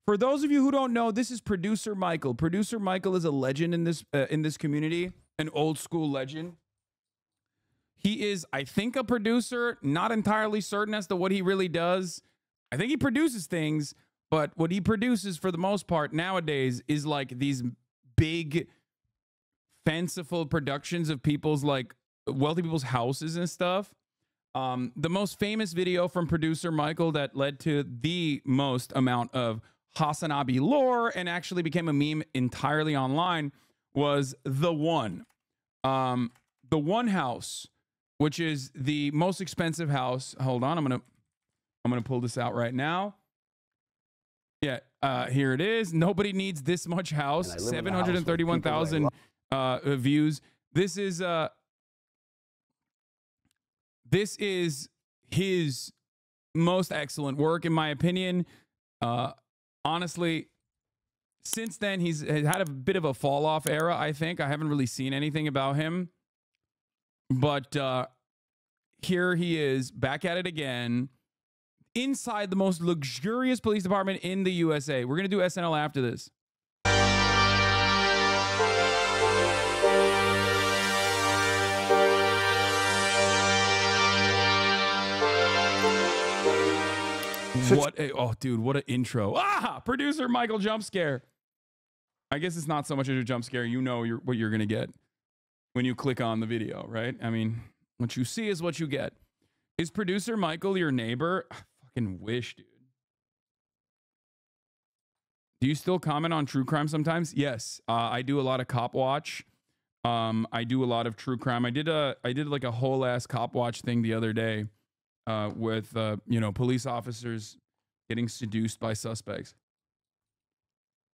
For those of you who don't know, this is Producer Micheal. Producer Micheal is a legend in this community, an old school legend. He is, I think, a producer, not entirely certain as to what he really does. I think he produces things, but what he produces for the most part nowadays is like these big, fanciful productions of people's like wealthy people's houses and stuff. The most famous video from Producer Micheal that led to the most amount of HasanAbi lore and actually became a meme entirely online was The One. The One house, which is the most expensive house. Hold on, I'm gonna pull this out right now. Yeah, here it is. Nobody needs this much house. 731,000 views. This is his most excellent work, in my opinion. Honestly, since then, he's had a bit of a fall-off era, I think. I haven't really seen anything about him. But here he is, back at it again, inside the most luxurious police department in the USA. We're going to do SNL after this. Dude, what an intro. Producer Micheal jump scare. I guess it's not so much as a jump scare. You know what you're going to get when you click on the video, right? I mean, what you see is what you get. Is Producer Micheal your neighbor? I fucking wish, dude. Do you still comment on true crime sometimes? Yes. I do a lot of cop watch. I do a lot of true crime. I did like a whole ass cop watch thing the other day. With you know, police officers getting seduced by suspects.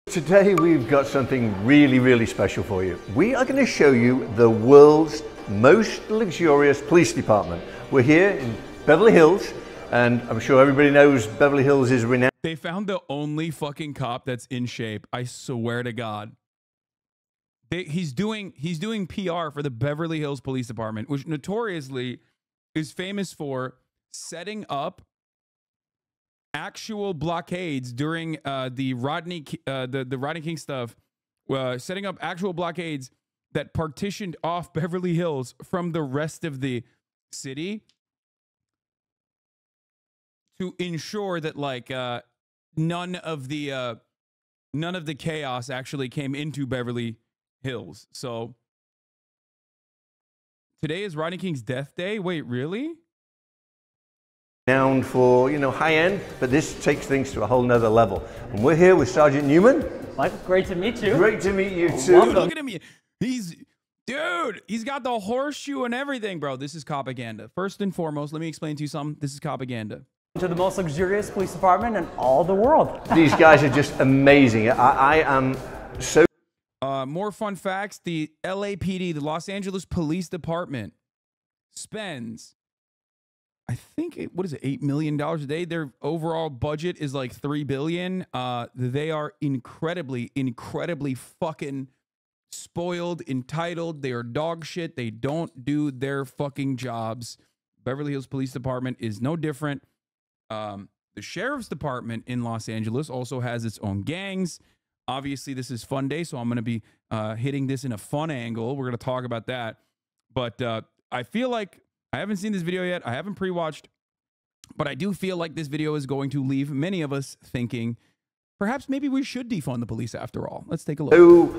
Today we've got something really, really special for you. We are going to show you the world's most luxurious police department. We're here in Beverly Hills, and I'm sure everybody knows Beverly Hills is renowned. They found the only fucking cop that's in shape. I swear to God. He's doing PR for the Beverly Hills Police Department, which notoriously is famous for setting up actual blockades during the Rodney King stuff, setting up actual blockades that partitioned off Beverly Hills from the rest of the city to ensure that like none of the chaos actually came into Beverly Hills. So today is Rodney King's death day. Wait, really? Renowned for, you know, high end, but this takes things to a whole nother level. And we're here with Sergeant Newman. Michael, great to meet you. Great to meet you too. Dude, look at him. He's got the horseshoe and everything, bro. This is propaganda. First and foremost, let me explain to you something. This is propaganda. To the most luxurious police department in all the world. These guys are just amazing. I am so... More fun facts. The LAPD, the Los Angeles Police Department, spends, I think, what is it, $8 million a day? Their overall budget is like $3 billion. They are incredibly fucking spoiled, entitled. They are dog shit. They don't do their fucking jobs. Beverly Hills Police Department is no different. The Sheriff's Department in Los Angeles also has its own gangs. Obviously, this is fun day, so I'm going to be hitting this in a fun angle. We're going to talk about that. But I feel like I haven't seen this video yet. I haven't pre-watched. But I do feel like this video is going to leave many of us thinking, perhaps maybe we should defund the police after all. Let's take a look. So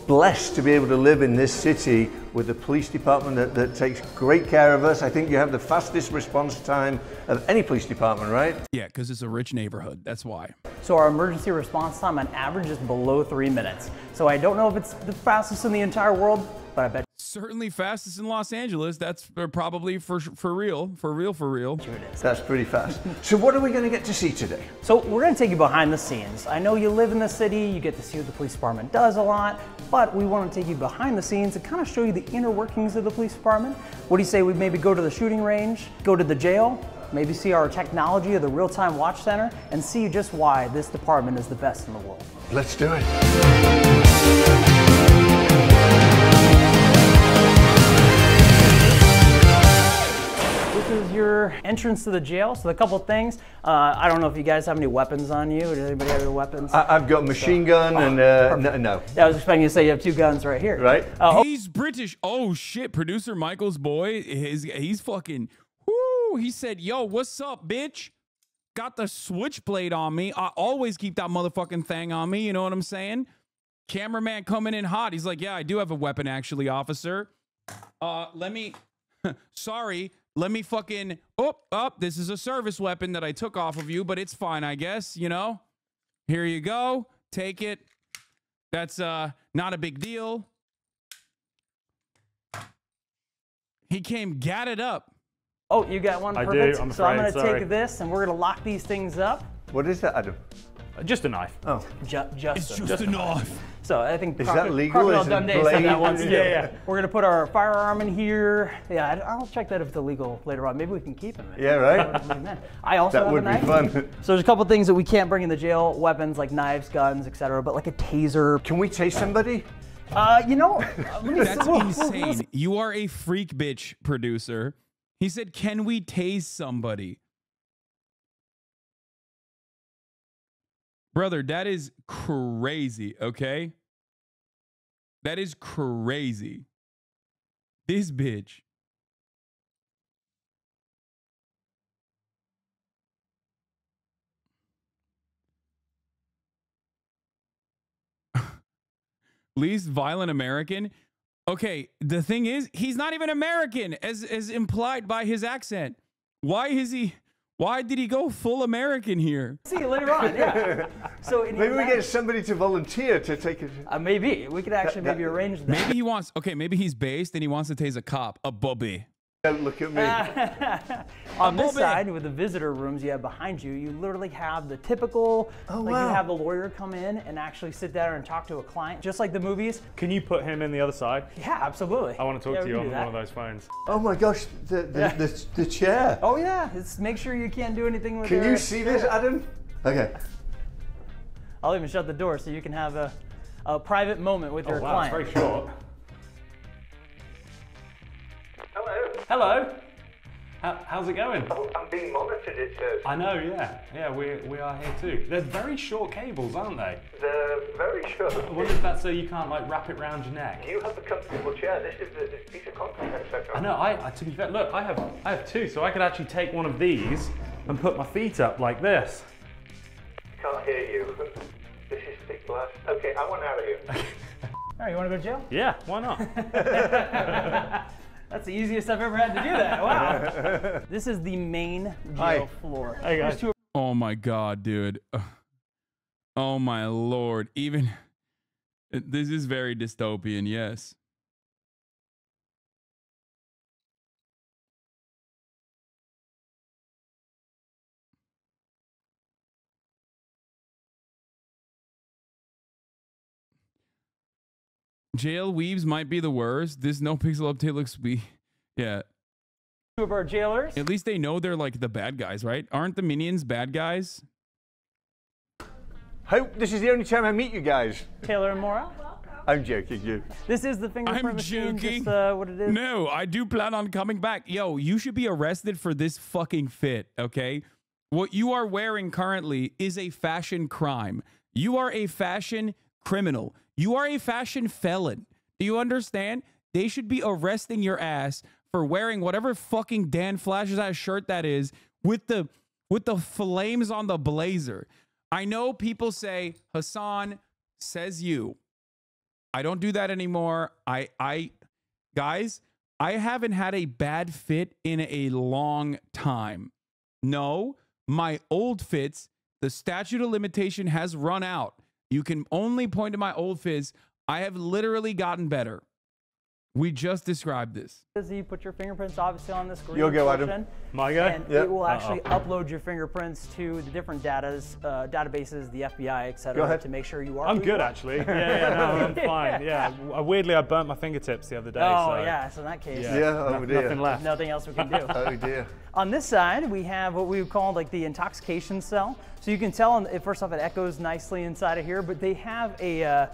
blessed to be able to live in this city with a police department that takes great care of us. I think you have the fastest response time of any police department, right? Yeah, because it's a rich neighborhood. That's why. So our emergency response time on average is below 3 minutes. So I don't know if it's the fastest in the entire world, but I bet certainly fastest in Los Angeles. That's probably for real. Sure it is. That's pretty fast. So what are we going to get to see today? So we're going to take you behind the scenes. I know you live in the city, you get to see what the police department does a lot, but we want to take you behind the scenes and kind of show you the inner workings of the police department. What do you say we maybe go to the shooting range, go to the jail, maybe see our technology of the real-time watch center, and see just why this department is the best in the world. Let's do it. is your entrance to the jail. So a couple things. I don't know if you guys have any weapons on you. Does anybody have any weapons? I've got a machine gun and no. Yeah, I was expecting you to say you have 2 guns right here. Right? He's British. Oh shit, producer Michael's boy. He's fucking. Whoo! He said, "Yo, what's up, bitch? Got the switchblade on me. I always keep that motherfucking thing on me. You know what I'm saying?" Cameraman coming in hot. He's like, "Yeah, I do have a weapon, actually, officer. Let me. Sorry." Let me fucking, this is a service weapon that I took off of you, but it's fine, I guess, you know? Here you go. Take it. That's not a big deal. He came gatted up. Oh, you got one? I Perfect. do, I'm so I'm afraid, going to sorry. take this, and we're going to lock these things up. What is that, Adam? Just a knife. Oh. Just a knife. So I think Is that legal? Crocodile Is it Dundee said blade? that once too. Yeah. We're gonna put our firearm in here. Yeah, I'll check that if it's illegal later on. Maybe we can keep him. Yeah, right? I also That have would a knife. be fun. So there's a couple things that we can't bring in the jail: weapons like knives, guns, etc. But like a taser. Can we tase somebody? You know, That's insane. You are a freak bitch, producer. He said, "Can we tase somebody?" Brother, that is crazy, okay? That is crazy. This bitch. Least violent American. Okay, the thing is, he's not even American, as implied by his accent. Why did he go full American here? See you later on. Yeah. So Maybe we get somebody to volunteer to take it. Maybe we could actually maybe arrange that. Maybe he wants. Okay, maybe he's based and he wants to tase a cop, a bubby. Don't look at me. On this side, with the visitor rooms you have behind you, you literally have the typical, you have the lawyer come in and actually sit down and talk to a client, just like the movies. Can you put him in the other side? Yeah, absolutely. I want to talk to we you can on do one that. of those phones. Oh my gosh, the chair. Oh yeah, it's make sure you can't do anything with Can you see this, Adam? Okay. I'll even shut the door so you can have a private moment with your Wow, client. it's very short. Hello. Hello. How's it going? Oh, I'm being monitored, it says. I know, yeah. Yeah, we are here too. They're very short cables, aren't they? They're very short. I wonder if that's so you can't like wrap it round your neck. You have a comfortable chair. This is this piece of concrete I set I know, I to be fair, look, I have 2, so I could actually take one of these and put my feet up like this. Can't hear you. This is thick glass. Okay, I want out of here. All right, you want to go to jail? Yeah, why not? That's the easiest I've ever had to do that. Wow. This is the main jail floor. Hey guys. Oh my God, dude. Oh my Lord. Even this is very dystopian, yes. Jail weaves might be the worst. This no pixel update looks yeah. 2 of our jailers. At least they know they're like the bad guys, right? Aren't the minions bad guys? Hope this is the only time I meet you guys. Taylor and Maura. I'm joking, you. This is the fingerprint I'm machine, joking. just what it is. No, I do plan on coming back. Yo, you should be arrested for this fucking fit, okay? What you are wearing currently is a fashion crime. You are a fashion criminal. You are a fashion felon. Do you understand? They should be arresting your ass for wearing whatever fucking Dan Flash's ass shirt that is with the flames on the blazer. I know people say, Hasan, says you. I don't do that anymore. Guys, I haven't had a bad fit in a long time. No, my old fits, the statute of limitation has run out. You can only point to my old fits. I have literally gotten better. We just described this. You put your fingerprints obviously on this green You'll go, Adam. portion, My guy? and it will actually upload your fingerprints to the different databases, the FBI, Go etc., ahead. to make sure you are. I'm who you good are. actually. Yeah, no, I'm fine. Yeah. Weirdly, I burnt my fingertips the other day. Oh so yeah, so in that case, Yeah, oh dear. nothing left. nothing else we can do. Oh dear. On this side, we have what we would call like the intoxication cell. So you can tell, first off, it echoes nicely inside of here, but they have a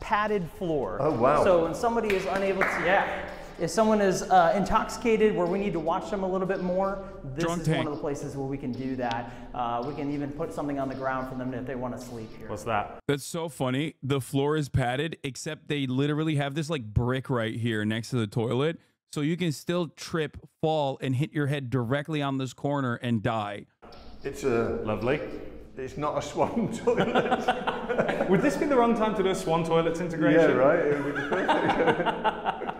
padded floor. Oh, wow. So when somebody is unable to, If someone is intoxicated where we need to watch them a little bit more, this Drunk is tank. one of the places where we can do that. We can even put something on the ground for them if they want to sleep here. What's that? That's so funny. The floor is padded, except they literally have this like brick right here next to the toilet. So you can still trip, fall, and hit your head directly on this corner and die. It's a Lovely. It's not a swan toilet. Would this be the wrong time to do a swan toilets integration? Yeah, right. It would be perfect.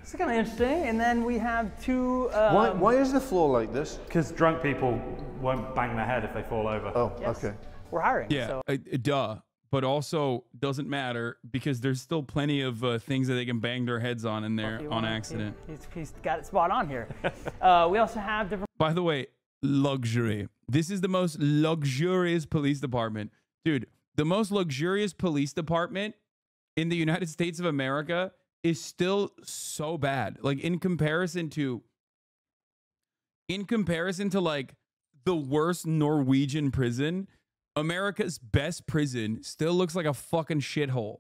It's kind of interesting. And then we have two. Why is the floor like this? Because drunk people won't bang their head if they fall over. Oh, Yes. okay. We're hiring. Yeah, So duh. But also doesn't matter because there's still plenty of things that they can bang their heads on in there if you on want- accident. He's got it spot on here. We also have different. By the way, luxury. This is the most luxurious police department. Dude, the most luxurious police department in the United States of America is still so bad. Like in comparison to like the worst Norwegian prison, America's best prison still looks like a fucking shithole.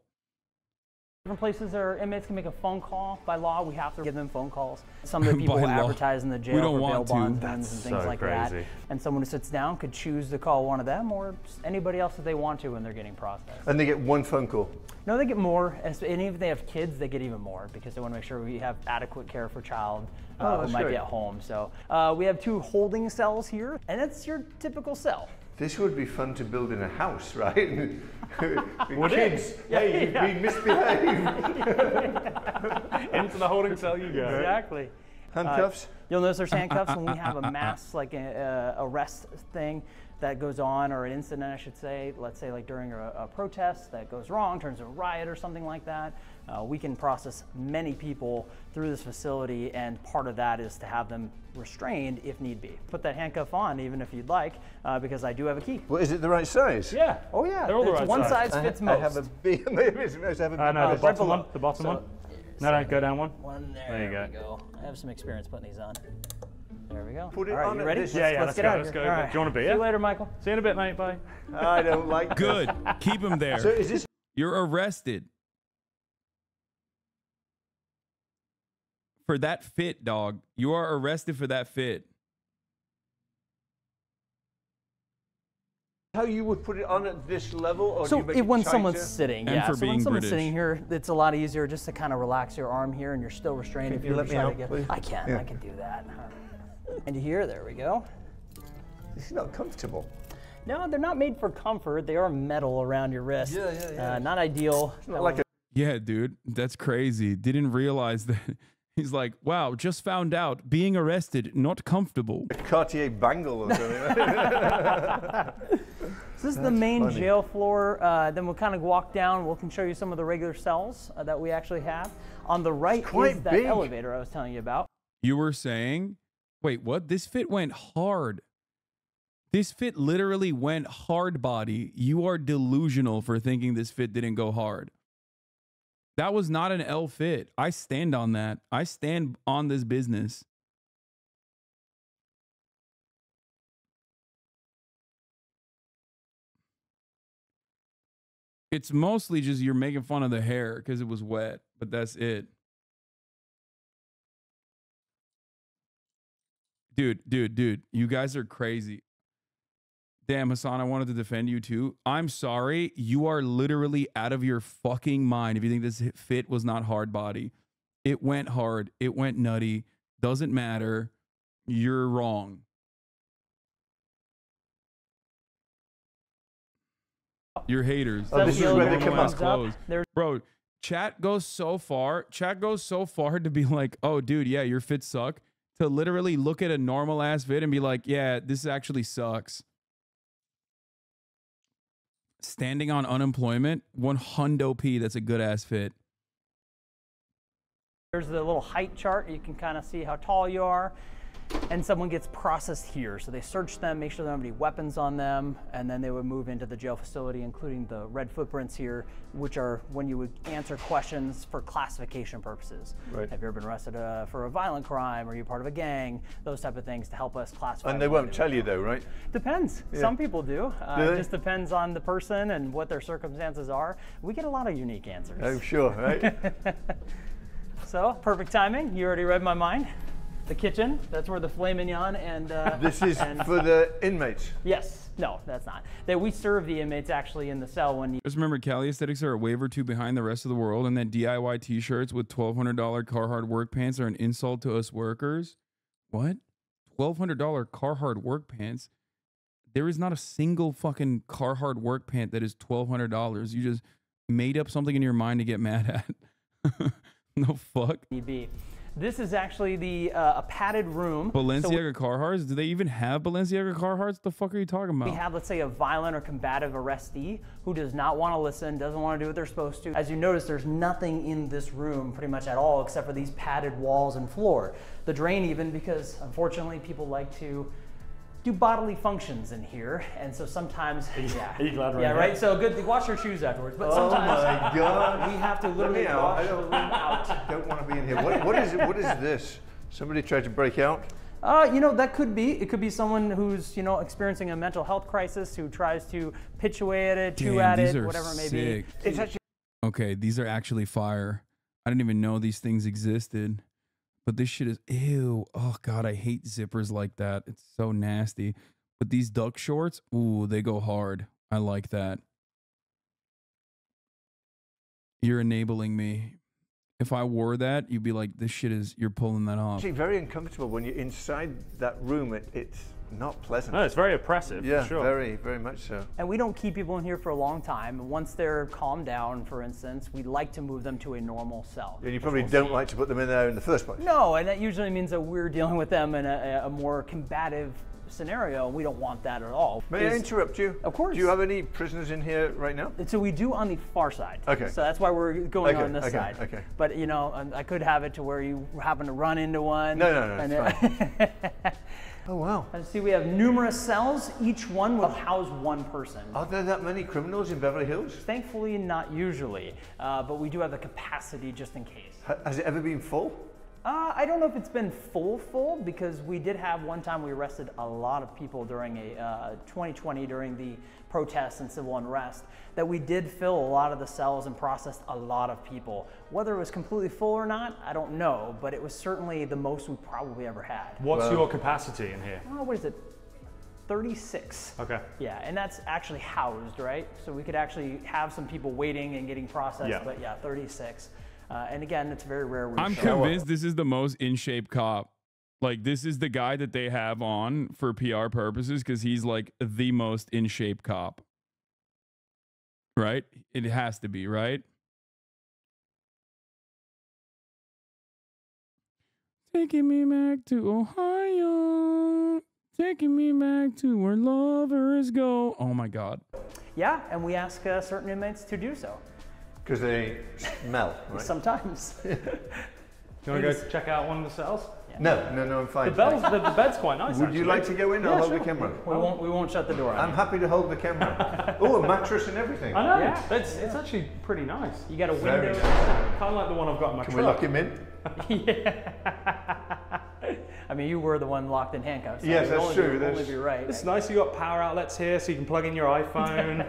Different places where inmates can make a phone call. By law, we have to give them phone calls. Some of the people who By law. advertise in the jail We don't for bail want to. bonds That's and things so like crazy. that. And someone who sits down could choose to call one of them or just anybody else that they want to when they're getting processed. And they get one phone call. No, they get more. And even if they have kids, they get even more because they want to make sure we have adequate care for child Oh, who that's might great. be at home. So we have 2 holding cells here, and it's your typical cell. This would be fun to build in a house, right? Would it? Kids, hey, you've been misbehaved. Into the holding cell you go. Exactly. Handcuffs? You'll notice there's handcuffs when we have a mass, like a arrest thing that goes on, or an incident, I should say. Let's say like during a protest that goes wrong, turns into a riot or something like that. We can process many people through this facility, and part of that is to have them restrained if need be. Put that handcuff on even if you'd like, because I do have a key. Well, is it the right size? Yeah. Oh yeah, They're all the it's right one size. size fits I most. have a big, maybe it's supposed to have a big. No, the right bottom below. one. The bottom So- one. No, go down one. One there. There you we go. go. I have some experience putting these on. There we go. Put it All right, on you at ready? this- Yeah, Let's let's get go, out let's here. go. All right. Do you want a beer? See you later, Michael. See you in a bit, mate. Bye. I don't like Good. Keep him there. So is this? You're arrested. For that fit, dog. You are arrested for that fit. How you would put it on at this level, or do So you make it when tighter? someone's sitting, And yeah. for So being when someone's British. sitting here, it's a lot easier just to kind of relax your arm here, and you're still restrained. Can If you you're let me trying to out, get, please? I can. Yeah. I can do that. And here, there we go. This is not comfortable. No, they're not made for comfort. They are metal around your wrist. Yeah. Not ideal. It's not like a Yeah, dude. That's crazy. Didn't realize that. He's like, wow, just found out. Being arrested, not comfortable. Cartier bangle or something. So this is the main funny. jail floor. Then we'll kind of walk down. We can show you some of the regular cells that we actually have. On the right quite is that big. elevator I was telling you about. You were saying, wait, what? This fit went hard. This fit literally went hard body. You are delusional for thinking this fit didn't go hard. That was not an L fit. I stand on that. I stand on this business. It's mostly just you're making fun of the hair because it was wet, but that's it. Dude, you guys are crazy. Damn, Hasan, I wanted to defend you too. I'm sorry. You are literally out of your fucking mind if you think this fit was not hard body. It went hard. It went nutty. Doesn't matter. You're wrong. You're haters. Oh, this is where they come Normalize up. clothes. There's Bro, chat goes so far. Chat goes so far to be like, oh, dude, yeah, your fits suck. To literally look at a normal ass fit and be like, yeah, this actually sucks. Standing on unemployment, 100p, that's a good ass fit. There's the little height chart. You can kind of see how tall you are. And someone gets processed here. So they search them, make sure they don't have any weapons on them, and then they would move into the jail facility, including the red footprints here, which are when you would answer questions for classification purposes. Right. Have you ever been arrested for a violent crime? Are you part of a gang? Those type of things to help us classify. And they them won't individually. tell you though, right? Depends. Some people do. Do It they? just depends on the person and what their circumstances are. We get a lot of unique answers. I'm sure, right? So, perfect timing. You already read my mind. The kitchen, that's where the filet mignon and... This is for the inmates? Yes. No, that's not. That we serve the inmates actually in the cell when you... Just remember, Cali aesthetics are a wave or two behind the rest of the world, and that DIY t-shirts with $1,200 Carhartt work pants are an insult to us workers. What? $1,200 Carhartt work pants? There is not a single fucking Carhartt work pant that is $1,200. You just made up something in your mind to get mad at. No fuck. This is actually a padded room. Balenciaga Carhartts? Do they even have Balenciaga Carhartts? What the fuck are you talking about? We have, let's say, a violent or combative arrestee who does not want to listen, doesn't want to do what they're supposed to. As you notice, there's nothing in this room pretty much at all except for these padded walls and floor. The drain even, because unfortunately people like to do bodily functions in here, and so sometimes, Are you glad yeah, right? So good, wash your shoes afterwards. But sometimes my God. we have to literally wash the room out. I don't want to be in here. What is it? What is this? Somebody tried to break out? You know, that could be. It could be someone who's, you know, experiencing a mental health crisis who tries to pitch away at it, chew at it, whatever it may be. It's actually... Okay, these are actually fire. I didn't even know these things existed. But this shit is, ew. Oh, God, I hate zippers like that. It's so nasty. But these duck shorts, ooh, they go hard. I like that. You're enabling me. If I wore that, you'd be like, this shit is, you're pulling that off. Actually very uncomfortable when you're inside that room. It's not pleasant. No, it's very oppressive, yeah, for sure. very, very much so. And we don't keep people in here for a long time. Once they're calmed down, for instance, we like to move them to a normal cell. And you probably don't like to put them in there in the first place. No, and that usually means that we're dealing with them in a more combative scenario. We don't want that at all. May I interrupt you? Of course. Do you have any prisoners in here right now? So we do on the far side. Okay. So that's why we're going on this okay, side. okay. But you know, I could have it to where you happen to run into one. No, it's fine. Oh, wow. And see, we have numerous cells. Each one will house one person. Are there that many criminals in Beverly Hills? Thankfully, not usually, but we do have the capacity just in case. Has it ever been full? I don't know if it's been full, because we did have one time we arrested a lot of people during 2020 during the protests and civil unrest, that we did fill a lot of the cells and processed a lot of people. Whether it was completely full or not, I don't know, but it was certainly the most we probably ever had. What's your capacity in here? What is it? 36. Okay. Yeah, and that's actually housed, right? So we could actually have some people waiting and getting processed, but yeah, 36. And again, it's very rare. I'm convinced this is the most in shape cop. Like, this is the guy that they have on for PR purposes because he's like the most in shape cop. Right? It has to be, right? Taking me back to Ohio. Taking me back to where lovers go. Oh my God. Yeah, and we ask certain inmates to do so. Because they smell, right? Sometimes. You want to go check out one of the cells? Yeah. No, I'm fine. The bed's quite nice. Would you like to go in? I'll hold the camera. We won't shut the door on I'm happy to hold the camera. Oh, a mattress and everything. I know. Yeah. It's actually pretty nice. You got a window. Kind of like the one I've got in my Can truck. we lock him in? Yeah. I mean, you were the one locked in handcuffs. So yes, that's true. Only be right. It's nice you got power outlets here so you can plug in your iPhone.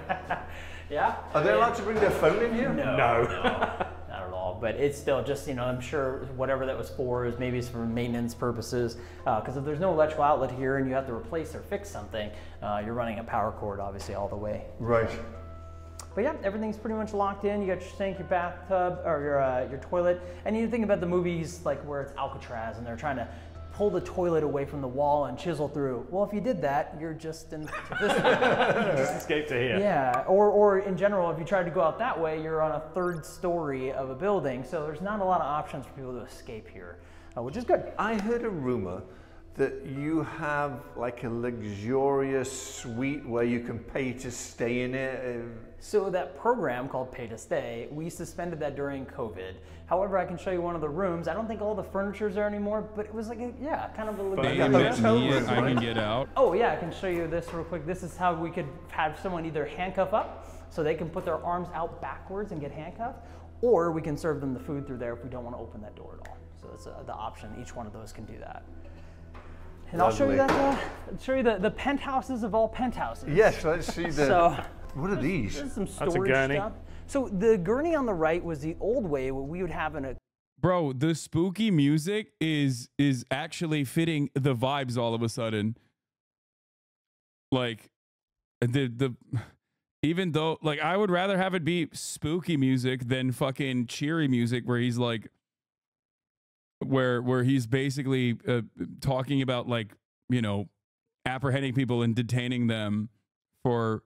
Yeah. Are they allowed to bring their phone in here? No. No. Not at all. But it's still just, you know, I'm sure whatever that was for is maybe it's for maintenance purposes. Because if there's no electrical outlet here and you have to replace or fix something, you're running a power cord obviously all the way. Right. But yeah, everything's pretty much locked in. You got your sink, your bathtub, or your toilet. And you think about the movies like where it's Alcatraz and they're trying to pull the toilet away from the wall and chisel through. Well, if you did that, you're just in Just escape to here. Yeah, or in general, if you tried to go out that way, you're on a third story of a building. So there's not a lot of options for people to escape here, which is good. I heard a rumor that you have like a luxurious suite where you can pay to stay in it. So that program called Pay to Stay, we suspended that during COVID. However, I can show you one of the rooms. I don't think all the furniture's there anymore, but it was like kind of a They luxurious. admit me and I can get out. Oh yeah, I can show you this real quick. This is how we could have someone either handcuff up, so they can put their arms out backwards and get handcuffed, or we can serve them the food through there if we don't want to open that door at all. So that's the option. Each one of those can do that. And I'll show you that. Show you the penthouses of all penthouses. Yes, let's see the. So, what are these? There's some That's a storage gurney. stuff. So the gurney on the right was the old way what we would have in a. Bro, the spooky music is actually fitting the vibes all of a sudden. Like the even though like I would rather have it be spooky music than fucking cheery music where he's like where he's basically talking about like, you know, apprehending people and detaining them for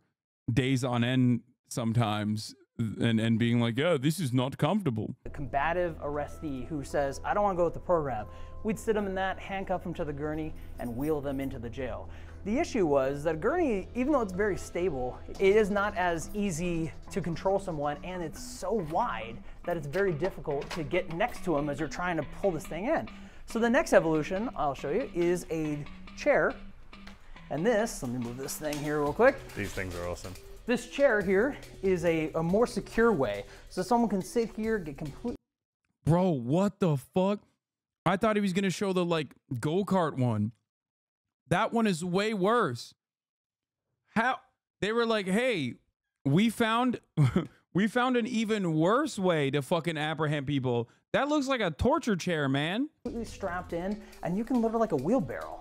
days on end sometimes and being like, yeah, this is not comfortable. A combative arrestee who says, I don't want to go with the program. We'd sit them in that, handcuff them to the gurney, and wheel them into the jail. The issue was that a gurney, even though it's very stable, it is not as easy to control someone, and it's so wide that it's very difficult to get next to them as you're trying to pull this thing in. So the next evolution, I'll show you, is a chair. And this, let me move this thing here real quick. These things are awesome. This chair here is a more secure way. So someone can sit here, get complete. Bro, what the fuck? I thought he was going to show the like go-kart one. That one is way worse. How they were like, hey, we found an even worse way to fucking apprehend people. That looks like a torture chair, man. Completely strapped in, and you can live like a wheelbarrow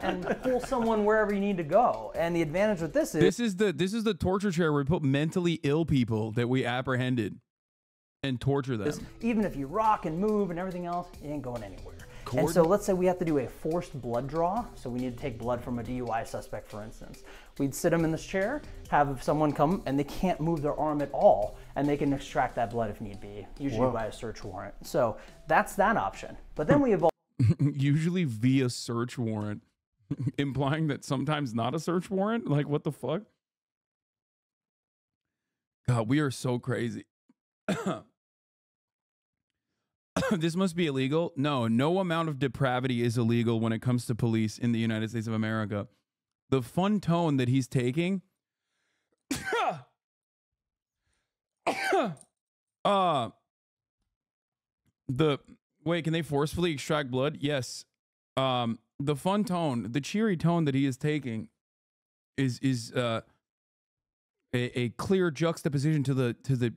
and pull someone wherever you need to go. And the advantage with this is this is the torture chair where we put mentally ill people that we apprehended and torture them. Even if you rock and move and everything else, you ain't going anywhere. And so let's say we have to do a forced blood draw. So we need to take blood from a DUI suspect, for instance. We'd sit them in this chair, have someone come, and they can't move their arm at all, and they can extract that blood if need be, usually by a search warrant. So that's that option. But then we evolve. Usually via search warrant, implying that sometimes not a search warrant. Like, what the fuck? God, we are so crazy. This must be illegal. No, no amount of depravity is illegal when it comes to police in the United States of America. The fun tone that he's taking. Wait, can they forcefully extract blood? Yes. The fun tone, the cheery tone that he is taking is a clear juxtaposition to the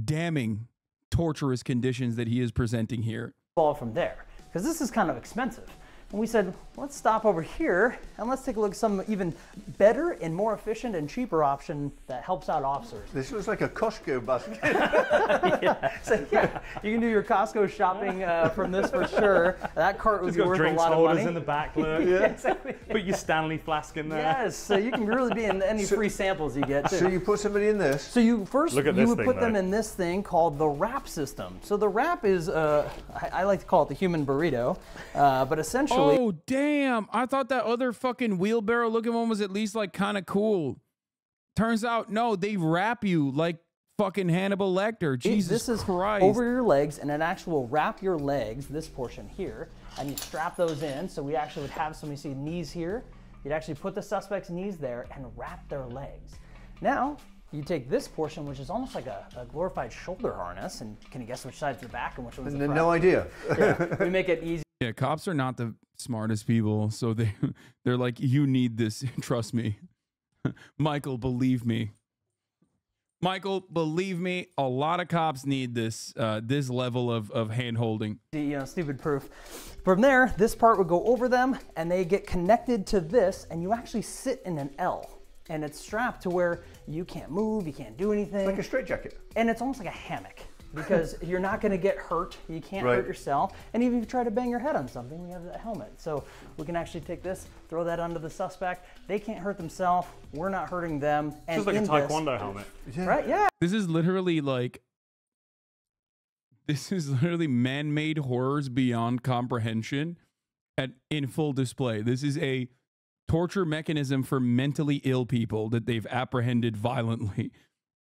damning torturous conditions that he is presenting here. From there, because this is kind of expensive. And we said, let's stop over here and let's take a look at some even better and more efficient and cheaper option that helps out officers. This looks like a Costco basket. Yeah. So yeah, you can do your Costco shopping from this for sure. That cart would be worth a lot of money. Drinks holders in the back, look. Yeah, exactly. Put your Stanley flask in there. Yes, so you can really be in any free samples you get too. So you put somebody in this. So you first Look at you this would thing, put them though. in this thing called the wrap system. So the wrap is I like to call it the human burrito, but essentially. Oh damn! I thought that other fucking wheelbarrow looking one was at least like kind of cool. Turns out no, they wrap you like fucking Hannibal Lecter. Jesus This is Christ! over your legs, and it actually will wrap your legs. This portion here, and you strap those in. So we actually would have somebody see knees here. You'd actually put the suspect's knees there and wrap their legs. Now, you take this portion, which is almost like a glorified shoulder harness, and can you guess which side's the back and which one's the front? No idea. Yeah, we make it easy. Yeah, cops are not the smartest people, so they're like, you need this. Trust me, Michael. Believe me, Michael. Believe me. A lot of cops need this this level of hand holding. You know, stupid proof. From there, this part would go over them, and they get connected to this, and you actually sit in an L. And it's strapped to where you can't move, you can't do anything. Like a straitjacket. And it's almost like a hammock because you're not going to get hurt. You can't hurt yourself. And even if you try to bang your head on something, we have that helmet. So we can actually take this, throw that onto the suspect. They can't hurt themselves. We're not hurting them. And Just like a taekwondo helmet. Right? Yeah. This is literally man-made horrors beyond comprehension in full display. This is a torture mechanism for mentally ill people that they've apprehended violently.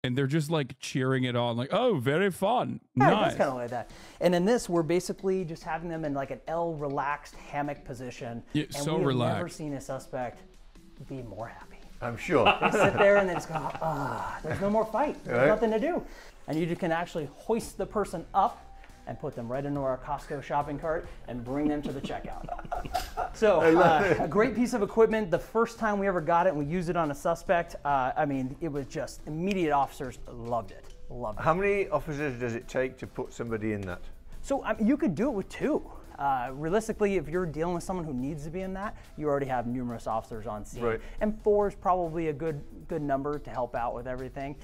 And they're just like cheering it on, like, oh, very fun. Yeah, nice. it's kind of like that. And in this, we're basically just having them in like an L relaxed hammock position. Yeah, and so we have relaxed. never seen a suspect be more happy. I'm sure. They sit there and they just go, there's no more fight. There's nothing to do. And you can actually hoist the person up and put them right into our Costco shopping cart and bring them to the checkout. So a great piece of equipment. The first time we ever got it and we used it on a suspect, I mean, it was just immediate. Officers loved it. Love it. How many officers does it take to put somebody in that? So you could do it with 2. Realistically, if you're dealing with someone who needs to be in that, you already have numerous officers on scene. Right. And 4 is probably a good number to help out with everything.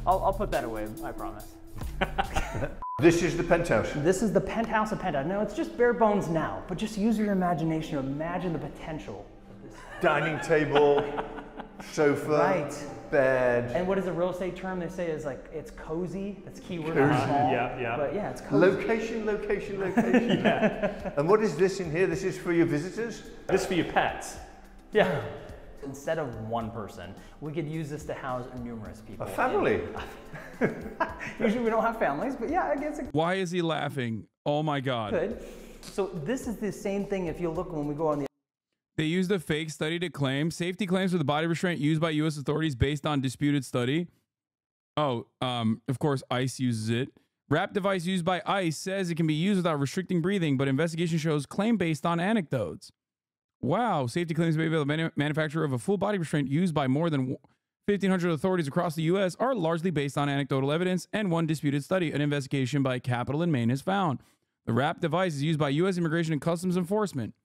I'll put that away, I promise. This is the penthouse. This is the penthouse of penthouse. Now, it's just bare bones now, but just use your imagination to imagine the potential of this. Dining table, sofa, Right. bed. And what is a real estate term they say is like, it's cozy. That's keyword Cozy. small. Yeah. But yeah, it's cozy. Location, location, location. And what is this in here? This is for your visitors? This is for your pets. Yeah. Instead of 1 person, we could use this to house numerous people. A family. Usually we don't have families, but yeah, I guess it Why is he laughing? Oh my God. could. So this is the same thing if you look when we go on the They used a fake study to claim safety claims for the body restraint used by U.S. authorities based on disputed study. Oh, of course, ICE uses it. Wrap device used by ICE says it can be used without restricting breathing, but investigation shows claim based on anecdotes. Wow, safety claims made by the manufacturer of a full body restraint used by more than 1,500 authorities across the U.S. are largely based on anecdotal evidence and one disputed study. An investigation by Capitol and Maine has found the wrap device is used by U.S. Immigration and Customs Enforcement.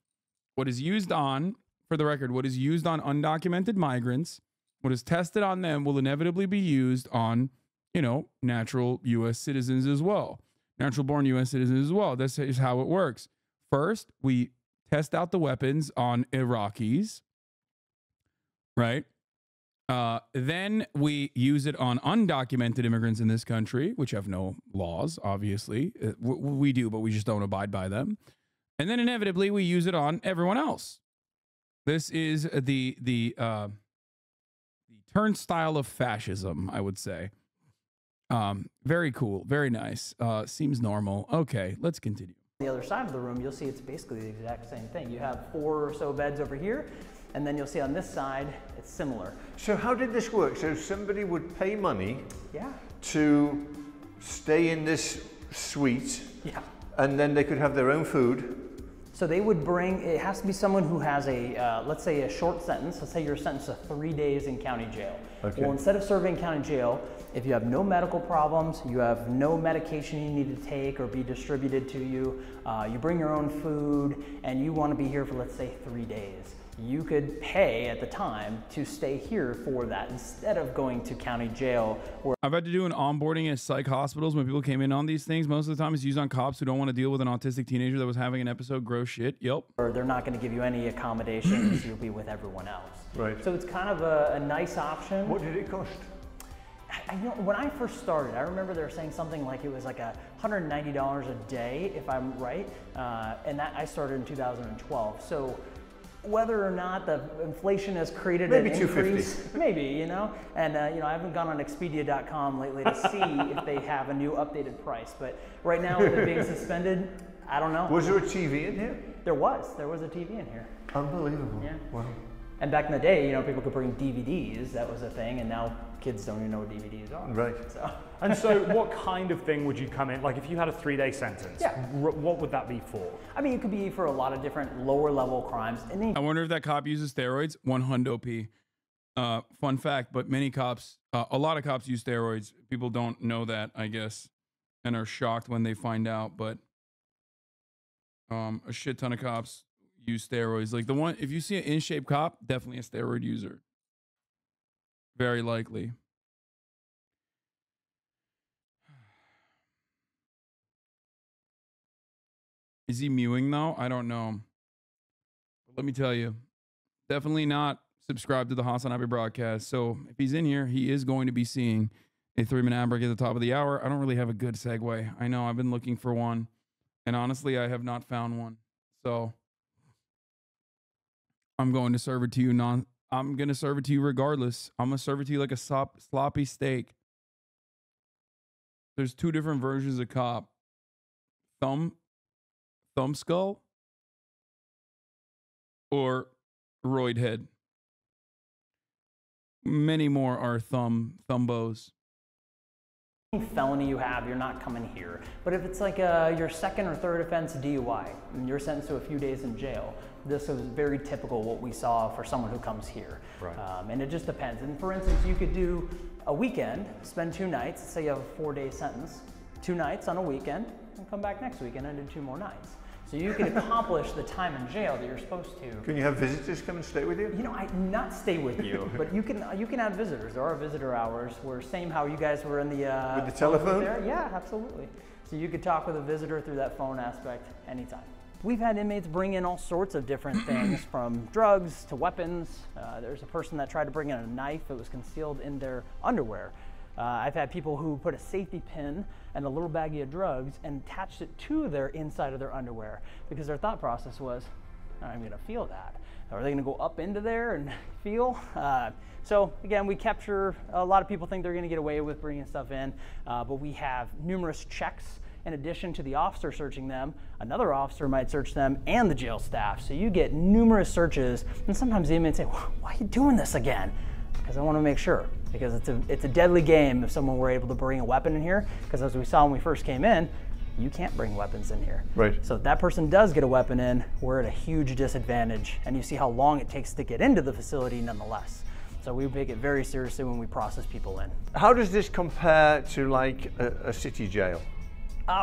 What is used on, for the record, what is used on undocumented migrants, what is tested on them will inevitably be used on, natural U.S. citizens as well. Natural born U.S. citizens as well. This is how it works. First, we test out the weapons on Iraqis, right? Then we use it on undocumented immigrants in this country, which have no laws, obviously. We do, but we just don't abide by them. And then inevitably we use it on everyone else. This is the turnstile of fascism, I would say. Very cool, very nice. Seems normal. Okay, let's continue. the other side of the room, you'll see it's basically the exact same thing. You have 4 or so beds over here, and then you'll see on this side, it's similar. So how did this work? So somebody would pay money Yeah. to stay in this suite, Yeah. and then they could have their own food. So they would bring, it has to be someone who has a, let's say a short sentence. Let's say you're sentenced to 3 days in county jail. Okay. Well, instead of serving in county jail, if you have no medical problems, you have no medication you need to take or be distributed to you, you bring your own food, and you want to be here for, let's say, 3 days. You could pay at the time to stay here for that instead of going to county jail. I've had to do an onboarding at psych hospitals when people came in on these things. Most of the time it's used on cops who don't want to deal with an autistic teenager that was having an episode. Gross shit. Yep. Or they're not going to give you any accommodations. You'll be with everyone else. Right. So it's kind of a nice option. What did it cost? You know, when I first started, I remember they were saying something like it was like $190 a day, if I'm right, and that I started in 2012. So whether or not the inflation has created maybe an increase, maybe, you know, and you know, I haven't gone on Expedia.com lately to see if they have a new updated price, but right now with it being suspended, I don't know. Was there a TV in here? There was a TV in here. Unbelievable. Yeah. Wow. And back in the day, you know, people could bring DVDs, that was a thing, and now kids don't even know what DVDs are. Right. So. And so what kind of thing would you come in, like if you had a 3-day sentence, Yeah. What would that be for? I mean, it could be for a lot of different lower level crimes. And then I wonder if that cop uses steroids. 100p. Fun fact, but many cops, a lot of cops use steroids. People don't know that, I guess, and are shocked when they find out. But a shit ton of cops use steroids. Like the one, if you see an in-shape cop, definitely a steroid user. Very likely. Is he mewing though? I don't know. But let me tell you, definitely not subscribe to the HasanAbi broadcast. So if he's in here, he is going to be seeing a 3-minute ad break at the top of the hour. I don't really have a good segue. I know I've been looking for one, and honestly, I have not found one. So I'm going to serve it to you. I'm going to serve it to you regardless. I'm going to serve it to you like a sloppy steak. There's 2 different versions of cop. Thumb skull or roid head. Many more are thumbos. felony you have, you're not coming here. But if it's like your second or third offense DUI, and you're sentenced to a few days in jail, This is very typical what we saw for someone who comes here. Right. And it just depends. And for instance, you could do a weekend, spend 2 nights, say you have a 4-day sentence, 2 nights on a weekend, and come back next weekend and do 2 more nights. So you can accomplish the time in jail that you're supposed to. Can you have visitors come and stay with you? You know, I not stay with you, but you can have visitors. There are visitor hours where same how you guys were in the with the telephone? there. Yeah, absolutely. So you could talk with a visitor through that phone aspect anytime. We've had inmates bring in all sorts of different things, from drugs to weapons. There's a person that tried to bring in a knife that was concealed in their underwear. I've had people who put a safety pin and a little baggie of drugs and attached it to their inside of their underwear because their thought process was, I'm going to feel that. Are they going to go up into there and feel? So again, we capture, a lot of people think they're going to get away with bringing stuff in, but we have numerous checks. In addition to the officer searching them, another officer might search them and the jail staff. So you get numerous searches, and sometimes the inmates say, why are you doing this again? Because I want to make sure, because it's a deadly game if someone were able to bring a weapon in here, because as we saw when we first came in, you can't bring weapons in here. Right. So if that person does get a weapon in, we're at a huge disadvantage, and you see how long it takes to get into the facility nonetheless. So we take it very seriously when we process people in. How does this compare to like a city jail?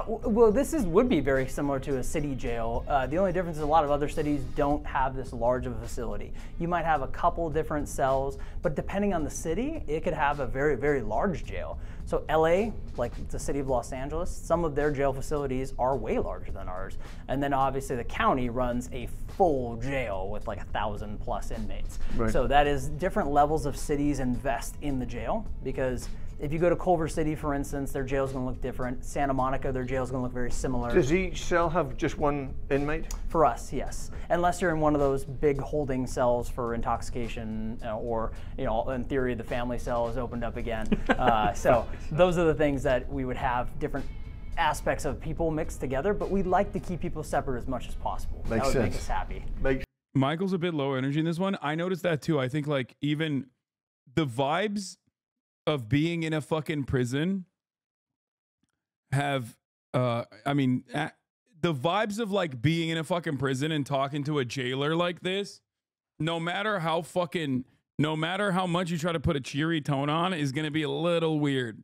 Well, this would be very similar to a city jail. The only difference is a lot of other cities don't have this large of a facility. You might have a couple different cells, but depending on the city, it could have a very, very large jail. So LA, like the city of Los Angeles, some of their jail facilities are way larger than ours. And then obviously the county runs a full jail with like 1,000+ inmates. Right. So that is different levels of cities invest in the jail, because if you go to Culver City, for instance, their jail is going to look different. Santa Monica, their jail is going to look very similar. Does each cell have just one inmate? For us, yes. Unless you're in one of those big holding cells for intoxication, or, you know, in theory, the family cell is opened up again. So those are the things that we would have different aspects of people mixed together, but we like to keep people separate as much as possible. Makes that would sense. make us happy. Michael's a bit low energy in this one. I noticed that too. I think like even the vibes of being in a fucking prison have, the vibes of like being in a fucking prison and talking to a jailer like this, no matter how much you try to put a cheery tone on, is going to be a little weird.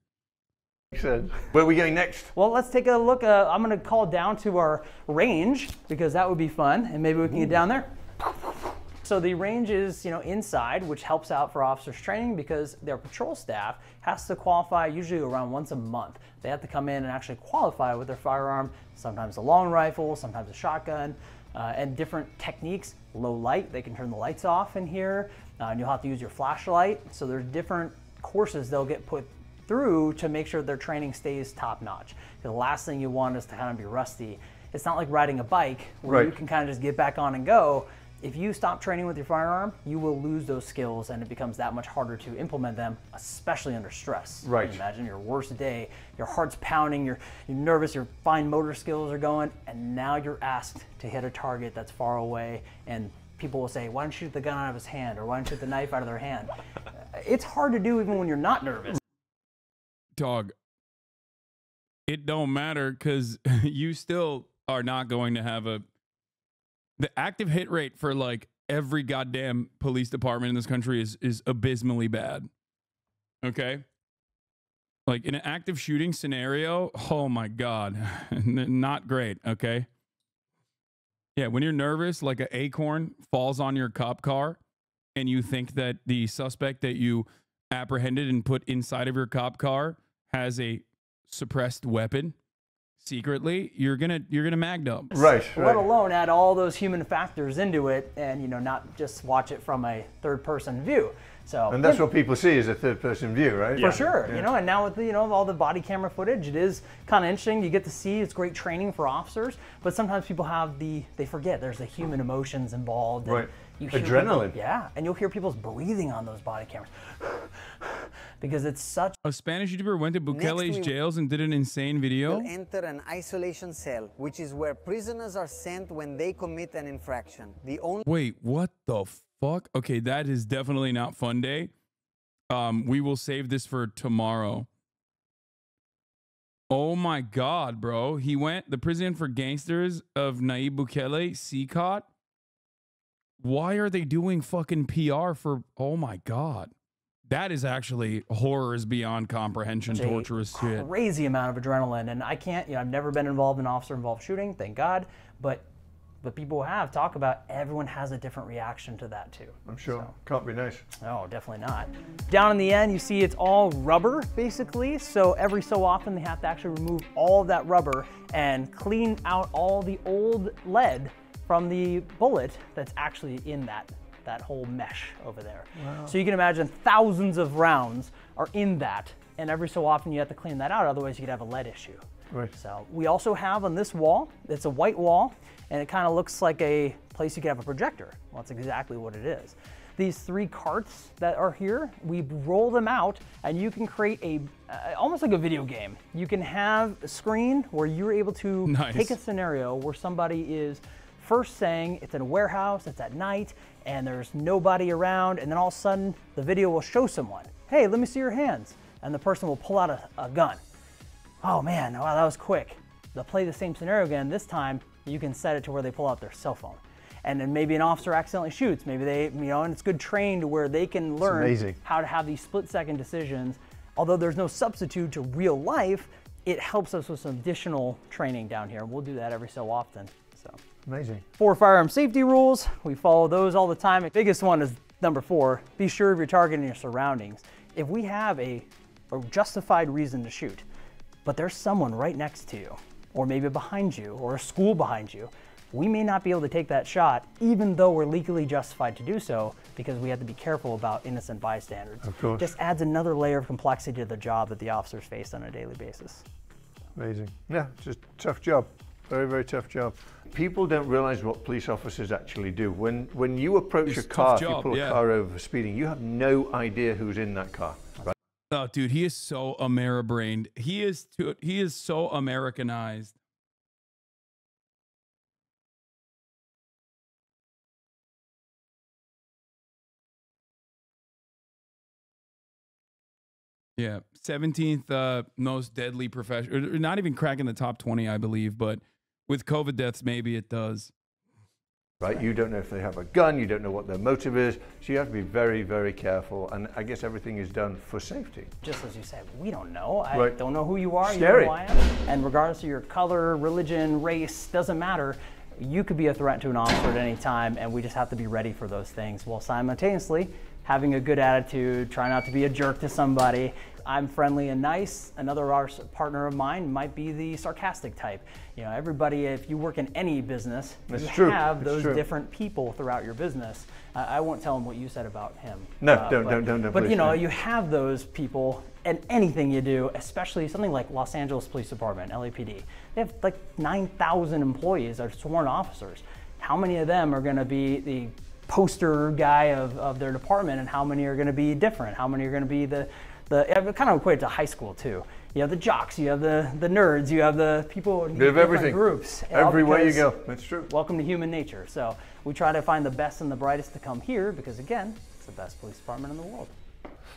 Where are we going next? Well, let's take a look. I'm going to call down to our range, because that would be fun, and maybe we can get down there. So the range is, you know, inside, which helps out for officers training, because their patrol staff has to qualify usually around once a month. They have to come in and actually qualify with their firearm, sometimes a long rifle, sometimes a shotgun, and different techniques. Low light, they can turn the lights off in here, and you'll have to use your flashlight. So there's different courses they'll get put through to make sure their training stays top notch. The last thing you want is to kind of be rusty. It's not like riding a bike where you can kind of just get back on and go. If you stop training with your firearm, you will lose those skills, and it becomes that much harder to implement them, especially under stress. Right. Can you imagine your worst day, your heart's pounding, you're nervous, your fine motor skills are going, and now you're asked to hit a target that's far away, and people will say, why don't you shoot the gun out of his hand, or why don't you shoot the knife out of their hand? It's hard to do even when you're not nervous. Dog, it don't matter, because you still are not going to have the active hit rate for like every goddamn police department in this country is abysmally bad. Okay? Like in an active shooting scenario, oh my God, not great, okay? Yeah, when you're nervous, like an acorn falls on your cop car and you think that the suspect that you apprehended and put inside of your cop car has a suppressed weapon secretly, you're gonna magnum. Right. Let alone add all those human factors into it, and, you know, not just watch it from a third-person view. So, and that's what people see is a third-person view, right? For sure. You know, and now with the, you know, all the body camera footage, it is kind of interesting. You get to see, it's great training for officers, but sometimes people have they forget there's the human emotions involved. And right. You hear Adrenaline. Yeah, and you'll hear people's breathing on those body cameras because it's such. A Spanish YouTuber went to Bukele's jails and did an insane video. Will enter an isolation cell, which is where prisoners are sent when they commit an infraction. Wait, what the fuck? Okay, that is definitely not fun day. We will save this for tomorrow. Oh my God, bro. He went, the prison for gangsters of Nayib Bukele, CCOT. why are they doing fucking PR for, oh my God. That is actually horrors beyond comprehension, torturous shit. Crazy amount of adrenaline. And I can't, you know, I've never been involved in officer-involved shooting, thank God. But people have talk about everyone has a different reaction to that too. I'm sure. So. Can't be nice. No, definitely not. Down in the end, you see it's all rubber, basically. So every so often, they have to actually remove all of that rubber and clean out all the old lead from the bullet that's actually in that whole mesh over there. Wow. So you can imagine thousands of rounds are in that, and every so often you have to clean that out, otherwise you could have a lead issue. Right. So we also have on this wall, it's a white wall, and it kind of looks like a place you could have a projector. Well, that's exactly what it is. These 3 carts that are here, we roll them out, and you can create a almost like a video game. You can have a screen where you're able to take a scenario where somebody is first saying it's in a warehouse, it's at night, and there's nobody around, and then all of a sudden the video will show someone, hey, let me see your hands, and the person will pull out a gun. Oh man, wow, that was quick. They'll play the same scenario again. This time you can set it to where they pull out their cell phone, and then maybe an officer accidentally shoots. Maybe they, you know, and it's good trained to where they can learn how to have these split-second decisions. Although there's no substitute to real life, it helps us with some additional training down here. We'll do that every so often. So. Amazing. 4 firearm safety rules. We follow those all the time. The biggest one is number 4, be sure of your target and your surroundings. If we have a justified reason to shoot, but there's someone right next to you, or maybe behind you, or a school behind you, we may not be able to take that shot, even though we're legally justified to do so, because we have to be careful about innocent bystanders. Of course. Just adds another layer of complexity to the job that the officers face on a daily basis. Amazing. Yeah, it's just a tough job. Very, very tough job. People don't realize what police officers actually do. When you approach a car, if you pull a car over for speeding, you have no idea who's in that car. Right? Oh, dude, he is so Ameri-brained. He is so Americanized. Yeah, 17th most deadly profession, not even cracking the top 20, I believe, but with COVID deaths, maybe it does. Right, you don't know if they have a gun, you don't know what their motive is, so you have to be very, very careful, and I guess everything is done for safety. Just as you said, we don't know. I don't know who you are, Scary. You know who I am, and regardless of your color, religion, race, doesn't matter. You could be a threat to an officer at any time, and we just have to be ready for those things, while simultaneously having a good attitude, try not to be a jerk to somebody. I'm friendly and nice. Another partner of mine might be the sarcastic type. You know, everybody, if you work in any business, you have those different people throughout your business. I won't tell him what you said about him. No, don't. But you know, you have those people in anything you do, especially something like Los Angeles Police Department, LAPD. They have like 9,000 employees that are sworn officers. How many of them are going to be the poster guy of their department, and how many are going to be different? How many are going to be the it kind of equated to high school too. You have the jocks, you have the nerds, you have the people in different groups. Everywhere you go, that's true. Welcome to human nature. So we try to find the best and the brightest to come here because, again, it's the best police department in the world.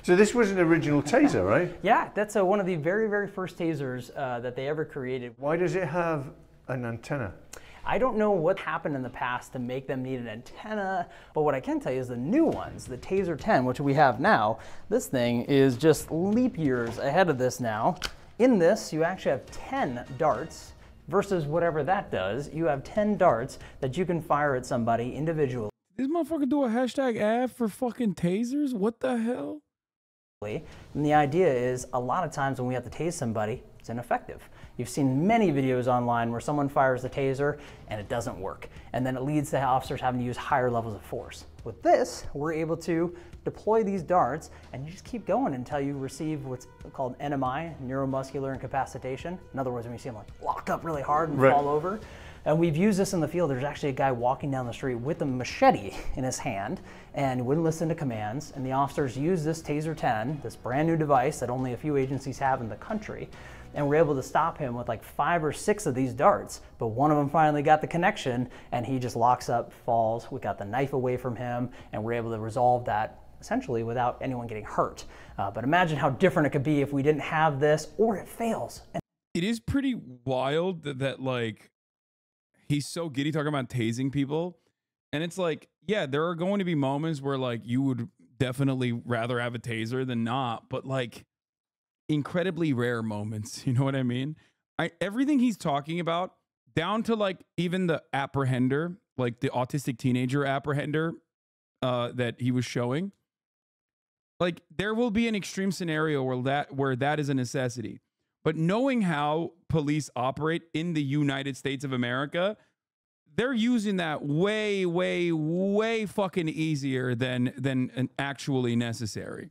So this was an original taser, right? Yeah, that's one of the very, very first tasers that they ever created. Why does it have an antenna? I don't know what happened in the past to make them need an antenna, but what I can tell you is the new ones, the Taser 10, which we have now, this thing is just leap years ahead of this now. In this, you actually have 10 darts versus whatever that does. You have 10 darts that you can fire at somebody individually. This motherfucker do a hashtag ad for fucking tasers? What the hell? And the idea is a lot of times when we have to tase somebody, it's ineffective. You've seen many videos online where someone fires the taser and it doesn't work. And then it leads to officers having to use higher levels of force. With this, we're able to deploy these darts and you just keep going until you receive what's called NMI, neuromuscular incapacitation. In other words, when you see them like lock up really hard and fall over. And we've used this in the field. There's actually a guy walking down the street with a machete in his hand and wouldn't listen to commands. And the officers used this Taser 10, this brand new device that only a few agencies have in the country. And we're able to stop him with like 5 or 6 of these darts. But one of them finally got the connection and he just locks up, falls. We got the knife away from him and we're able to resolve that essentially without anyone getting hurt. But imagine how different it could be if we didn't have this or it fails. It is pretty wild that like, he's so giddy talking about tasing people. And it's like, yeah, there are going to be moments where like you would definitely rather have a taser than not, but like incredibly rare moments. You know what I mean? Everything he's talking about, down to like even the apprehender, like the autistic teenager apprehender that he was showing, like there will be an extreme scenario where that is a necessity. But knowing how police operate in the United States of America, they're using that way, way, way fucking easier than an actually necessary.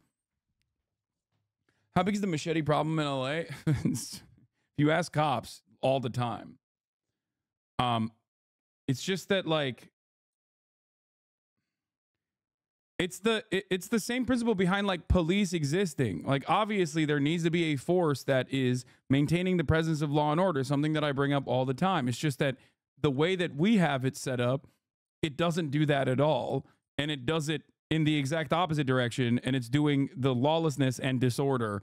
How big is the machete problem in LA? If you ask cops all the time. It's just that like it's the same principle behind like police existing. Like obviously there needs to be a force that is maintaining the presence of law and order, something that I bring up all the time. It's just that the way that we have it set up, it doesn't do that at all. And it does it in the exact opposite direction. And it's doing the lawlessness and disorder.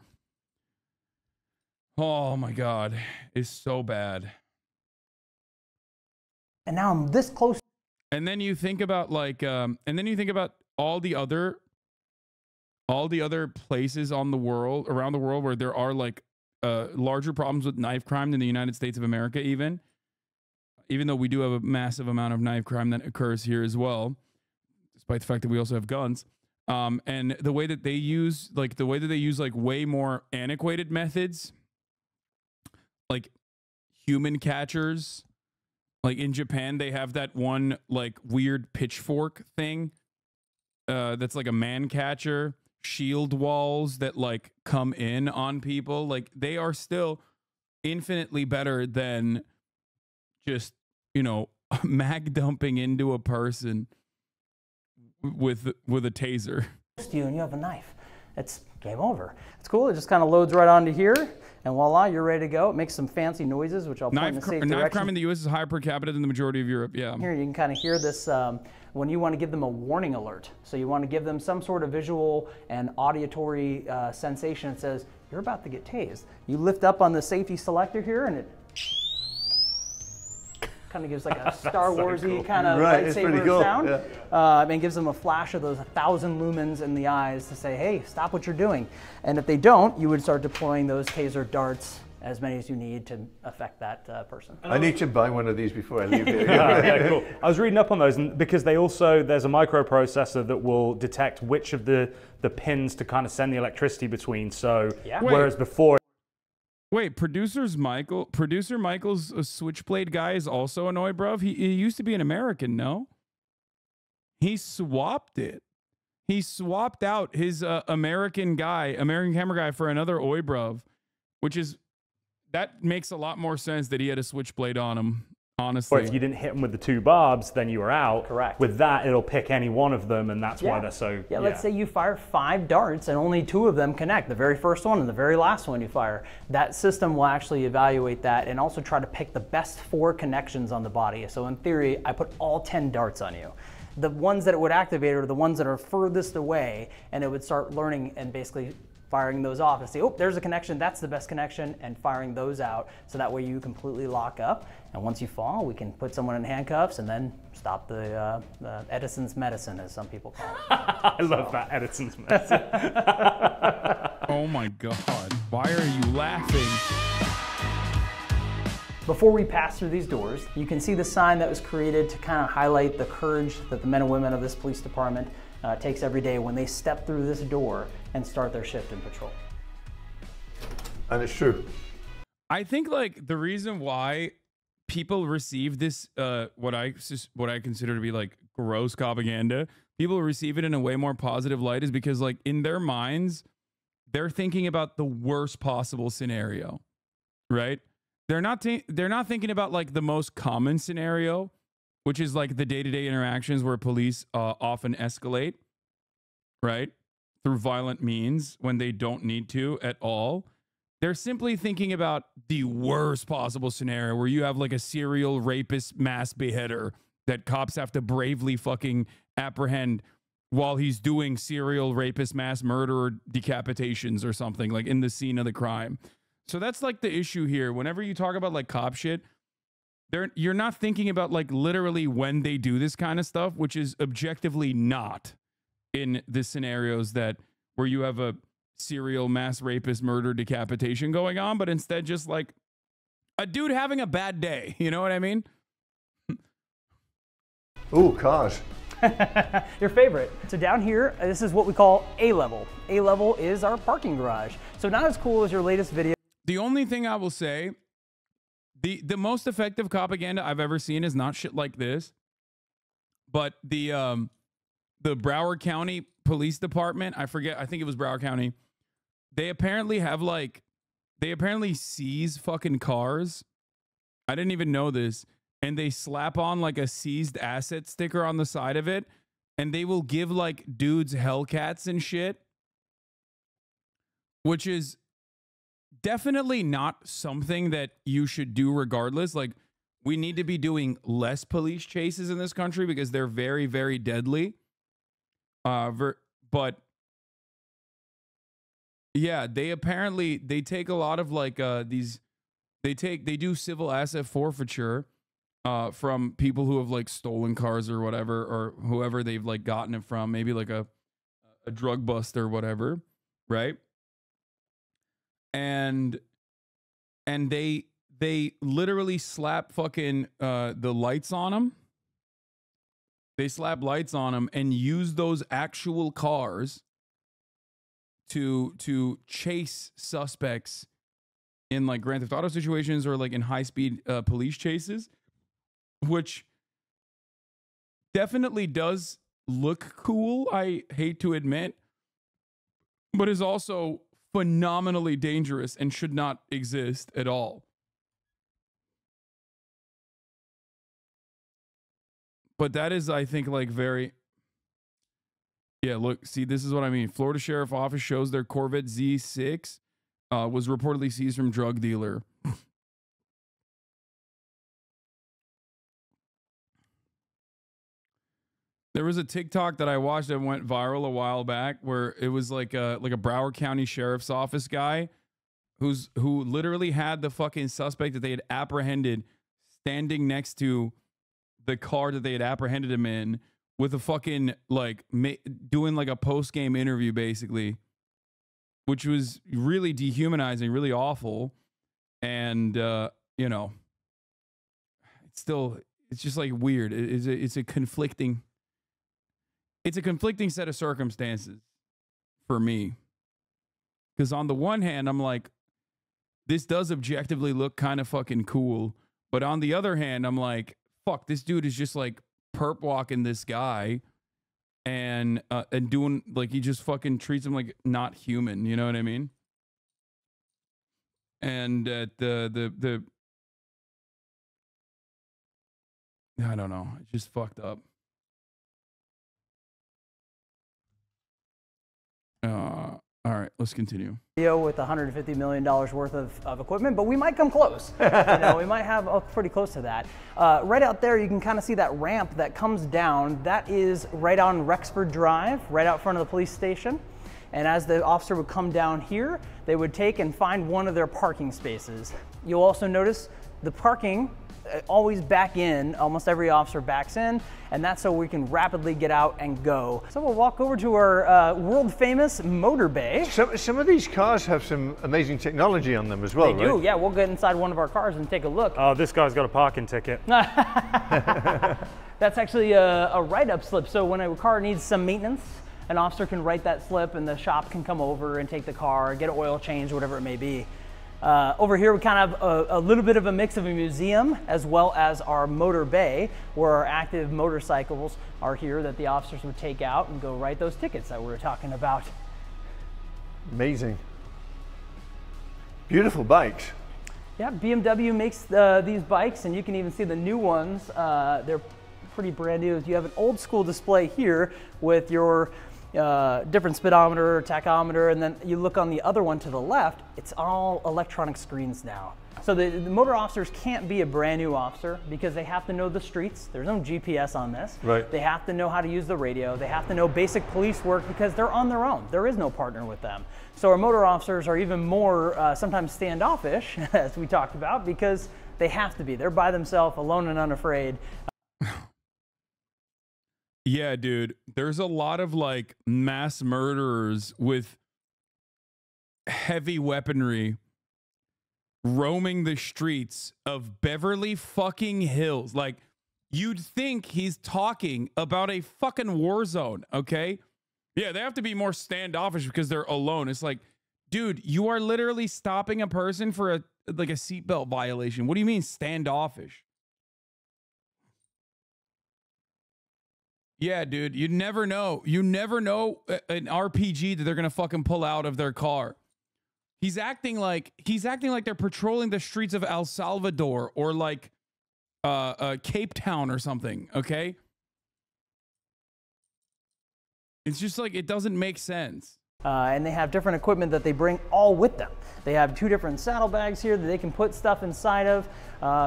Oh my God. It's so bad. And now I'm this close. And then you think about like, all the other places around the world where there are like larger problems with knife crime than the United States of America, even though we do have a massive amount of knife crime that occurs here as well, despite the fact that we also have guns. And the way that they use like way more antiquated methods, like human catchers. Like in Japan, they have that one like weird pitchfork thing that's like a man catcher, shield walls that like come in on people. Like they are still infinitely better than just, you know, mag dumping into a person with a taser. You and you have a knife. It's game over. It's cool. It just kind of loads right onto here, and voila, you're ready to go. It makes some fancy noises, which I'll point in the safe direction. Knife crime in the U.S. is higher per capita than the majority of Europe. Yeah. Here you can kind of hear this when you want to give them a warning alert. So you want to give them some sort of visual and auditory sensation. It says you're about to get tased. You lift up on the safety selector here, and it kind of gives like a Star Warsy kind of lightsaber sound. Yeah. And gives them a flash of those 1,000 lumens in the eyes to say, hey, stop what you're doing. And if they don't, you would start deploying those taser darts, as many as you need to affect that person. I need to buy one of these before I leave here. Yeah, cool. I was reading up on those, and because there's a microprocessor that will detect which of the pins to kind of send the electricity between. So whereas before. Wait, Producer Michael's a Switchblade guy is also an Oi bruv? He used to be an American, no? He swapped it. He swapped out his American camera guy for another Oi bruv, that makes a lot more sense that he had a Switchblade on him, honestly. Or if you didn't hit him with the 2 barbs, then you were out. Correct. With that, it'll pick any one of them, and that's why they're so... Yeah, let's say you fire 5 darts and only 2 of them connect, the very first one and the very last one you fire. That system will actually evaluate that and also try to pick the best 4 connections on the body. So in theory, I put all 10 darts on you. The ones that it would activate are the ones that are furthest away, and it would start learning and basically firing those off and say, oh, there's a connection, that's the best connection, and firing those out so that way you completely lock up. And once you fall, we can put someone in handcuffs and then stop the Edison's medicine, as some people call it. I love that, Edison's medicine. Oh my God, why are you laughing? Before we pass through these doors, you can see the sign that was created to kind of highlight the courage that the men and women of this police department takes every day when they step through this door and start their shift in patrol. And it's true. I think like the reason why people receive this, what I consider to be like gross propaganda, people receive it in a way more positive light is because like in their minds, they're thinking about the worst possible scenario, right? They're not thinking about like the most common scenario, which is like the day-to-day interactions where police often escalate, right? Through violent means when they don't need to at all. They're simply thinking about the worst possible scenario where you have like a serial rapist mass beheader that cops have to bravely fucking apprehend while he's doing serial rapist mass murder or decapitations or something like in the scene of the crime. So that's like the issue here. Whenever you talk about like cop shit, you're not thinking about like literally when they do this kind of stuff, which is objectively not in the scenarios that where you have a serial mass rapist murder decapitation going on, but instead just like a dude having a bad day. You know what I mean? Ooh, cars. Your favorite. So down here, this is what we call A-level. A-level is our parking garage. So not as cool as your latest video. The only thing I will say, the most effective propaganda I've ever seen is not shit like this, but the Broward County Police Department, I think it was Broward County, they apparently seize fucking cars. I didn't even know this. And they slap on like a seized asset sticker on the side of it, and they will give like dudes Hellcats and shit, which is definitely not something that you should do regardless. Like, we need to be doing less police chases in this country because they're very, very deadly. But yeah, they take a lot of like they do civil asset forfeiture from people who have like stolen cars or whatever, or whoever they've like gotten it from, maybe like a drug bust or whatever, right? And they literally slap fucking the lights on them. They slap lights on them and use those actual cars to chase suspects in like Grand Theft Auto situations or like in high-speed police chases, which definitely does look cool, I hate to admit, but is also phenomenally dangerous and should not exist at all. But that is, I think, like very... Yeah, look, see, this is what I mean. Florida Sheriff Office shows their Corvette Z6 was reportedly seized from drug dealer. There was a TikTok that I watched that went viral a while back where it was like a Broward County Sheriff's Office guy who literally had the fucking suspect that they had apprehended standing next to the car that they had apprehended him in with a fucking like doing like a post-game interview basically, which was really dehumanizing, really awful. And you know, it's just like weird. It's a conflicting set of circumstances for me. Because on the one hand, I'm like, this does objectively look kind of fucking cool. But on the other hand, I'm like, fuck, this dude is just like perp walking this guy and doing like, he just fucking treats him like not human. You know what I mean? And I don't know. It's just fucked up. All right, let's continue. With $150 million worth of equipment, but we might come close. You know, we might have pretty close to that. Right out there, you can kind of see that ramp that comes down. That is right on Rexford Drive, right out front of the police station. And as the officer would come down here, they would take and find one of their parking spaces. You'll also notice the parking always back in, almost every officer backs in, and that's so we can rapidly get out and go. So we'll walk over to our world famous motor bay. Some of these cars have some amazing technology on them as well, They do, yeah. We'll get inside one of our cars and take a look. Oh, this guy's got a parking ticket. That's actually a write-up slip. So when a car needs some maintenance, an officer can write that slip and the shop can come over and take the car, get an oil change, whatever it may be. Over here we kind of have a little bit of a mix of a museum as well as our motor bay, where our active motorcycles are here that the officers would take out and go write those tickets that we were talking about. Amazing. Beautiful bikes. Yeah, BMW makes these bikes, and you can even see the new ones. They're pretty brand new. You have an old school display here with your different speedometer, tachometer, and then you look on the other one to the left, it's all electronic screens now. So the motor officers can't be a brand new officer because they have to know the streets. There's no GPS on this. Right. They have to know how to use the radio. They have to know basic police work because they're on their own. There is no partner with them. So our motor officers are even more sometimes standoffish, as we talked about, because They have to be. They're by themselves, alone and unafraid. Yeah, dude. There's a lot of like mass murderers with heavy weaponry roaming the streets of Beverly fucking Hills. Like, you'd think he's talking about a fucking war zone, okay? Yeah, they have to be more standoffish because they're alone. It's like, dude, you are literally stopping a person for a seatbelt violation. What do you mean standoffish? Yeah, dude, you never know. You never know an RPG that they're gonna fucking pull out of their car. He's acting like they're patrolling the streets of El Salvador or like Cape Town or something. Okay, it's just like it doesn't make sense. And they have different equipment that they bring all with them. They have 2 different saddlebags here that they can put stuff inside of.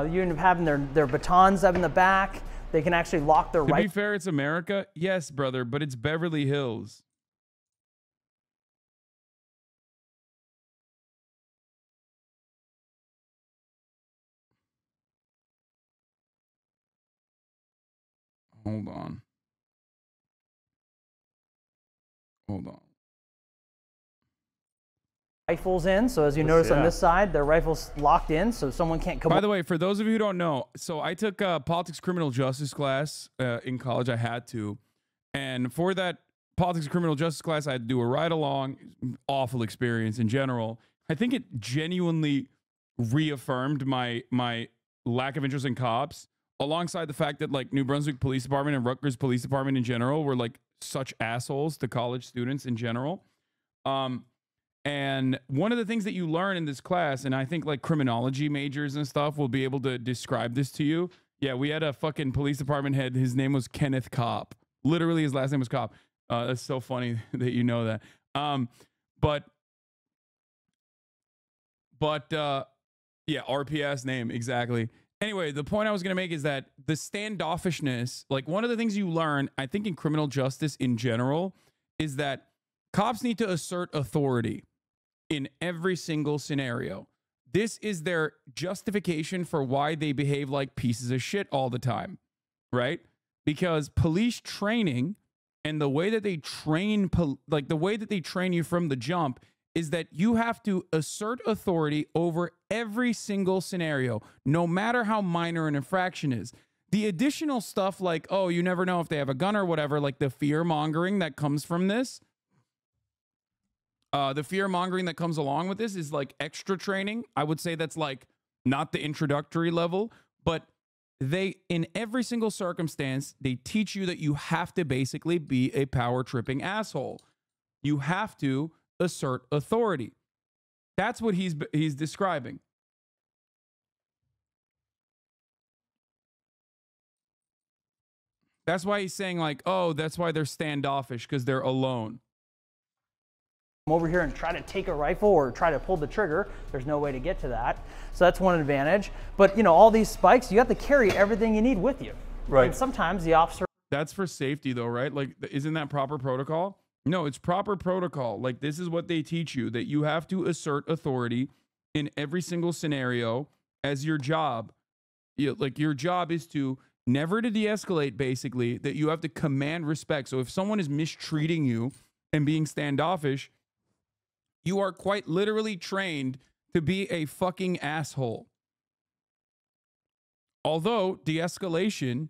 You end up having their batons up in the back. They can actually lock their To right. be fair, it's America. Yes, brother, but it's Beverly Hills. Hold on. Hold on. Rifles in, so as you notice on this side, their rifles locked in, so someone can't come. By the way, for those of you who don't know, so I took a politics criminal justice class in college. I had to, and for that politics criminal justice class, I had to do a ride along. Awful experience in general. I think it genuinely reaffirmed my lack of interest in cops, alongside the fact that like New Brunswick Police Department and Rutgers Police Department in general were like such assholes to college students in general. And one of the things that you learn in this class, and I think like criminology majors and stuff will be able to describe this to you. Yeah, we had a fucking police department head. His name was Kenneth Kopp. Literally, his last name was Kopp. That's so funny that you know that. Yeah, RPS name, exactly. Anyway, the point I was going to make is that the standoffishness, like one of the things you learn, I think in criminal justice in general, is that cops need to assert authority in every single scenario. This is their justification for why they behave like pieces of shit all the time, right? Because police training and the way that they train, like the way that they train you from the jump is that you have to assert authority over every single scenario, no matter how minor an infraction is. The additional stuff like, oh, you never know if they have a gun or whatever, like the fear mongering that comes from this, the fear mongering that comes along with this is like extra training. I would say that's like not the introductory level, but they, in every single circumstance, they teach you that you have to basically be a power tripping asshole. You have to assert authority. That's what he's describing. That's why he's saying like, oh, that's why they're standoffish, because they're alone. Come over here and try to take a rifle or try to pull the trigger. There's no way to get to that. So that's one advantage. But you know, all these spikes, you have to carry everything you need with you. Right. And sometimes the officer. That's for safety though, right? Like, isn't that proper protocol? No, it's proper protocol. Like, this is what they teach you, that you have to assert authority in every single scenario as your job. Like, your job is to never to de-escalate, basically, that you have to command respect. So if someone is mistreating you and being standoffish, you are quite literally trained to be a fucking asshole. Although de-escalation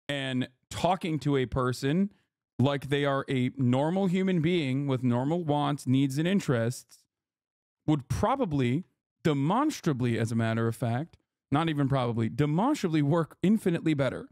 and talking to a person like they are a normal human being with normal wants, needs, and interests would probably, demonstrably, as a matter of fact, not even probably, demonstrably work infinitely better.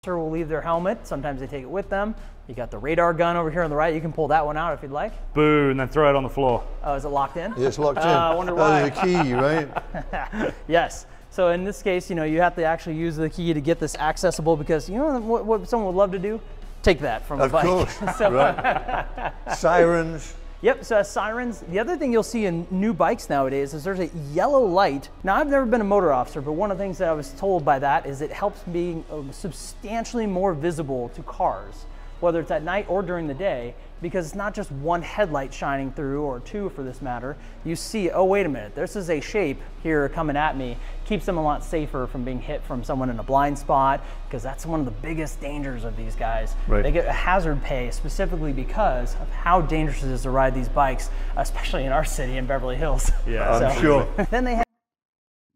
Will leave their helmet. Sometimes they take it with them. You got the radar gun over here on the right. You can pull that one out if you'd like. Boo, and then throw it on the floor. Oh, is it locked in? Yeah, it's locked in. I wonder why. There's a key, right? Yes. So in this case, you know, you have to actually use the key to get this accessible, because you know what someone would love to do? Take that from a bike. Of course, So, right. Sirens, Yep, so sirens. The other thing you'll see in new bikes nowadays is there's a yellow light. Now, I've never been a motor officer, but one of the things that I was told by that is it helps being substantially more visible to cars, whether it's at night or during the day, because it's not just one headlight shining through, or two for this matter. You see, oh, wait a minute, this is a shape here coming at me. Keeps them a lot safer from being hit from someone in a blind spot, because that's one of the biggest dangers of these guys. Right. They get a hazard pay specifically because of how dangerous it is to ride these bikes, especially in our city in Beverly Hills. Yeah, I'm sure. Then they have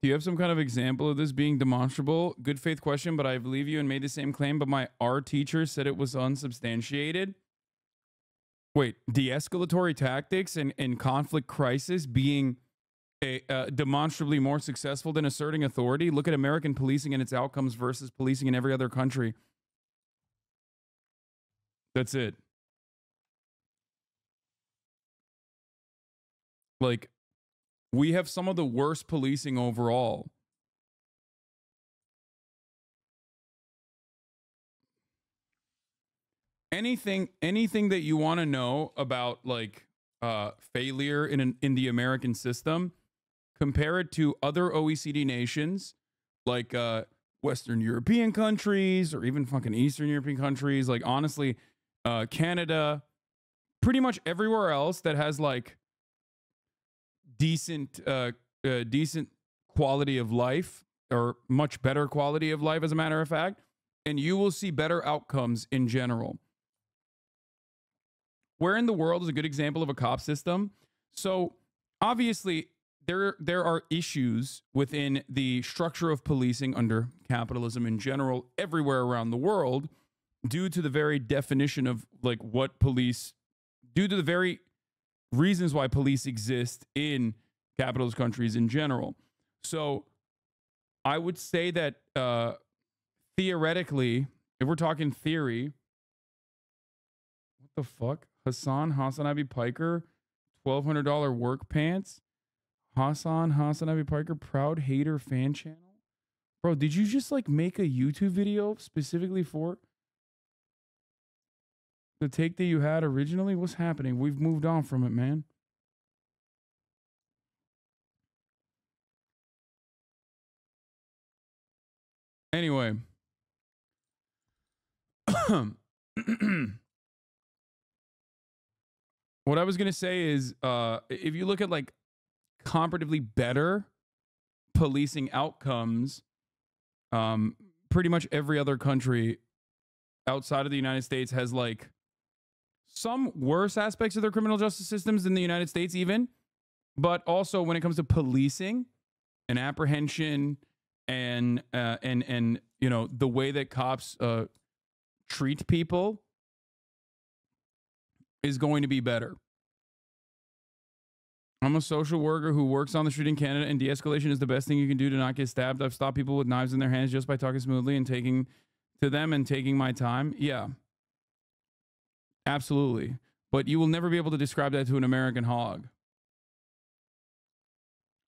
Do you have some kind of example of this being demonstrable? Good faith question, but I believe you and made the same claim, but my art teacher said it was unsubstantiated. Wait, de-escalatory tactics and conflict crisis being demonstrably more successful than asserting authority? Look at American policing and its outcomes versus policing in every other country. That's it. Like, we have some of the worst policing overall. Anything that you want to know about, like, failure in the American system, compare it to other OECD nations, like Western European countries, or even fucking Eastern European countries. Like, honestly, Canada, pretty much everywhere else that has like decent quality of life, or much better quality of life, as a matter of fact, and you will see better outcomes in general. Where in the world is a good example of a cop system? So obviously there are issues within the structure of policing under capitalism in general everywhere around the world, due to the very definition of like what police, due to the very reasons why police exist in capitalist countries in general. So I would say that theoretically, if we're talking theory, what the fuck? HasanAbi Piker, $1,200 work pants. HasanAbi Piker, proud hater fan channel. Bro, did you just like make a YouTube video specifically for the take that you had originally? What's happening? We've moved on from it, man. Anyway. What I was going to say is, if you look at like comparatively better policing outcomes, pretty much every other country outside of the United States has like some worse aspects of their criminal justice systems than the United States even. But also when it comes to policing and apprehension and you know, the way that cops treat people is going to be better. I'm a social worker who works on the street in Canada, and de-escalation is the best thing you can do to not get stabbed. I've stopped people with knives in their hands just by talking smoothly and taking to them and taking my time. Yeah, absolutely. But you will never be able to describe that to an American hog.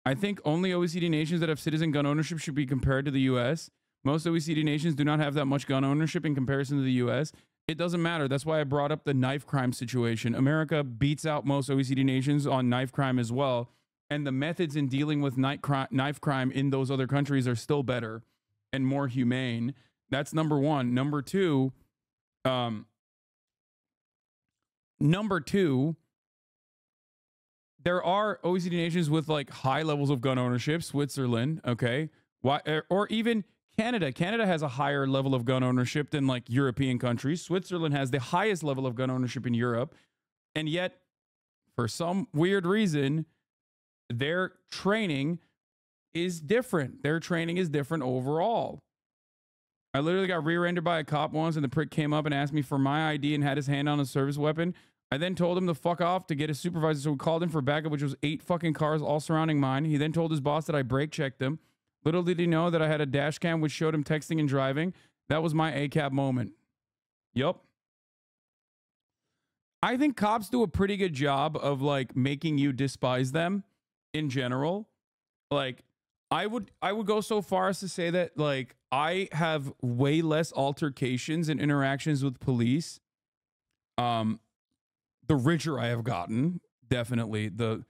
I think only OECD nations that have citizen gun ownership should be compared to the US. Most OECD nations do not have that much gun ownership in comparison to the US. It doesn't matter. That's why I brought up the knife crime situation. America beats out most OECD nations on knife crime as well. And the methods in dealing with knife crime in those other countries are still better and more humane. That's number one. Number two, there are OECD nations with like high levels of gun ownership. Switzerland, okay, why, or even Canada. Canada has a higher level of gun ownership than like European countries. Switzerland has the highest level of gun ownership in Europe, and yet, for some weird reason, their training is different. Their training is different overall. I literally got rear-ended by a cop once, and the prick came up and asked me for my ID and had his hand on a service weapon. I then told him to fuck off to get his supervisor, so we called him for backup, which was 8 fucking cars all surrounding mine. He then told his boss that I brake checked him. Little did he know that I had a dash cam which showed him texting and driving. That was my ACAB moment. Yup. I think cops do a pretty good job of like making you despise them in general. Like, I would go so far as to say that like I have way less altercations and interactions with police. The richer I have gotten, definitely, the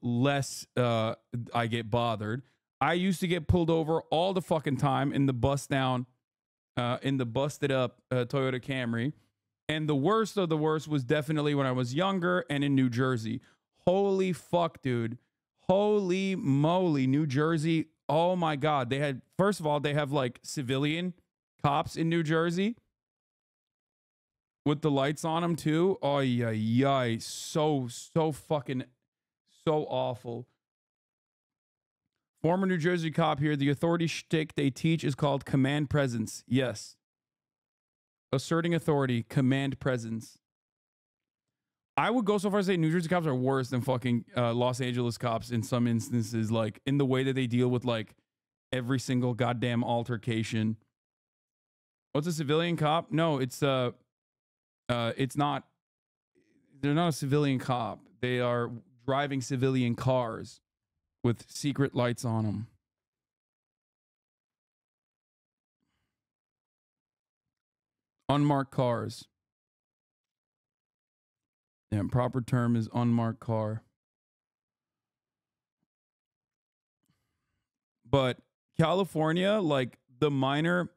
less I get bothered. I used to get pulled over all the fucking time in the busted up Toyota Camry. And the worst of the worst was definitely when I was younger and in New Jersey. Holy fuck, dude. Holy moly, New Jersey. Oh my God. They had, first of all, they have like civilian cops in New Jersey with the lights on them too. Oh yeah, yeah. So fucking, so awful. Former New Jersey cop here. The authority shtick they teach is called command presence. Yes. Asserting authority, command presence. I would go so far as to say New Jersey cops are worse than fucking Los Angeles cops in some instances, like in the way that they deal with like every single goddamn altercation. What's a civilian cop? No, it's not. They're not a civilian cop. They are driving civilian cars with secret lights on them. Unmarked cars. Yeah, proper term is unmarked car. But California, like the minor,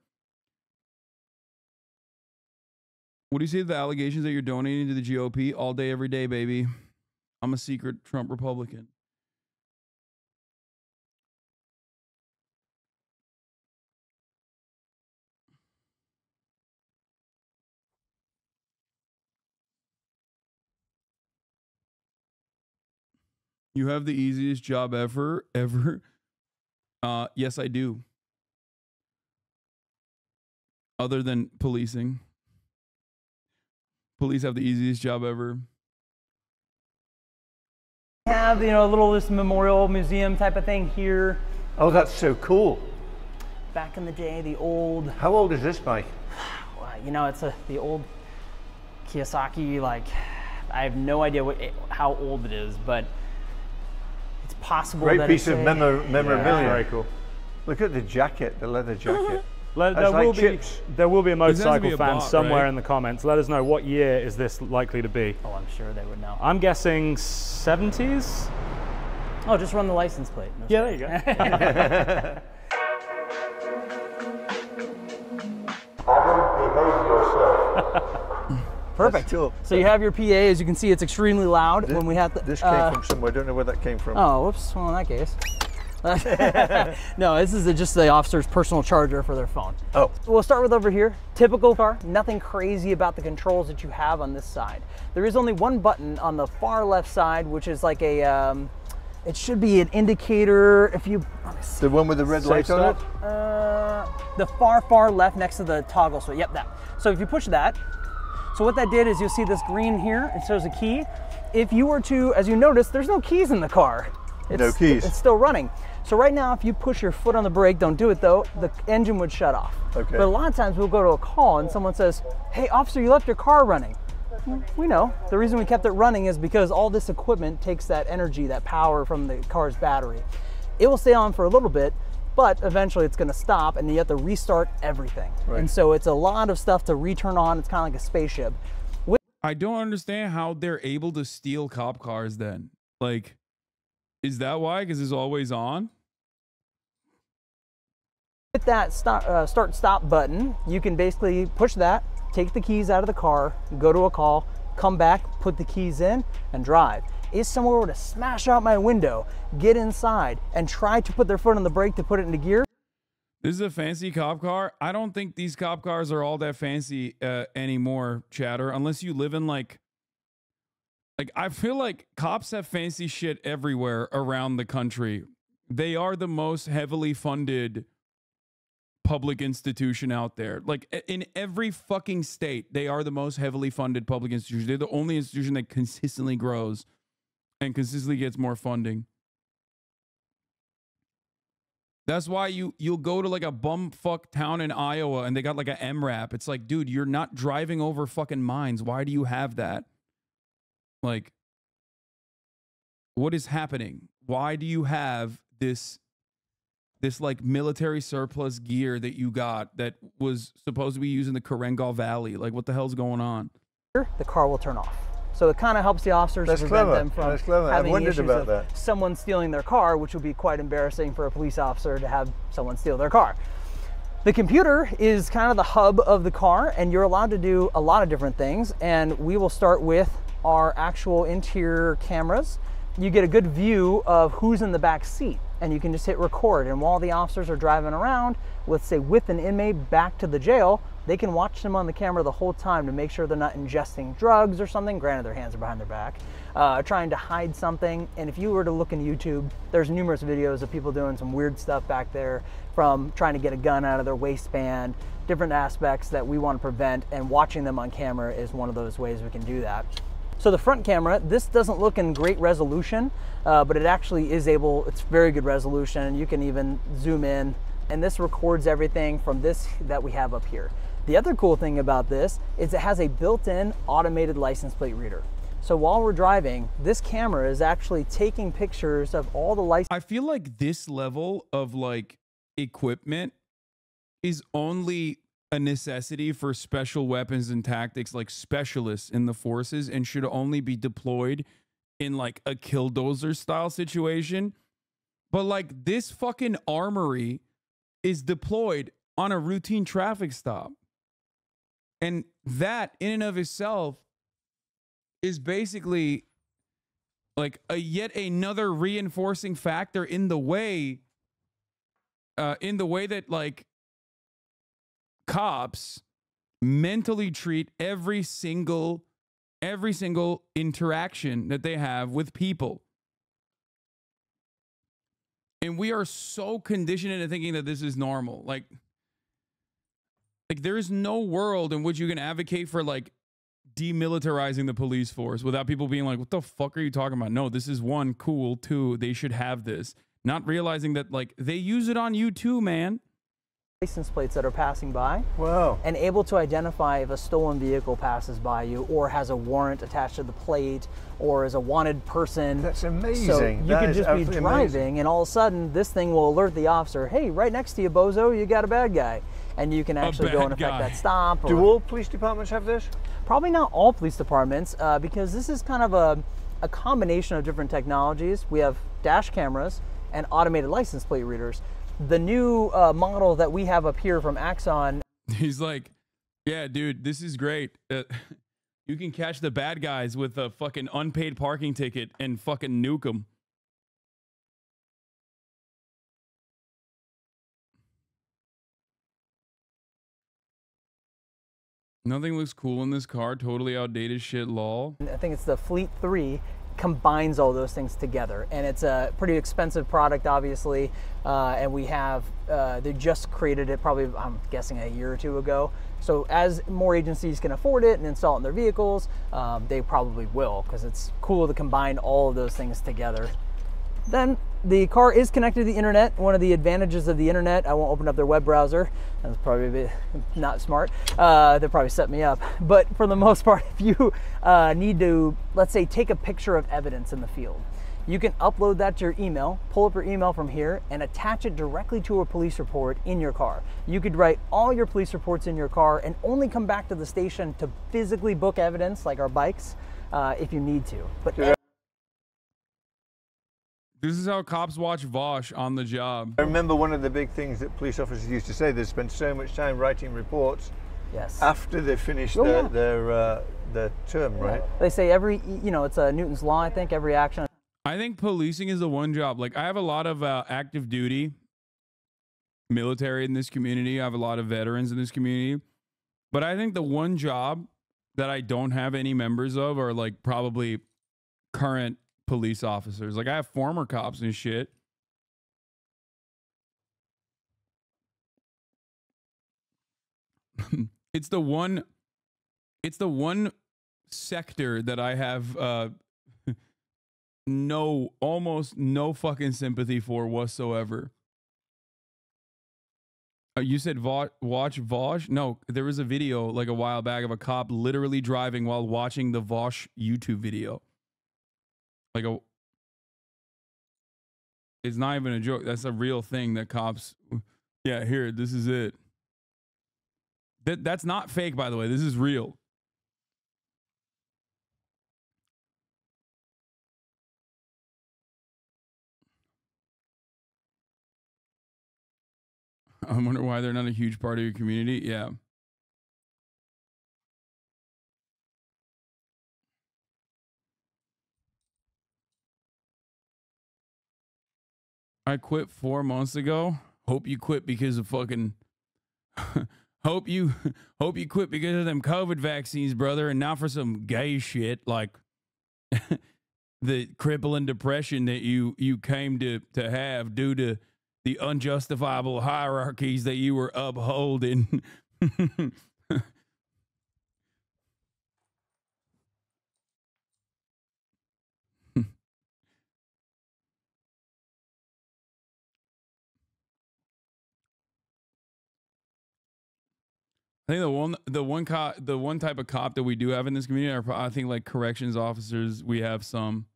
what do you say to the allegations that you're donating to the GOP all day, every day, baby? I'm a secret Trump Republican. You have the easiest job ever. Yes, I do. Other than policing. Police have the easiest job ever. Have, you know, a little this memorial museum type of thing here. Oh, that's so cool. Back in the day, the old... How old is this bike? You know, it's the old Kiyosaki, like, I have no idea how old it is, but it's possible Great that piece it's of memorabilia. Yeah, very cool. Look at the jacket, the leather jacket. There will be a motorcycle fan bot, somewhere right? in the comments. Let us know, what year is this likely to be? Oh, I'm sure they would know. I'm guessing 70s? Oh, just run the license plate. No, Yeah, there you go. Perfect. Cool. So you have your PA. As you can see, it's extremely loud when we have to. This came from somewhere. I don't know where that came from. Oh, whoops. Well, in that case. No, this is just the officer's personal charger for their phone. Oh. We'll start with over here. Typical car, nothing crazy about the controls that you have on this side. There is only one button on the far left side, which is like a, it should be an indicator if you... The one with the red light on it? The far left next to the toggle switch. Yep, that. So if you push that, so what that did is you'll see this green here, it shows a key. If you were to, as you notice, there's no keys in the car. No keys. It's still running. So right now, if you push your foot on the brake, don't do it though, the engine would shut off. Okay. But a lot of times we'll go to a call and someone says, hey officer, you left your car running. We know. The reason we kept it running is because all this equipment takes that energy, that power from the car's battery. It will stay on for a little bit, but eventually it's going to stop and you have to restart everything. Right. And so it's a lot of stuff to return on. It's kind of like a spaceship. I don't understand how they're able to steal cop cars then. Like, is that why? Because it's always on? With that start stop button, you can basically push that, take the keys out of the car, go to a call, come back, put the keys in, and drive. If someone were to smash out my window, get inside, and try to put their foot on the brake to put it into gear. This is a fancy cop car. I don't think these cop cars are all that fancy anymore, Chatter, unless you live in like I feel like cops have fancy shit everywhere around the country. They are the most heavily funded public institution out there. Like in every fucking state, they are the most heavily funded public institution. They're the only institution that consistently grows and consistently gets more funding. That's why you'll go to like a bumfuck town in Iowa and they got like a MRAP. It's like, dude, you're not driving over fucking mines. Why do you have that? Like, what is happening? Why do you have this like military surplus gear that you got that was supposed to be used in the Karengal Valley? Like, what the hell's going on? The car will turn off. So it kind of helps the officers to prevent them from having issues of someone stealing their car, which would be quite embarrassing for a police officer to have someone steal their car. The computer is kind of the hub of the car, and you're allowed to do a lot of different things. And we will start with our actual interior cameras. You get a good view of who's in the back seat, and you can just hit record. And while the officers are driving around, let's say with an inmate back to the jail, they can watch them on the camera the whole time to make sure they're not ingesting drugs or something. Granted, their hands are behind their back, trying to hide something. And if you were to look in YouTube, there's numerous videos of people doing some weird stuff back there, from trying to get a gun out of their waistband, different aspects that we want to prevent, and watching them on camera is one of those ways we can do that. So the front camera, this doesn't look in great resolution, but it actually is it's very good resolution. You can even zoom in, and this records everything from this that we have up here. The other cool thing about this is it has a built-in automated license plate reader. So while we're driving, this camera is actually taking pictures of all the license. I feel like this level of like equipment is only a necessity for special weapons and tactics, like specialists in the forces, and should only be deployed in like a killdozer style situation. But like this fucking armory is deployed on a routine traffic stop. And that in and of itself is basically like a yet another reinforcing factor in the way that like cops mentally treat every single interaction that they have with people. And we are so conditioned into thinking that this is normal. Like there is no world in which you can advocate for like demilitarizing the police force without people being like, what the fuck are you talking about? No, this is one, cool, two, they should have this. Not realizing that like they use it on you too, man. License plates that are passing by. Wow. And able to identify if a stolen vehicle passes by you or has a warrant attached to the plate or is a wanted person. That's amazing. So you could just be driving and all of a sudden this thing will alert the officer, hey, right next to you, bozo, you got a bad guy. And you can actually go and effect that stop. Do all police departments have this? Probably not all police departments, because this is kind of a combination of different technologies. We have dash cameras and automated license plate readers. The new model that we have up here from Axon. He's like, yeah, dude, this is great. You can catch the bad guys with a fucking unpaid parking ticket and fucking nuke them. Nothing looks cool in this car. Totally outdated shit, lol. I think it's the Fleet 3 combines all those things together, and it's a pretty expensive product, obviously. And we have they just created it probably, I'm guessing, a year or two ago. So as more agencies can afford it and install it in their vehicles, they probably will, because it's cool to combine all of those things together. Then the car is connected to the internet. One of the advantages of the internet, I won't open up their web browser. That's probably a bit not smart. They'll probably set me up. But for the most part, if you need to, let's say, take a picture of evidence in the field, you can upload that to your email, pull up your email from here, and attach it directly to a police report in your car. You could write all your police reports in your car and only come back to the station to physically book evidence, like our bikes, if you need to. But this is how cops watch Vosh on the job. I remember one of the big things that police officers used to say, they spend so much time writing reports after they finish their term, right? They say every, it's a Newton's law, I think, every action. I think policing is the one job. Like, I have a lot of active duty military in this community. I have a lot of veterans in this community. But I think the one job that I don't have any members of are like probably current police officers. Like, I have former cops and shit. It's the one sector that I have almost no fucking sympathy for whatsoever. You said watch Vosh? No, there was a video like a while back of a cop literally driving while watching the Vosh YouTube video. Like it's not even a joke. That's a real thing that cops, yeah, here, this is it. That's not fake, by the way. This is real. I wonder why they're not a huge part of your community. Yeah. I quit 4 months ago. Hope you quit because of fucking hope you quit because of them COVID vaccines, brother, and not for some gay shit like the crippling depression that you came to have due to the unjustifiable hierarchies that you were upholding. I think the one type of cop that we do have in this community are, I think, like corrections officers. We have some.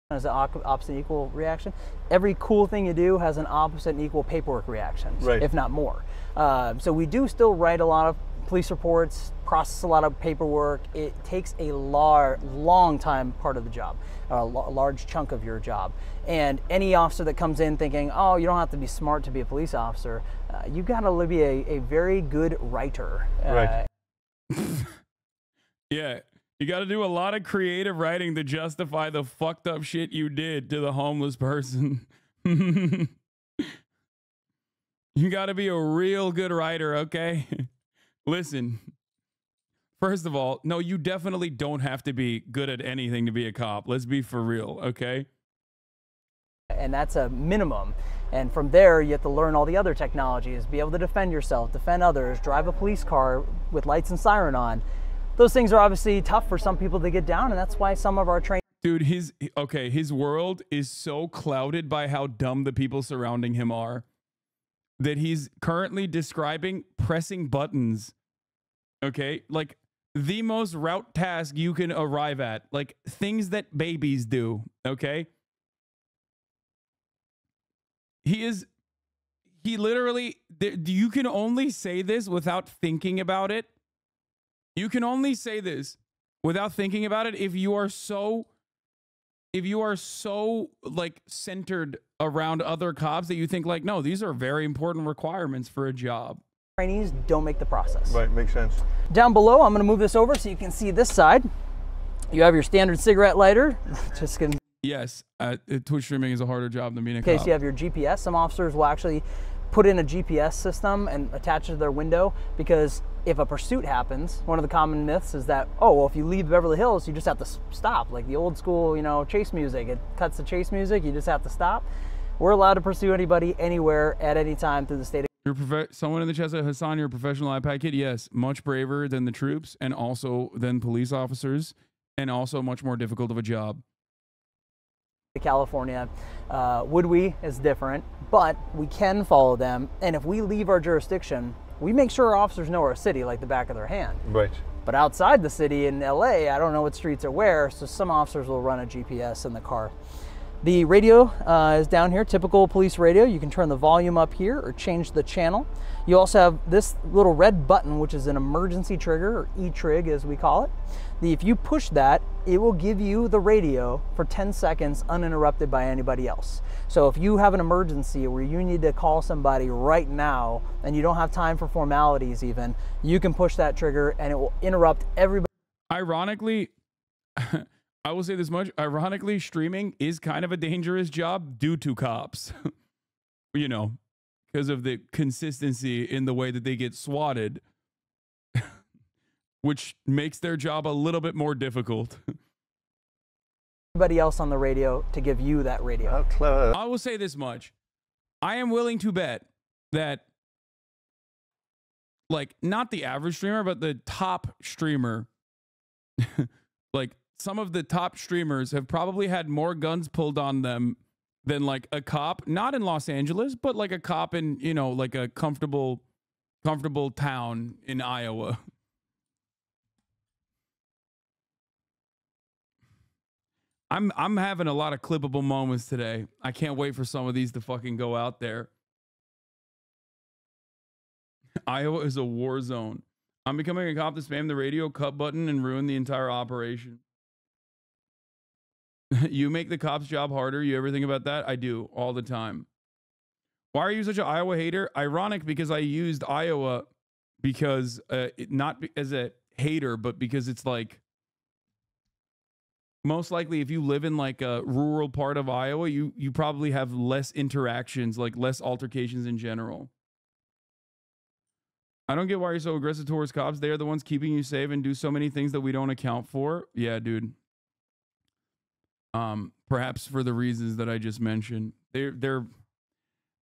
As an opposite and equal reaction. Every cool thing you do has an opposite and equal paperwork reaction, right, if not more. So we do still write a lot of police reports, process a lot of paperwork. It takes a long time part of the job, a large chunk of your job. And any officer that comes in thinking, oh, you don't have to be smart to be a police officer, you got to be a very good writer. Right. Yeah. You got to do a lot of creative writing to justify the fucked up shit you did to the homeless person. You got to be a real good writer, okay? Listen, first of all, no, you definitely don't have to be good at anything to be a cop. Let's be for real, okay? And that's a minimum. And from there, you have to learn all the other technologies, be able to defend yourself, defend others, drive a police car with lights and siren on. Those things are obviously tough for some people to get down, and that's why some of our training. Dude, his world is so clouded by how dumb the people surrounding him are that he's currently describing pressing buttons. Okay? Like the most route task you can arrive at, like things that babies do, okay? He literally, you can only say this without thinking about it. You can only say this without thinking about it if you are so like centered around other cops that you think like, no, these are very important requirements for a job. Trainees don't make the process. Right, makes sense. Down below, I'm going to move this over so you can see this side. You have your standard cigarette lighter. Just gonna. Yes, Twitch streaming is a harder job than being a cop. In case you have your GPS, some officers will actually put in a GPS system and attach it to their window, because if a pursuit happens, one of the common myths is that, oh, well, if you leave Beverly Hills, you just have to stop, like the old school, you know, chase music. It cuts the chase music, you just have to stop. We're allowed to pursue anybody anywhere at any time through the state of. Someone in the chat said, Hasan, you're a professional iPad kid. Yes, much braver than the troops and also than police officers, and also much more difficult of a job. California. Would we is different, but we can follow them. And if we leave our jurisdiction, we make sure our officers know our city like the back of their hand. Right. But outside the city in LA, I don't know what streets are where, so some officers will run a GPS in the car. The radio is down here, typical police radio. You can turn the volume up here or change the channel. You also have this little red button, which is an emergency trigger, or E-trig as we call it. If you push that, it will give you the radio for 10 seconds uninterrupted by anybody else. So if you have an emergency where you need to call somebody right now and you don't have time for formalities even, you can push that trigger and it will interrupt everybody. Ironically, I will say this much, ironically, streaming is kind of a dangerous job due to cops. You know, because of the consistency in the way that they get swatted, which makes their job a little bit more difficult. Everybody else on the radio to give you that radio. How clever. I will say this much. I am willing to bet that, like, not the average streamer, but the top streamer, like, some of the top streamers have probably had more guns pulled on them than like a cop, not in Los Angeles, but like a cop in, you know, like a comfortable town in Iowa. I'm having a lot of clippable moments today. I can't wait for some of these to fucking go out there. Iowa is a war zone. I'm becoming a cop to spam the radio cut button and ruin the entire operation. You make the cop's job harder. You ever think about that? I do all the time. Why are you such an Iowa hater? Ironic, because I used Iowa because not as a hater, but because it's like most likely if you live in like a rural part of Iowa, you probably have less interactions, like less altercations in general. I don't get why you're so aggressive towards cops. They are the ones keeping you safe and do so many things that we don't account for. Yeah, dude. Perhaps for the reasons that I just mentioned. They're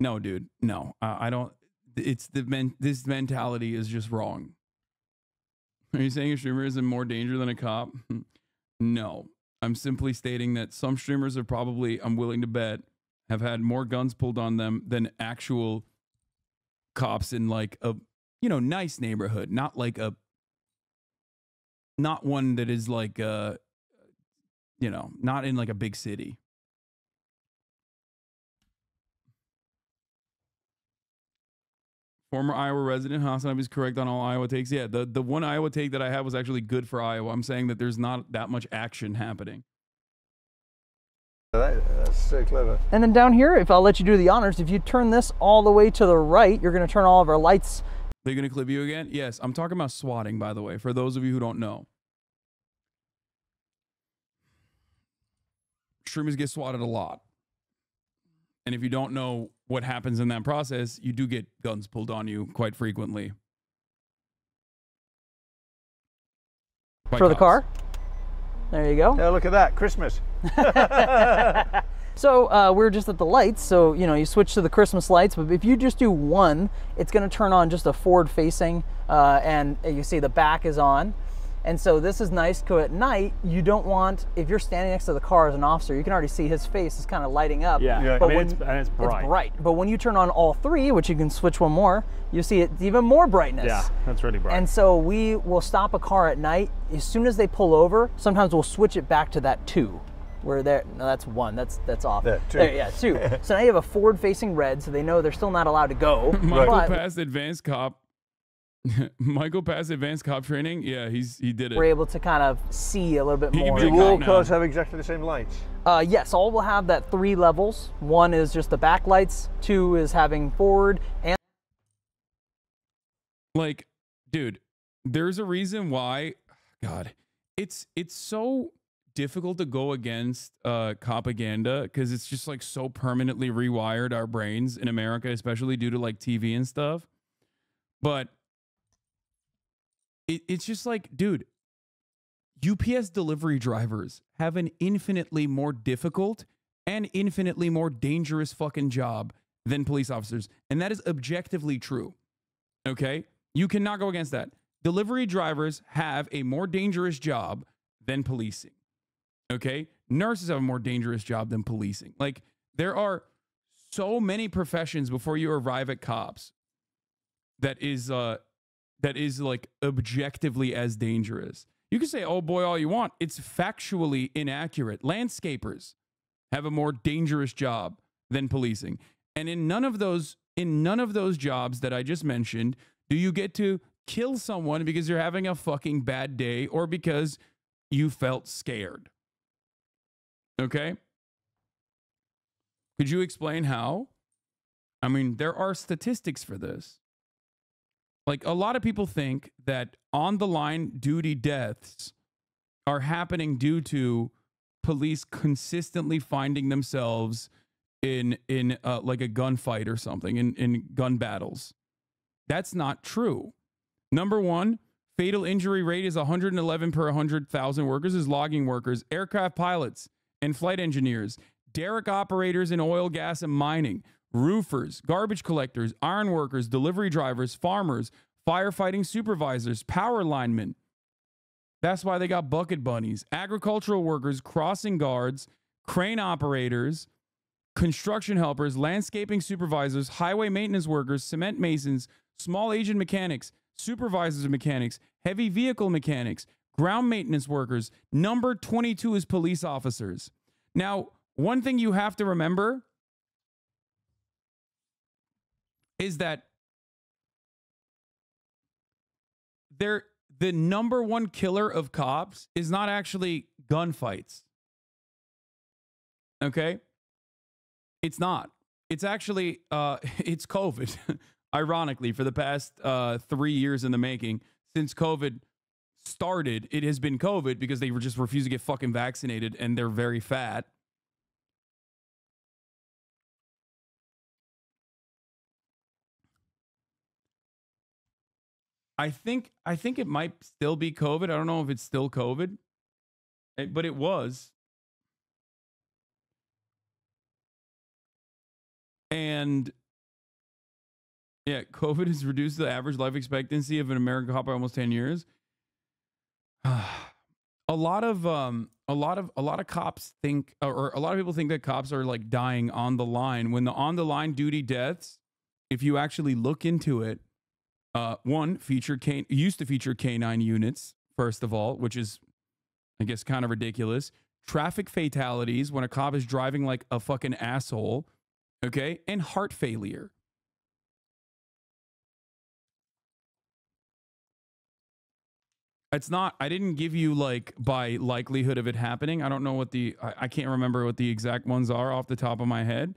no, dude. No, I don't. It's this mentality is just wrong. Are you saying a streamer is in more danger than a cop? No, I'm simply stating that some streamers are probably, I'm willing to bet, have had more guns pulled on them than actual cops in like a, you know, nice neighborhood, not like a, not one that is like you know, not in like a big city. Former Iowa resident HasanAbi is correct on all Iowa takes. Yeah, the one Iowa take that I had was actually good for Iowa. I'm saying that there's not that much action happening. That's so clever. And then down here, if I'll let you do the honors, if you turn this all the way to the right, you're going to turn all of our lights. They're going to clip you again? Yes, I'm talking about swatting, by the way, for those of you who don't know. Streamers get swatted a lot. And if you don't know what happens in that process, you do get guns pulled on you quite frequently. For the car. There you go. Yeah, look at that. Christmas. So we're just at the lights. So, you know, you switch to the Christmas lights. But if you just do one, it's going to turn on just a forward facing. And you see the back is on. And so this is nice because at night, you don't want, if you're standing next to the car as an officer, you can already see his face is kind of lighting up. Yeah, but I mean, it's bright. It's bright. But when you turn on all three, which you can switch one more, you see it's even more brightness. Yeah, that's really bright. And so we will stop a car at night. As soon as they pull over, sometimes we'll switch it back to that 2. Where there, no, that's 1. That's off. Yeah, 2. There, yeah, 2. So now you have a forward-facing red, so they know they're still not allowed to go. Michael passed advanced cop. Michael passed advanced cop training. Yeah, he did it. We're able to kind of see a little bit more. Do all cars have exactly the same lights? Yes, all will have that 3 levels. 1 is just the back lights. 2 is having forward and. Like, dude, there's a reason why. God, it's so difficult to go against propaganda because it's just like so permanently rewired our brains in America, especially due to like TV and stuff. But it's just like, dude, UPS delivery drivers have an infinitely more difficult and infinitely more dangerous fucking job than police officers. And that is objectively true. Okay? You cannot go against that. Delivery drivers have a more dangerous job than policing. Okay? Nurses have a more dangerous job than policing. Like, there are so many professions before you arrive at cops that is like objectively as dangerous. You can say, oh boy, all you want. It's factually inaccurate. Landscapers have a more dangerous job than policing. And in none of those jobs that I just mentioned, do you get to kill someone because you're having a fucking bad day or because you felt scared. Okay? Could you explain how? I mean, there are statistics for this. Like, a lot of people think that on-the-line duty deaths are happening due to police consistently finding themselves in like a gunfight or something, in gun battles. That's not true. Number one, fatal injury rate is 111 per 100,000 workers is logging workers, aircraft pilots and flight engineers, derrick operators in oil, gas, and mining, roofers, garbage collectors, iron workers, delivery drivers, farmers, firefighting supervisors, power linemen. That's why they got bucket bunnies. Agricultural workers, crossing guards, crane operators, construction helpers, landscaping supervisors, highway maintenance workers, cement masons, small agent mechanics, supervisors of mechanics, heavy vehicle mechanics, ground maintenance workers. Number 22 is police officers. Now, one thing you have to remember is that the number one killer of cops is not actually gunfights. Okay? It's not. It's actually it's COVID. Ironically, for the past 3 years in the making, since COVID started, it has been COVID because they just refuse to get fucking vaccinated and they're very fat. I think it might still be COVID. I don't know if it's still COVID, but it was. And yeah, COVID has reduced the average life expectancy of an American cop by almost 10 years. A lot of cops think, or a lot of people think that cops are like dying on the line. When the on the line duty deaths, if you actually look into it, one used to feature canine units, first of all, which is, I guess, kind of ridiculous. Traffic fatalities when a cop is driving like a fucking asshole, okay, and heart failure. It's not, I didn't give you like by likelihood of it happening. I don't know what I can't remember what the exact ones are off the top of my head.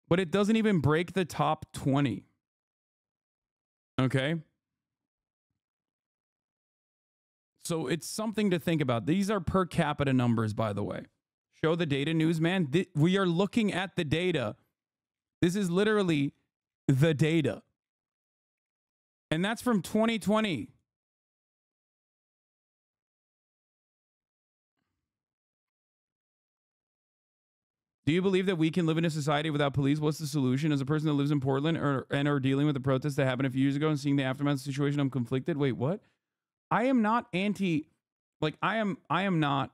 But it doesn't even break the top 20. Okay. So it's something to think about. These are per capita numbers, by the way. Show the data, newsman. We are looking at the data. This is literally the data. And that's from 2020. Do you believe that we can live in a society without police? What's the solution? As a person that lives in Portland or dealing with the protests that happened a few years ago and seeing the aftermath of the situation, I'm conflicted. Wait, what? I am not I am not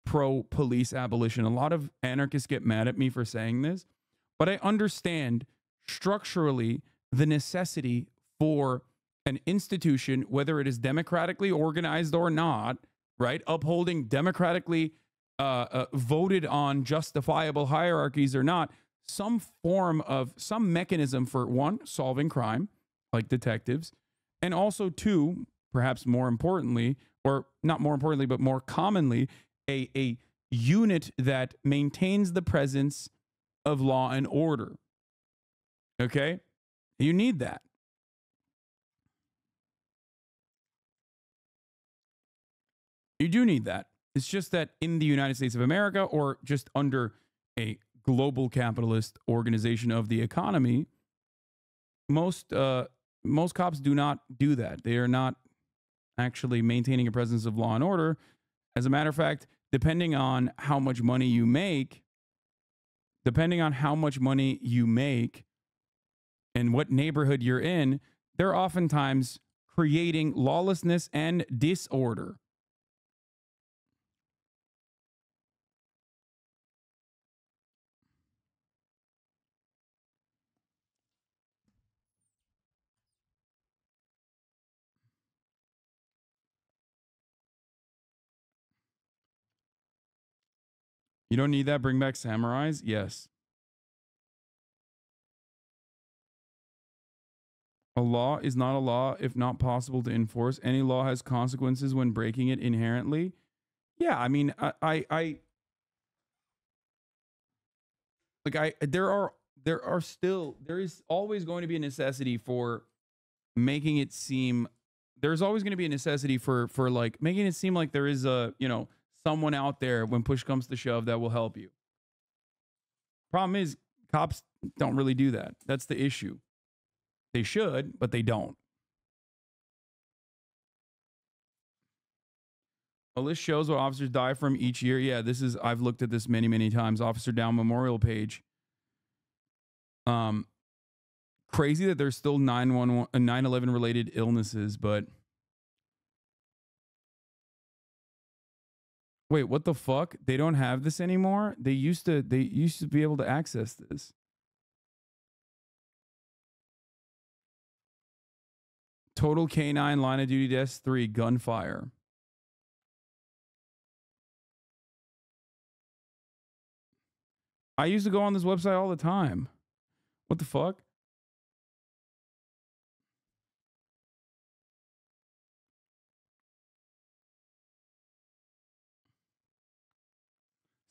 pro police abolition. A lot of anarchists get mad at me for saying this, but I understand structurally the necessity for an institution, whether it is democratically organized or not, right? Upholding democratically voted on justifiable hierarchies or not, some mechanism for one, solving crime, like detectives, and also two, perhaps more importantly, or not more importantly, but more commonly, a unit that maintains the presence of law and order. Okay? You need that. You do need that. It's just that in the United States of America, or just under a global capitalist organization of the economy, most cops do not do that. They are not actually maintaining a presence of law and order. As a matter of fact, depending on how much money you make, and what neighborhood you're in, they're oftentimes creating lawlessness and disorder. You don't need that? Bring back samurais? Yes. A law is not a law if not possible to enforce. Any law has consequences when breaking it inherently. Yeah, I mean, there is always going to be a necessity for making it seem, there's always going to be a necessity for like making it seem like there is someone out there when push comes to shove that will help you. Problem is, cops don't really do that. That's the issue. They should, but they don't. A list shows what officers die from each year. Yeah, I've looked at this many, many times. Officer Down Memorial page. Crazy that there's still 9/11 related illnesses, but wait, what the fuck? They don't have this anymore? They used to be able to access this. Total K9 line of duty deaths 3 gunfire. I used to go on this website all the time. What the fuck?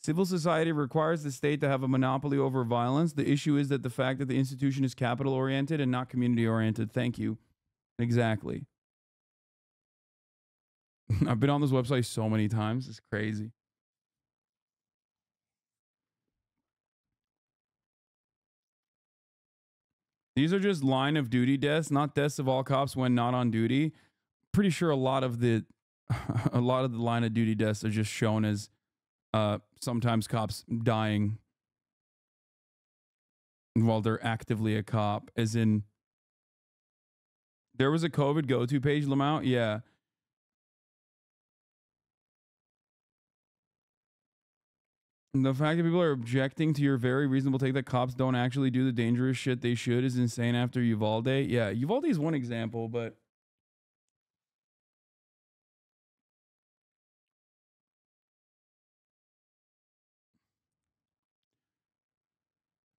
Civil society requires the state to have a monopoly over violence. The issue is that the fact that the institution is capital-oriented and not community-oriented. Thank you. Exactly. I've been on this website so many times. It's crazy. These are just line of duty deaths, not deaths of all cops when not on duty. Pretty sure a lot of the line of duty deaths are just shown as sometimes cops dying while they're actively a cop, as in there was a COVID go-to page, Lamount. Yeah. And the fact that people are objecting to your very reasonable take that cops don't actually do the dangerous shit they should is insane after Uvalde. Yeah, Uvalde is one example, but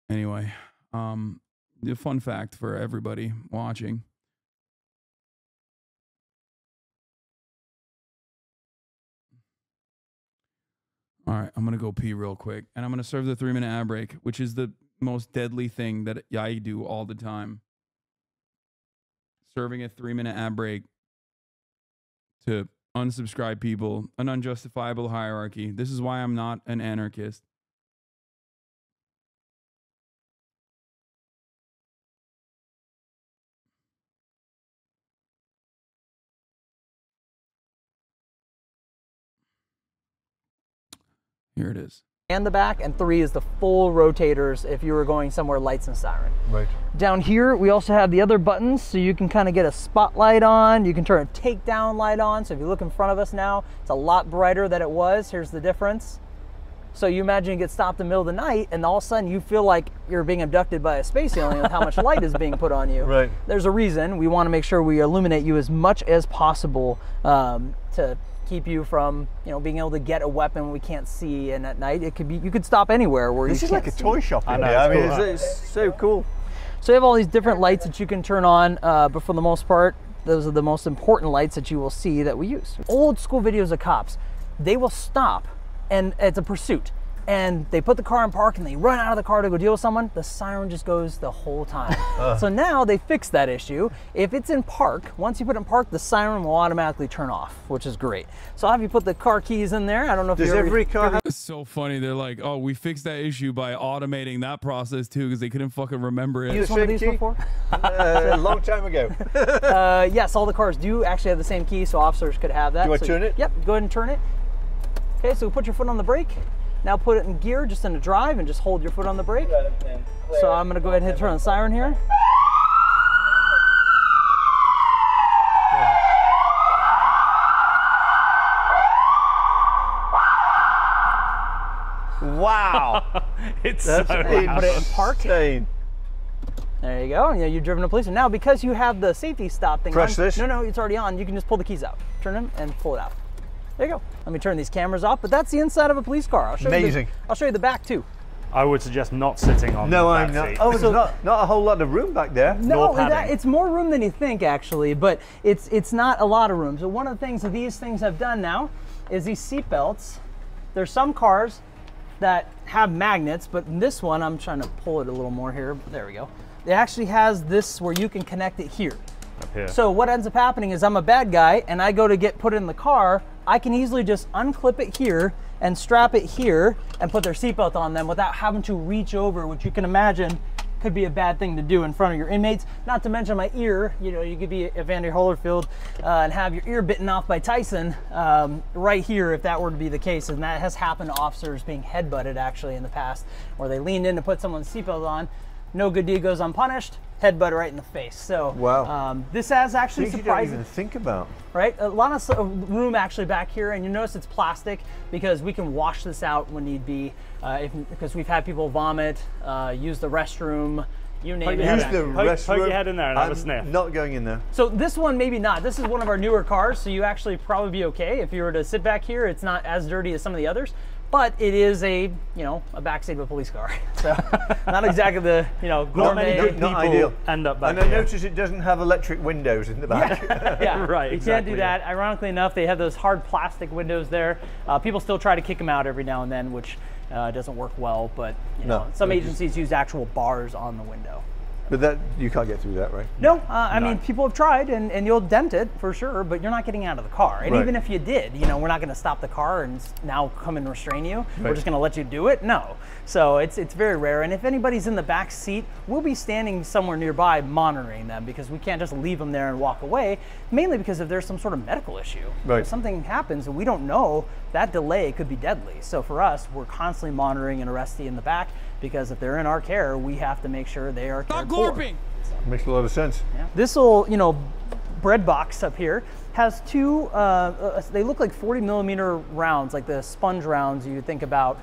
anyway, the fun fact for everybody watching. All right, I'm going to go pee real quick, and I'm going to serve the 3-minute ad break, which is the most deadly thing that I do all the time. Serving a 3-minute ad break to unsubscribe people, an unjustifiable hierarchy. This is why I'm not an anarchist. Here it is. And the back, and 3 is the full rotators if you were going somewhere lights and siren. Right. Down here, we also have the other buttons, so you can kind of get a spotlight on. You can turn a takedown light on. So if you look in front of us now, it's a lot brighter than it was. Here's the difference. So you imagine you get stopped in the middle of the night, and all of a sudden you feel like you're being abducted by a space alien with how much light is being put on you. Right. There's a reason. We want to make sure we illuminate you as much as possible to keep you from, being able to get a weapon we can't see. And at night, it could be, you could stop anywhere where this you is can't like a see. toy shop. I know, it's so cool. So you have all these different lights that you can turn on, but for the most part, those are the most important lights that you will see that we use. Old school videos of cops, they will stop, and it's a pursuit. And they put the car in park and they run out of the car to go deal with someone, the siren just goes the whole time. So now they fixed that issue. If it's in park, once you put it in park, the siren will automatically turn off, which is great. So I'll have you put the car keys in there. I don't know if Does every car have It's so funny. They're like, oh, we fixed that issue by automating that process too, because they couldn't fucking remember it. used one of these key? before? a long time ago? Yes, all the cars do actually have the same key, so officers could have that. Do I So turn it? Yep, go ahead and turn it. Okay, so put your foot on the brake. Now put it in gear, just in a drive, and just hold your foot on the brake. So I'm gonna go ahead and hit turn on the siren here. Wow. It's That's so Put it in park. insane. There you go. Yeah, you've driven a police. And now because you have the safety stop thing Press on, this? No, it's already on. You can just pull the keys out. Turn them and pull it out. There you go. Let me turn these cameras off, but that's the inside of a police car. I'll show Amazing. I'll show you the back too. I would suggest not sitting on No, that I'm not. seat. Oh, there's not a whole lot of room back there. No, padding. it's more room than you think actually, but it's not a lot of room. So one of the things that these things have done now is these seat belts. There's some cars that have magnets, but in this one, I'm trying to pull it a little more here. There we go. It actually has this where you can connect it here. Up here. So what ends up happening is I'm a bad guy and I go to get put in the car, I can easily just unclip it here and strap it here and put their seatbelt on them without having to reach over, which you can imagine could be a bad thing to do in front of your inmates. Not to mention my ear, you could be Evander Holyfield and have your ear bitten off by Tyson right here if that were to be the case. And that has happened to officers being headbutted actually in the past, where they leaned in to put someone's seatbelt on. No good deed goes unpunished. Headbutt right in the face. So wow. This has actually Things you don't surprising. even think about. Right, a lot of room actually back here, and you notice it's plastic because we can wash this out when need be. Because we've had people vomit, use the restroom, you name it. Use the restroom. Poke your head in there and have a I'm sniff. not going in there. So this one maybe not. This is one of our newer cars, so you actually probably be okay if you were to sit back here. It's not as dirty as some of the others. But it is a backseat of a police car. So not exactly the, gourmet. Not People ideal. end up back And I here. notice it doesn't have electric windows in the back. Yeah, Right, You exactly, can't do that. Ironically enough, they have those hard plastic windows there. People still try to kick them out every now and then, which It doesn't work well, but you know, some agencies use actual bars on the window. But that, you can't get through that, right? No, I mean, people have tried, and you'll dent it for sure, but you're not getting out of the car. And even if you did, you know, we're not going to stop the car and now come and restrain you. We're just going to let you do it. No. So it's very rare. And if anybody's in the back seat, we'll be standing somewhere nearby monitoring them, because we can't just leave them there and walk away, mainly because if there's some sort of medical issue. If something happens and we don't know, that delay could be deadly. So for us, we're constantly monitoring an arrestee in the back, because if they're in our care, we have to make sure they are cared for. Makes a lot of sense. Yeah. This little, you know, bread box up here has two, they look like 40mm rounds, like the sponge rounds you think about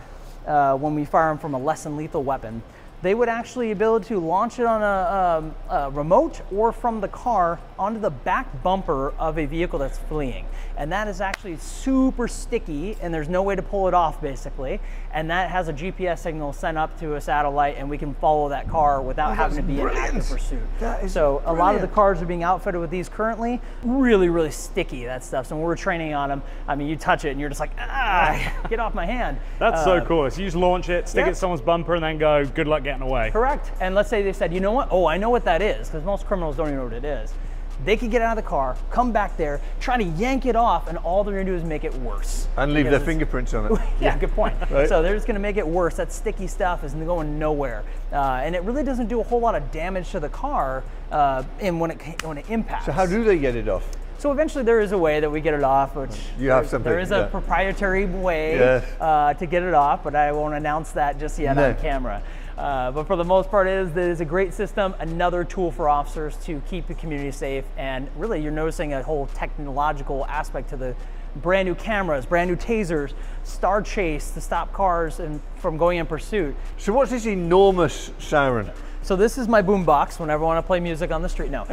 when we fire them from a less than lethal weapon. They would actually be able to launch it on a remote or from the car onto the back bumper of a vehicle that's fleeing. And that is actually super sticky, and there's no way to pull it off, basically. And that has a GPS signal sent up to a satellite, and we can follow that car without having to be in active pursuit. So a lot of the cars are being outfitted with these currently. Really, really sticky, that stuff. So when we're training on them, I mean, you touch it and you're just like, ah, get off my hand. That's so cool. So you just launch it, stick it to someone's bumper, and then go, good luck getting away. Correct. And let's say they said, you know what? Oh, I know what that is, because most criminals don't even know what it is. They could get out of the car, come back there, try to yank it off, and all they're going to do is make it worse. And leave their fingerprints on it. Yeah, good point. So they're just going to make it worse. That sticky stuff is going nowhere. And it really doesn't do a whole lot of damage to the car when it impacts. So how do they get it off? So eventually there is a way that we get it off, which there is a proprietary way to get it off, but I won't announce that just yet on camera. But for the most part, it is a great system, another tool for officers to keep the community safe. And really, you're noticing a whole technological aspect to the brand new cameras, brand new tasers, star chase to stop cars from going in pursuit. So what's this enormous siren? So this is my boom box whenever I want to play music on the street. No,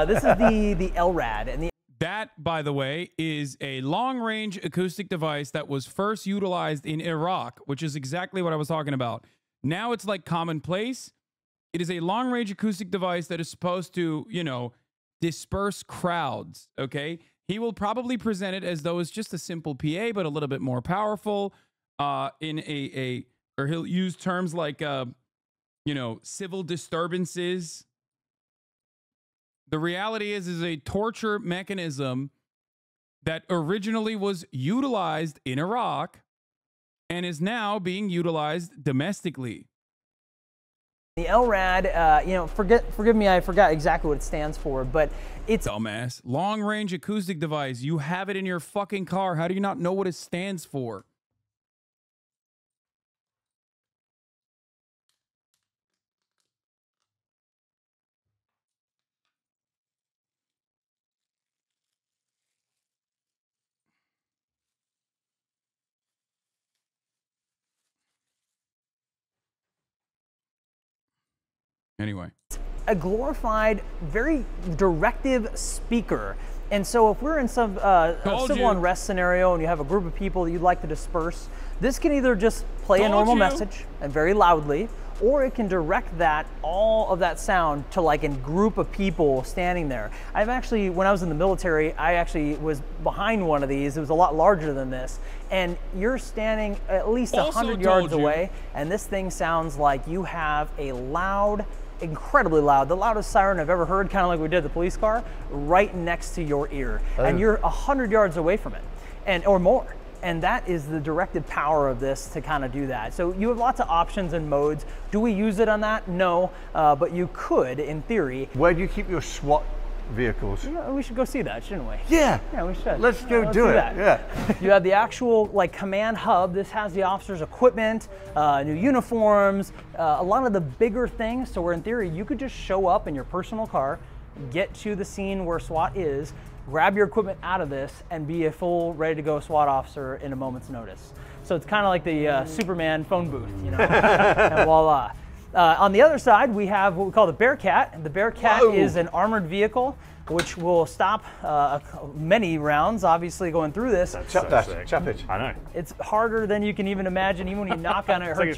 this is the LRAD. And that, by the way, is a long-range acoustic device that was first utilized in Iraq, which is exactly what I was talking about. Now it's like commonplace. It is a long-range acoustic device that is supposed to, you know, disperse crowds, okay? He will probably present it as though it's just a simple PA, but a little bit more powerful or he'll use terms like, you know, civil disturbances. The reality is a torture mechanism that originally was utilized in Iraq and is now being utilized domestically. The LRAD, you know, forgive me, I forgot exactly what it stands for, but it's dumbass. Long range acoustic device. You have it in your fucking car. How do you not know what it stands for? Anyway, a glorified, very directive speaker. And so if we're in some civil unrest scenario and you have a group of people that you'd like to disperse, this can either just play a normal message and very loudly, or it can direct all of that sound to like a group of people standing there. I've actually, when I was in the military, I actually was behind one of these. It was a lot larger than this. And you're standing at least 100 yards away, and this thing sounds like you have a loud, incredibly loud, the loudest siren I've ever heard, kind of like we did the police car, right next to your ear. And you're 100 yards away from it, or more. And that is the directed power of this to kind of do that. So you have lots of options and modes. Do we use it on that? No, but you could, in theory. Where do you keep your SWAT vehicels? Yeah, we should go see that, shouldn't we? Yeah. Yeah, we should. Let's go do it. Yeah. You have the actual like command hub. This has the officers' equipment, new uniforms, a lot of the bigger things. So where in theory, you could just show up in your personal car, get to the scene where SWAT is, grab your equipment out of this, and be a full, ready-to-go SWAT officer in a moment's notice. So it's kind of like the Superman phone booth, you know, and voila. On the other side, we have what we call the Bearcat. The Bearcat is an armored vehicle which will stop many rounds, obviously, going through this. Chop it. I know. It's harder than you can even imagine. Even when you knock on it, it hurts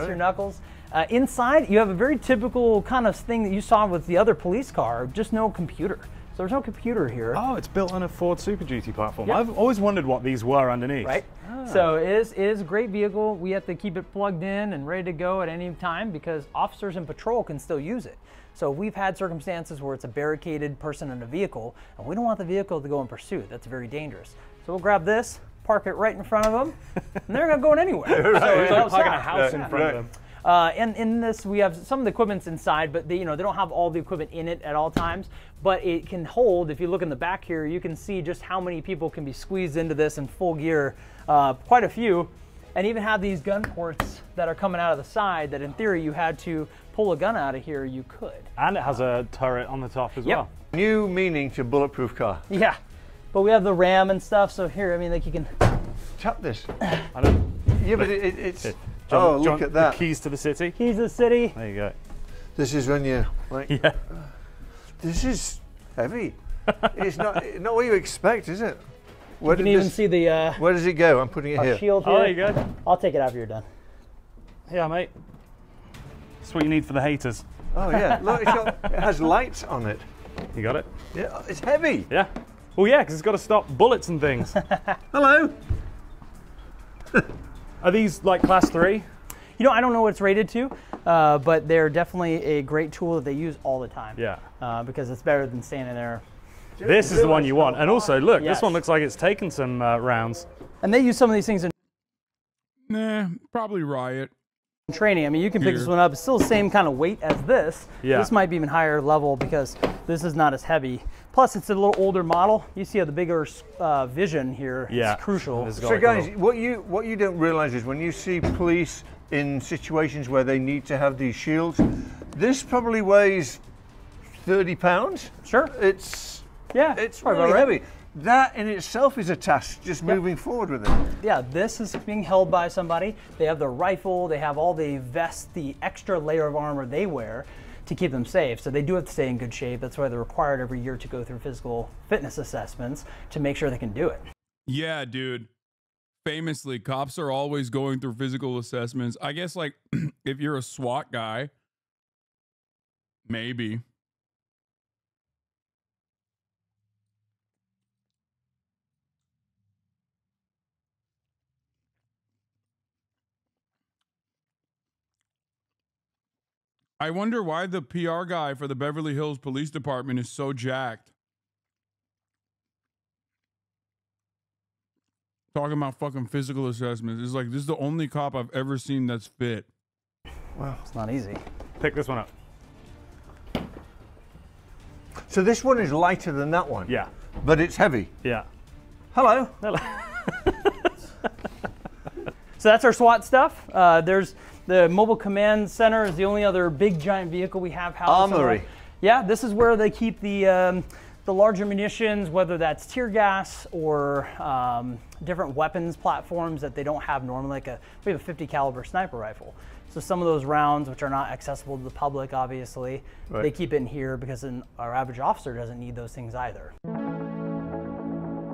your knuckles. Inside, you have a very typical kind of thing that you saw with the other police car, just no computer. So there's no computer here. Oh, it's built on a Ford Super Duty platform. Yep. I've always wondered what these were underneath. Right. So it is a great vehicle. We have to keep it plugged in and ready to go at any time because officers and patrol can still use it. So we've had circumstances where it's a barricaded person in a vehicle, and we don't want the vehicle to go in pursuit. That's very dangerous. So we'll grab this, park it right in front of them, and they're not going anywhere. So It's like parking a house in front of them. And in this, we have some of the equipment's inside, but they don't have all the equipment in it at all times. But it can hold. If you look in the back here, you can see just how many people can be squeezed into this in full gear. Quite a few, and even have these gun ports that are coming out of the side. That in theory, you had to pull a gun out of here, you could. And it has a turret on the top as well. New meaning to bulletproof car. Yeah, but we have the RAM and stuff. So here, I mean, like you can Tap this. I don't. Yeah, but it's. John, look at that. The keys to the city. keys to the city. There you go. This is when you like. Yeah. This is heavy. It's not what you expect, is it? You can even see the Where does it go? I'm putting it here. shield here. Oh, there you go. I'll take it after you're done. Yeah, mate. That's what you need for the haters. Oh yeah, look, it has lights on it. You got it? Yeah, it's heavy. Yeah. Well, yeah, because it's got to stop bullets and things. Hello. Are these like class 3? I don't know what it's rated to, but they're definitely a great tool that they use all the time. Yeah. Because it's better than standing there. This is the one you want. And also, look, Yes. this one looks like it's taken some rounds. And they use some of these things in Nah, probably riot. training. I mean, you can pick Here. this one up. It's still the same kind of weight as this. Yeah. This might be even higher level because this is not as heavy. Plus, it's a little older model. You see how the bigger vision here Yeah. is crucial. This is got So like a guys, little- what you don't realize is when you see police in situations where they need to have these shields, this probably weighs 30 pounds. Sure. It's Yeah. really about right. heavy. That in itself is a task, just moving forward with it. Yeah, this is being held by somebody. They have their rifle, they have all the vest, the extra layer of armor they wear to keep them safe. So they do have to stay in good shape. That's why they're required every year to go through physical fitness assessments to make sure they can do it. Yeah, dude. Famously, cops are always going through physical assessments. I guess, like, if you're a SWAT guy, maybe. I wonder why the PR guy for the Beverly Hills Police Department is so jacked. Talking about fucking physical assessments. It's like, this is the only cop I've ever seen that's fit. Wow. It's not easy. Pick this one up. So this one is lighter than that one. Yeah. But it's heavy. Yeah. Hello. So that's our SWAT stuff. There's the mobile command center is the only other big giant vehicle we have housed. Armory. Yeah, this is where they keep the larger munitions, whether that's tear gas or different weapons platforms that they don't have normally. We have a 50 caliber sniper rifle. So some of those rounds, which are not accessible to the public, obviously, Right. they keep it in here because then our average officer doesn't need those things either.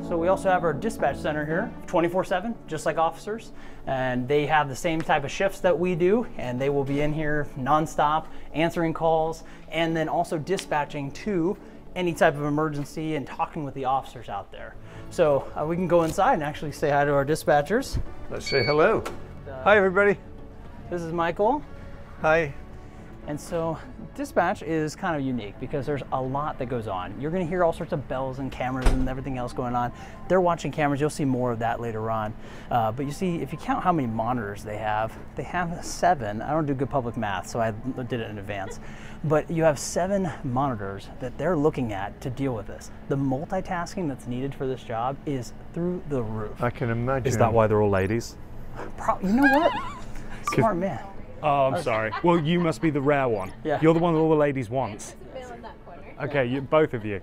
So we also have our dispatch center here, 24/7, just like officers. And they have the same type of shifts that we do, and they will be in here nonstop, answering calls, and then also dispatching to any type of emergency and talking with the officers out there. So we can go inside and actually say hi to our dispatchers. Let's say hello. Hi, everybody. This is Michael. Hi. And so dispatch is kind of unique because there's a lot that goes on. You're going to hear all sorts of bells and cameras and everything else going on. They're watching cameras. You'll see more of that later on. But you see, if you count how many monitors they have 7. I don't do good public math, so I did it in advance. But you have 7 monitors that they're looking at to deal with this. The multitasking that's needed for this job is through the roof. I can imagine. Is that why they're all ladies? You know what? Smart man. Oh, I'm sorry. Well, you must be the rare one. Yeah. You're the one that all the ladies want. Okay, both of you.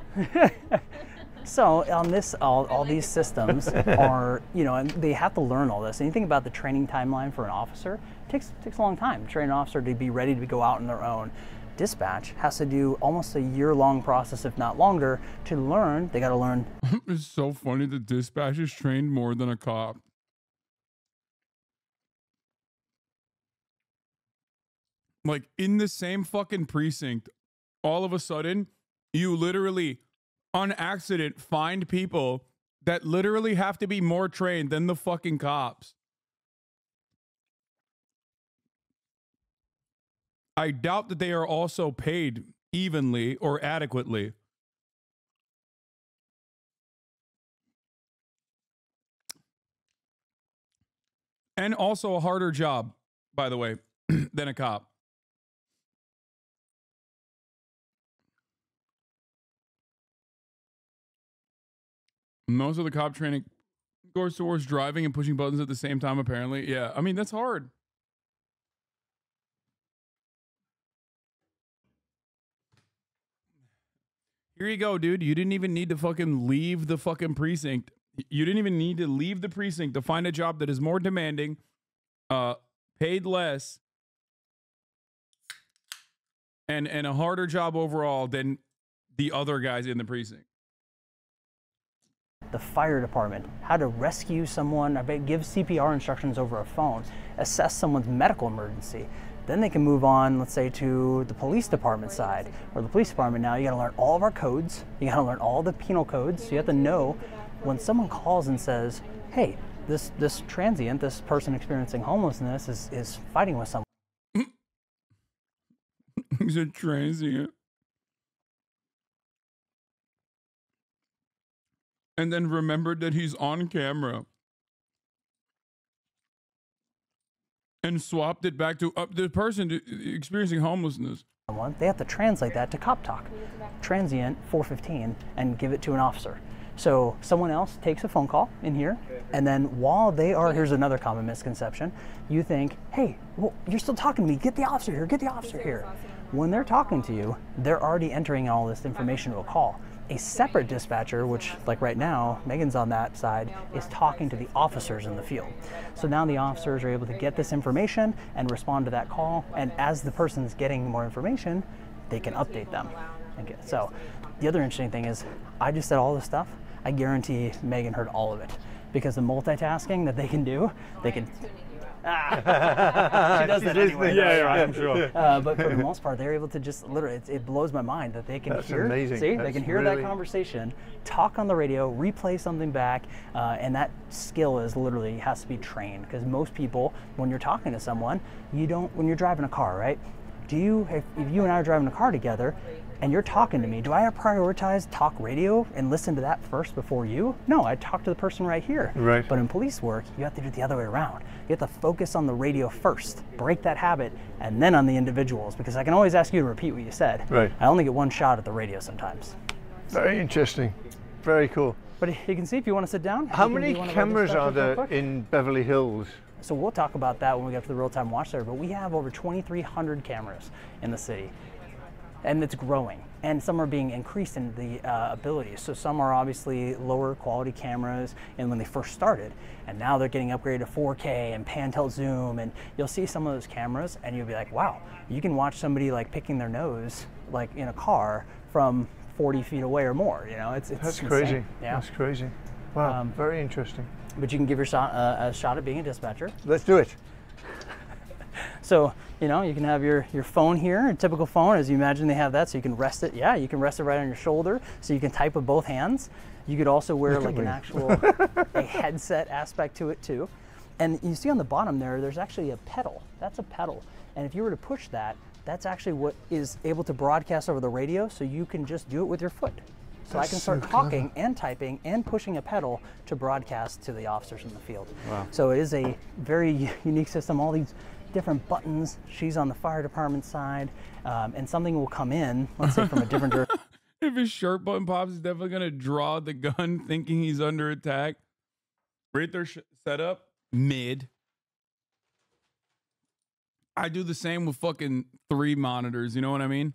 So on this, all these systems are, and they have to learn all this. And you think about the training timeline for an officer, it takes a long time to train an officer to be ready to go out on their own. Dispatch has to do almost a year-long process, if not longer, to learn. They got to learn. It's so funny that dispatch is trained more than a cop. Like, in the same fucking precinct, all of a sudden, you literally on accident find people that literally have to be more trained than the fucking cops. I doubt that they are also paid evenly or adequately. And also a harder job, by the way, than a cop. Most of the cop training goes towards driving and pushing buttons at the same time, apparently. Yeah, I mean, that's hard. Here you go, dude. You didn't even need to fucking leave the fucking precinct. You didn't even need to leave the precinct to find a job that is more demanding, paid less, and a harder job overall than the other guys in the precinct. The fire department, how to rescue someone, give CPR instructions over a phone, assess someone's medical emergency. Then they can move on, let's say, to the police department side. Or the police department now, you gotta learn all of our codes, you gotta learn all the penal codes, so you have to know when someone calls and says, hey, this transient, this person experiencing homelessness is fighting with someone. He's a transient. And then remembered that he's on camera. And swapped it back to the person experiencing homelessness. They have to translate that to cop talk. Transient 415 and give it to an officer. So someone else takes a phone call in here, and then while they are, here's another common misconception, you think, hey, well, you're still talking to me, get the officer here, get the officer here. When they're talking to you, they're already entering all this information to a call. A separate dispatcher, which like right now, Megan's on that side, is talking to the officers in the field. So now the officers are able to get this information and respond to that call, and as the person's getting more information, they can update them. So the other interesting thing is, I just said all this stuff, I guarantee Megan heard all of it, because the multitasking that they can do, they can, she does that anyway. Yeah, right, I'm sure. But for the most part, they're able to just literally, it blows my mind that they can hear, amazing. see, That's they can hear really... that conversation, talk on the radio, replay something back, and that skill is literally has to be trained, because most people, when you're talking to someone, you don't, when you're driving a car, right? Do you, if you and I are driving a car together, and you're talking to me, do I prioritize talk radio and listen to that first before you? No, I talk to the person right here. Right. But in police work, you have to do it the other way around. You have to focus on the radio first, break that habit, and then on the individuals, because I can always ask you to repeat what you said. Right. I only get one shot at the radio sometimes. Very interesting. Very cool. But you can see if you want to sit down. How many cameras are there in Beverly Hills? So we'll talk about that when we get to the real-time watch there, but we have over 2,300 cameras in the city. And it's growing, and some are being increased in the abilities. So some are obviously lower quality cameras, and when they first started, and now they're getting upgraded to 4K and pan tilt zoom, and you'll see some of those cameras, and you'll be like, wow, you can watch somebody like picking their nose, like in a car, from 40 feet away or more. You know, it's That's insane. crazy. Yeah. That's crazy. Wow, very interesting. But you can give your shot, a shot at being a dispatcher. Let's do it. So, you know, you can have your phone here, a typical phone, as you imagine they have that, so you can rest it. Yeah, you can rest it right on your shoulder, so you can type with both hands. You could also wear like an actual a headset aspect to it too. And you see on the bottom there, there's actually a pedal. That's a pedal. And if you were to push that, that's actually what is able to broadcast over the radio, so you can just do it with your foot. So I can start talking and typing and pushing a pedal to broadcast to the officers in the field. Wow. So it is a very unique system, all these different buttons. She's on the fire department side, and something will come in, let's say from a different direction. If his shirt button pops, he's definitely going to draw the gun thinking he's under attack. Right there, set up, mid. I do the same with fucking 3 monitors, you know what I mean?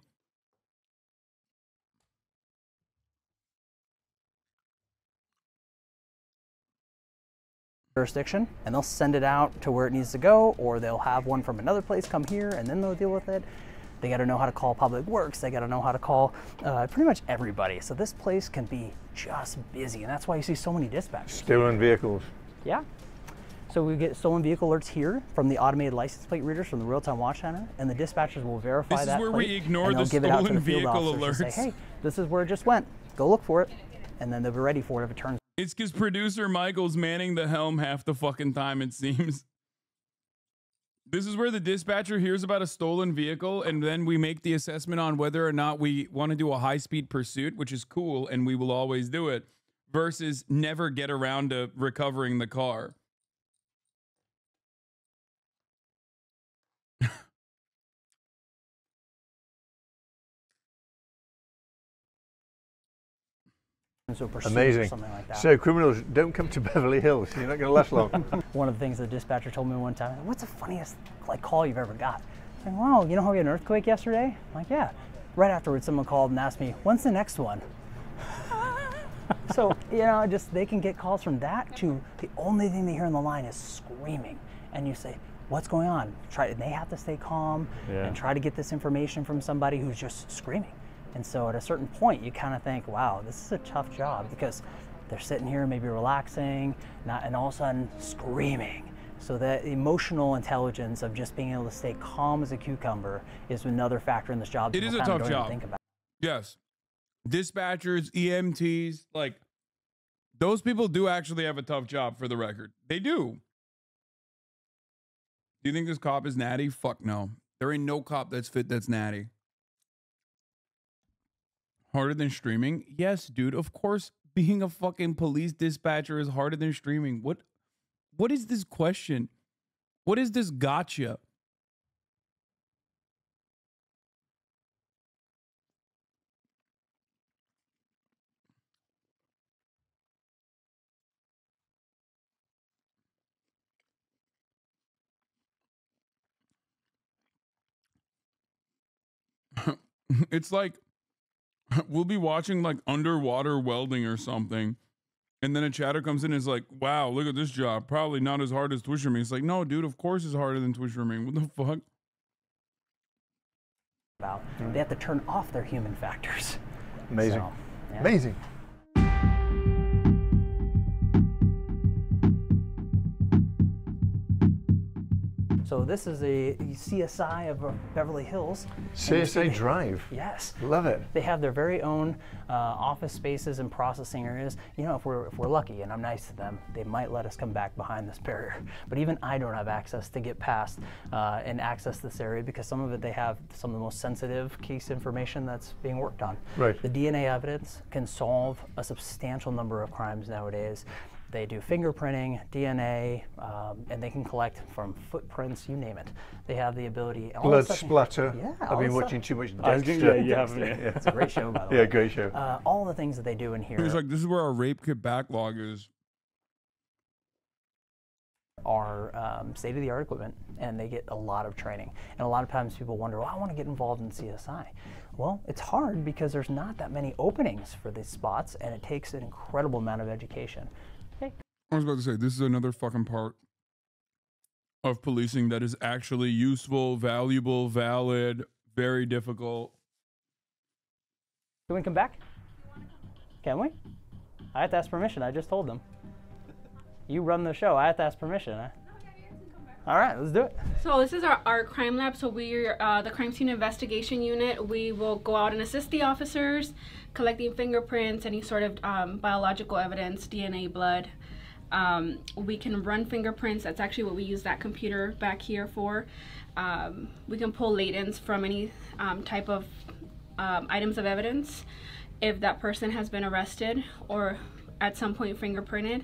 Jurisdiction, and they'll send it out to where it needs to go, or they'll have one from another place come here and then they'll deal with it. They got to know how to call public works, they got to know how to call pretty much everybody. So this place can be just busy, and that's why you see so many dispatchers. Stolen vehicles. Yeah. So we get stolen vehicle alerts here from the automated license plate readers from the real-time watch center, and the dispatchers will verify that plate. This is where we ignore the give it out to stolen the field vehicle officers alerts. and say, hey, this is where it just went. go look for it, and then they'll be ready for it if it turns. It's because producer Michael's manning the helm half the fucking time, it seems. This is where the dispatcher hears about a stolen vehicle, and then we make the assessment on whether or not we want to do a high-speed pursuit, which is cool, and we will always do it, versus never get around to recovering the car. Amazing. Something like that. So criminals, don't come to Beverly Hills. You're not going to last long. One of the things the dispatcher told me one time, what's the funniest call you've ever got? I'm like, wow, you know how we had an earthquake yesterday? I'm like, yeah. Right afterwards, someone called and asked me, when's the next one? So, you know, just they can get calls from that to the only thing they hear on the line is screaming. And you say, what's going on? And they have to stay calm and try to get this information from somebody who's just screaming. And so at a certain point, you kind of think, wow, this is a tough job, because they're sitting here maybe relaxing, and all of a sudden screaming. So that emotional intelligence of just being able to stay calm as a cucumber is another factor in this job. It is a tough job. Think about. Yes. Dispatchers, EMTs, like, those people do actually have a tough job, for the record. They do. Do you think this cop is natty? Fuck no. There ain't no cop that's fit that's natty. Harder than streaming? Yes, dude. Of course, being a fucking police dispatcher is harder than streaming. What is this question? What is this gotcha? It's like we'll be watching like underwater welding or something, and then a chatter comes in and is like, wow, look at this job. Probably not as hard as Twitch streaming. It's like, no, dude, of course it's harder than Twitch streaming. What the fuck? They have to turn off their human factors. Amazing. So, yeah. Amazing. So this is a CSI of Beverly Hills. CSI Drive. Yes. Love it. They have their very own office spaces and processing areas. You know, if we're lucky and I'm nice to them, they might let us come back behind this barrier. But even I don't have access to get past and access this area, because some of it they have some of the most sensitive case information that's being worked on. Right. The DNA evidence can solve a substantial number of crimes nowadays. They do fingerprinting, DNA, and they can collect from footprints, you name it. They have the ability. Blood splatter. Yeah. I've been watching too much Dexter. You haven't. It's a great show, by the way. Yeah, great show. All the things that they do in here It's like, this is where our rape kit backlog is. are state-of-the-art equipment, and they get a lot of training. And a lot of times people wonder, well, I want to get involved in CSI. Well, it's hard because there's not that many openings for these spots, and it takes an incredible amount of education. Okay. I was about to say, this is another fucking part of policing that is actually useful, valuable, valid, very difficult. Can we come back? Can we? I have to ask permission. I just told them. You run the show. I have to ask permission. All right, let's do it. So this is our crime lab. So we're the crime scene investigation unit. We will go out and assist the officers, collecting fingerprints, any sort of biological evidence, DNA, blood. We can run fingerprints. That's actually what we use that computer back here for. We can pull latents from any type of items of evidence. If that person has been arrested or at some point fingerprinted,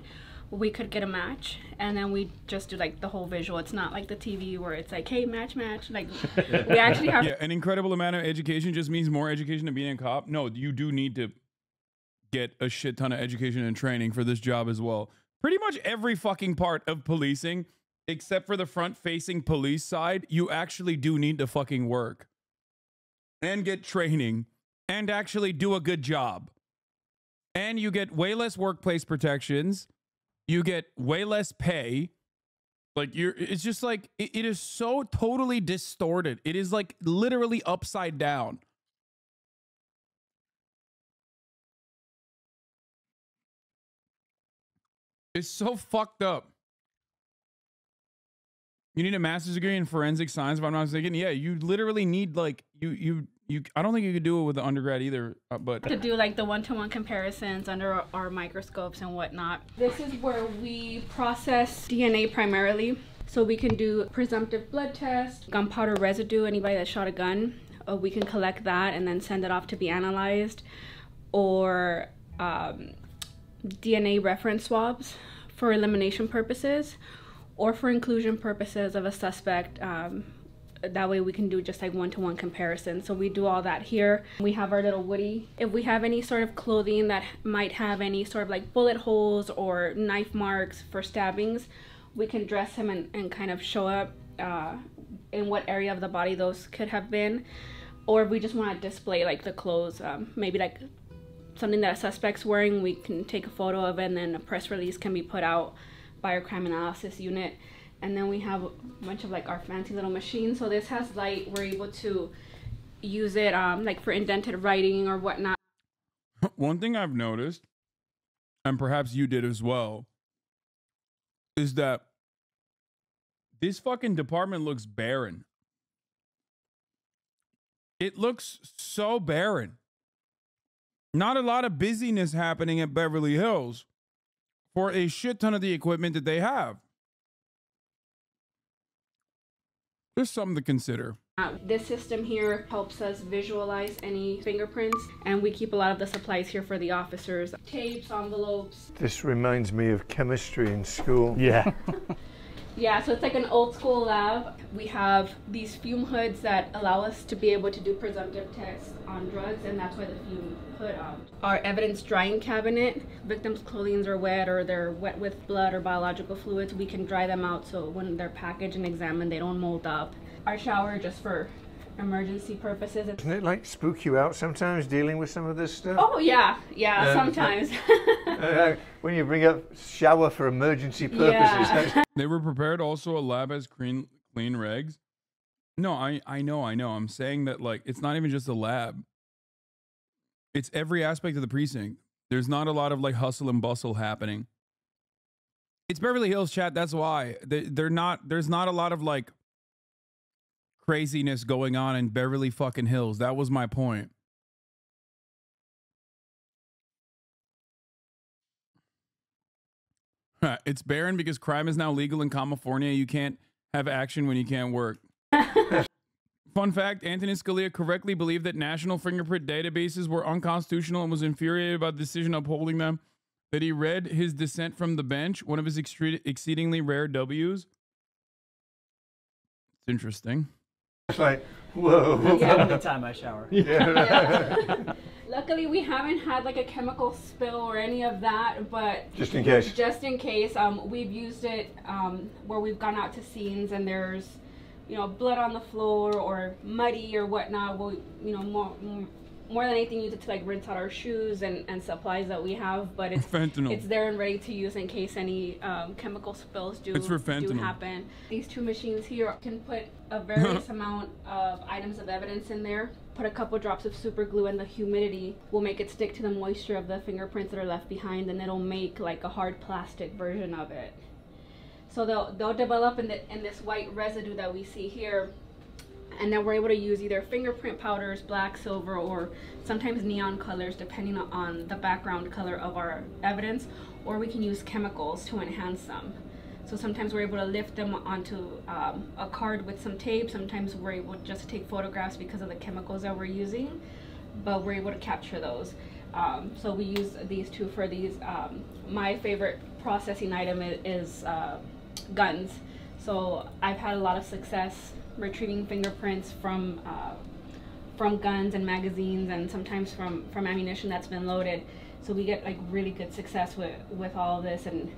we could get a match, and then we just do like the whole visual. It's not like the TV where it's like, hey, match. Like, we actually have. Yeah, an incredible amount of education just means more education to being a cop. No, you do need to get a shit ton of education and training for this job as well. Pretty much every fucking part of policing, except for the front-facing police side, you actually do need to fucking work and get training and actually do a good job. And you get way less workplace protections. You get way less pay. Like, it's just like, it is so totally distorted. It is like literally upside down. It's so fucked up. You need a master's degree in forensic science, if I'm not mistaken. Yeah, you literally need like you. I don't think you could do it with the undergrad either. But to do like the one-to-one comparisons under our microscopes and whatnot. This is where we process DNA primarily, so we can do presumptive blood tests, gunpowder residue. Anybody that shot a gun, we can collect that and then send it off to be analyzed, or DNA reference swabs for elimination purposes, or for inclusion purposes of a suspect. That way we can do just like one-to-one comparison. So we do all that here. We have our little Woody. If we have any sort of clothing that might have any sort of like bullet holes or knife marks for stabbings, we can dress him and kind of show up in what area of the body those could have been. Or if we just want to display like the clothes, maybe like something that a suspect's wearing, we can take a photo of it, and then a press release can be put out by our crime analysis unit. And then we have a bunch of like our fancy little machines. So this has light. We're able to use it like for indented writing or whatnot. One thing I've noticed, and perhaps you did as well, is that this fucking department looks barren. It looks so barren. Not a lot of busyness happening at Beverly Hills for a shit ton of the equipment that they have. Just something to consider. This system here helps us visualize any fingerprints, and we keep a lot of the supplies here for the officers. Tapes, envelopes. This reminds me of chemistry in school. Yeah. Yeah, so it's like an old school lab. We have these fume hoods that allow us to be able to do presumptive tests on drugs, and that's why the fume hood. Our evidence drying cabinet, victims' clothing are wet or they're wet with blood or biological fluids, we can dry them out so when they're packaged and examined, they don't mold up. Our shower just for emergency purposes. Doesn't it like spook you out sometimes dealing with some of this stuff? Oh yeah, sometimes. When you bring up shower for emergency purposes. Yeah. They were prepared. Also, a lab has clean regs. No, I know. I'm saying that like it's not even just a lab. It's every aspect of the precinct. There's not a lot of like hustle and bustle happening. It's Beverly Hills, chat. That's why there's not a lot of like craziness going on in Beverly fucking Hills. That was my point. It's barren because crime is now legal in California. You can't have action when you can't work. Fun fact, Antonin Scalia correctly believed that national fingerprint databases were unconstitutional and was infuriated about the decision upholding them. That he read his dissent from the bench, one of his exceedingly rare W's. It's interesting. It's like, whoa. Yeah, anytime I shower. Yeah. Luckily, we haven't had like a chemical spill or any of that, but just in case. Just in case, we've used it where we've gone out to scenes and there's, blood on the floor or muddy or whatnot. We'll, more than anything, use it to like rinse out our shoes and supplies that we have. But it's fentanyl. It's there and ready to use in case any chemical spills do happen. These two machines here can put a various amount of items of evidence in there. Put a couple drops of super glue, and the humidity will make it stick to the moisture of the fingerprints that are left behind, and it'll make like a hard plastic version of it. So they'll develop in this white residue that we see here, and then we're able to use either fingerprint powders, black, silver, or sometimes neon colors depending on the background color of our evidence, or we can use chemicals to enhance them. So sometimes we're able to lift them onto a card with some tape. Sometimes we're able to just take photographs because of the chemicals that we're using, but we're able to capture those. So we use these two for these. My favorite processing item is guns. So I've had a lot of success retrieving fingerprints from guns and magazines, and sometimes from ammunition that's been loaded. So we get like really good success with all of this, and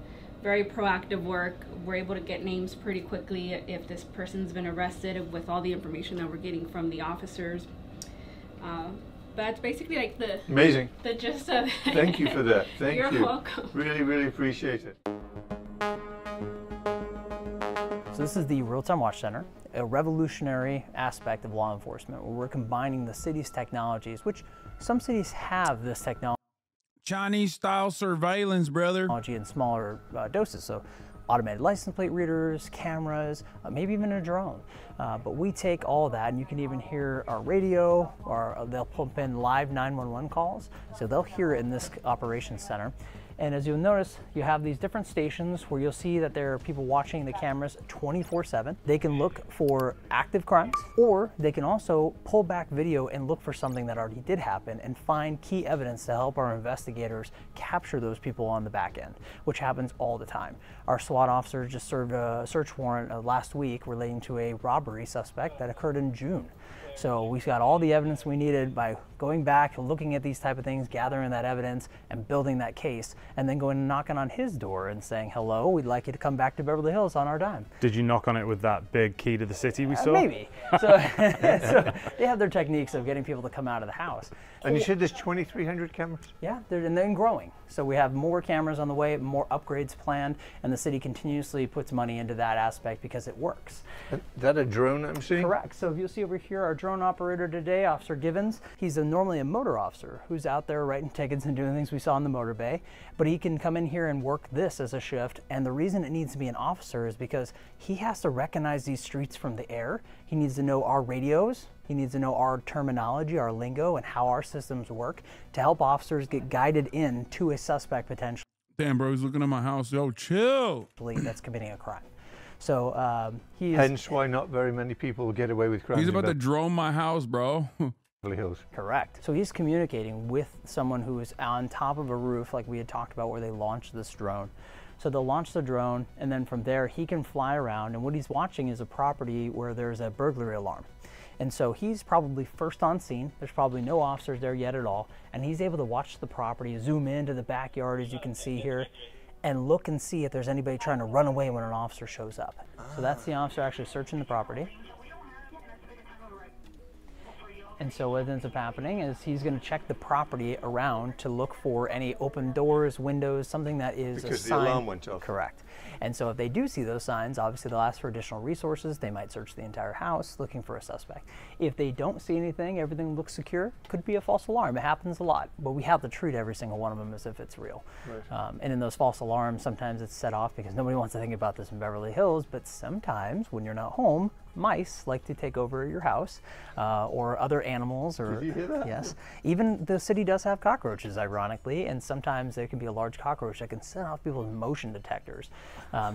very proactive work. We're able to get names pretty quickly if this person's been arrested with all the information that we're getting from the officers. But that's basically like the gist of it. Thank you for that. Thank you. You're welcome. Really, really appreciate it. So this is the Real-Time Watch Center, a revolutionary aspect of law enforcement where we're combining the city's technologies, which some cities have this technology. Chinese-style surveillance, brother. In smaller doses. So automated license plate readers, cameras, maybe even a drone. But we take all of that, and you can even hear our radio, or they'll pump in live 911 calls, so they'll hear it in this operations center. And as you'll notice, you have these different stations where you'll see that there are people watching the cameras 24/7. They can look for active crimes, or they can also pull back video and look for something that already did happen and find key evidence to help our investigators capture those people on the back end, which happens all the time. Our SWAT officers just served a search warrant last week relating to a robbery suspect that occurred in June. So we got all the evidence we needed by going back, looking at these type of things, gathering that evidence and building that case, and then going and knocking on his door and saying, hello, we'd like you to come back to Beverly Hills on our dime. Did you knock on it with that big key to the city we saw? Maybe. So, so they have their techniques of getting people to come out of the house. And you said there's 2,300 cameras? Yeah, and they're growing. So we have more cameras on the way, more upgrades planned, and the city continuously puts money into that aspect because it works. Is that a drone I'm seeing? Correct. So if you'll see over here, our drone operator today, Officer Givens, he's normally a motor officer who's out there writing tickets and doing things we saw in the motor bay, but he can come in here and work this as a shift. And the reason it needs to be an officer is because he has to recognize these streets from the air. He needs to know our radios. He needs to know our terminology, our lingo, and how our systems work to help officers get guided in to a suspect potentially. Damn, bro, he's looking at my house. Yo, chill. That's committing a crime. So hence why not very many people get away with crimes. He's about to drone my house, bro. Beverly Hills. Correct. So he's communicating with someone who is on top of a roof, like we had talked about, where they launched this drone. So they'll launch the drone, and then from there he can fly around, and what he's watching is a property where there's a burglary alarm. And so he's probably first on scene. There's probably no officers there yet at all. And he's able to watch the property, zoom into the backyard, as you can see here, and look and see if there's anybody trying to run away when an officer shows up. So that's the officer actually searching the property. And so what ends up happening is he's going to check the property around to look for any open doors, windows, something that is because a sign. the alarm went off. Correct. And so if they do see those signs, obviously they'll ask for additional resources. They might search the entire house looking for a suspect. If they don't see anything, everything looks secure, could be a false alarm. It happens a lot, but we have to treat every single one of them as if it's real. Right. And in those false alarms, sometimes it's set off because nobody wants to think about this in Beverly Hills, but sometimes when you're not home, mice like to take over your house, or other animals. Or, did you hear that? Yes. Even the city does have cockroaches, ironically, and sometimes there can be a large cockroach that can set off people's motion detectors.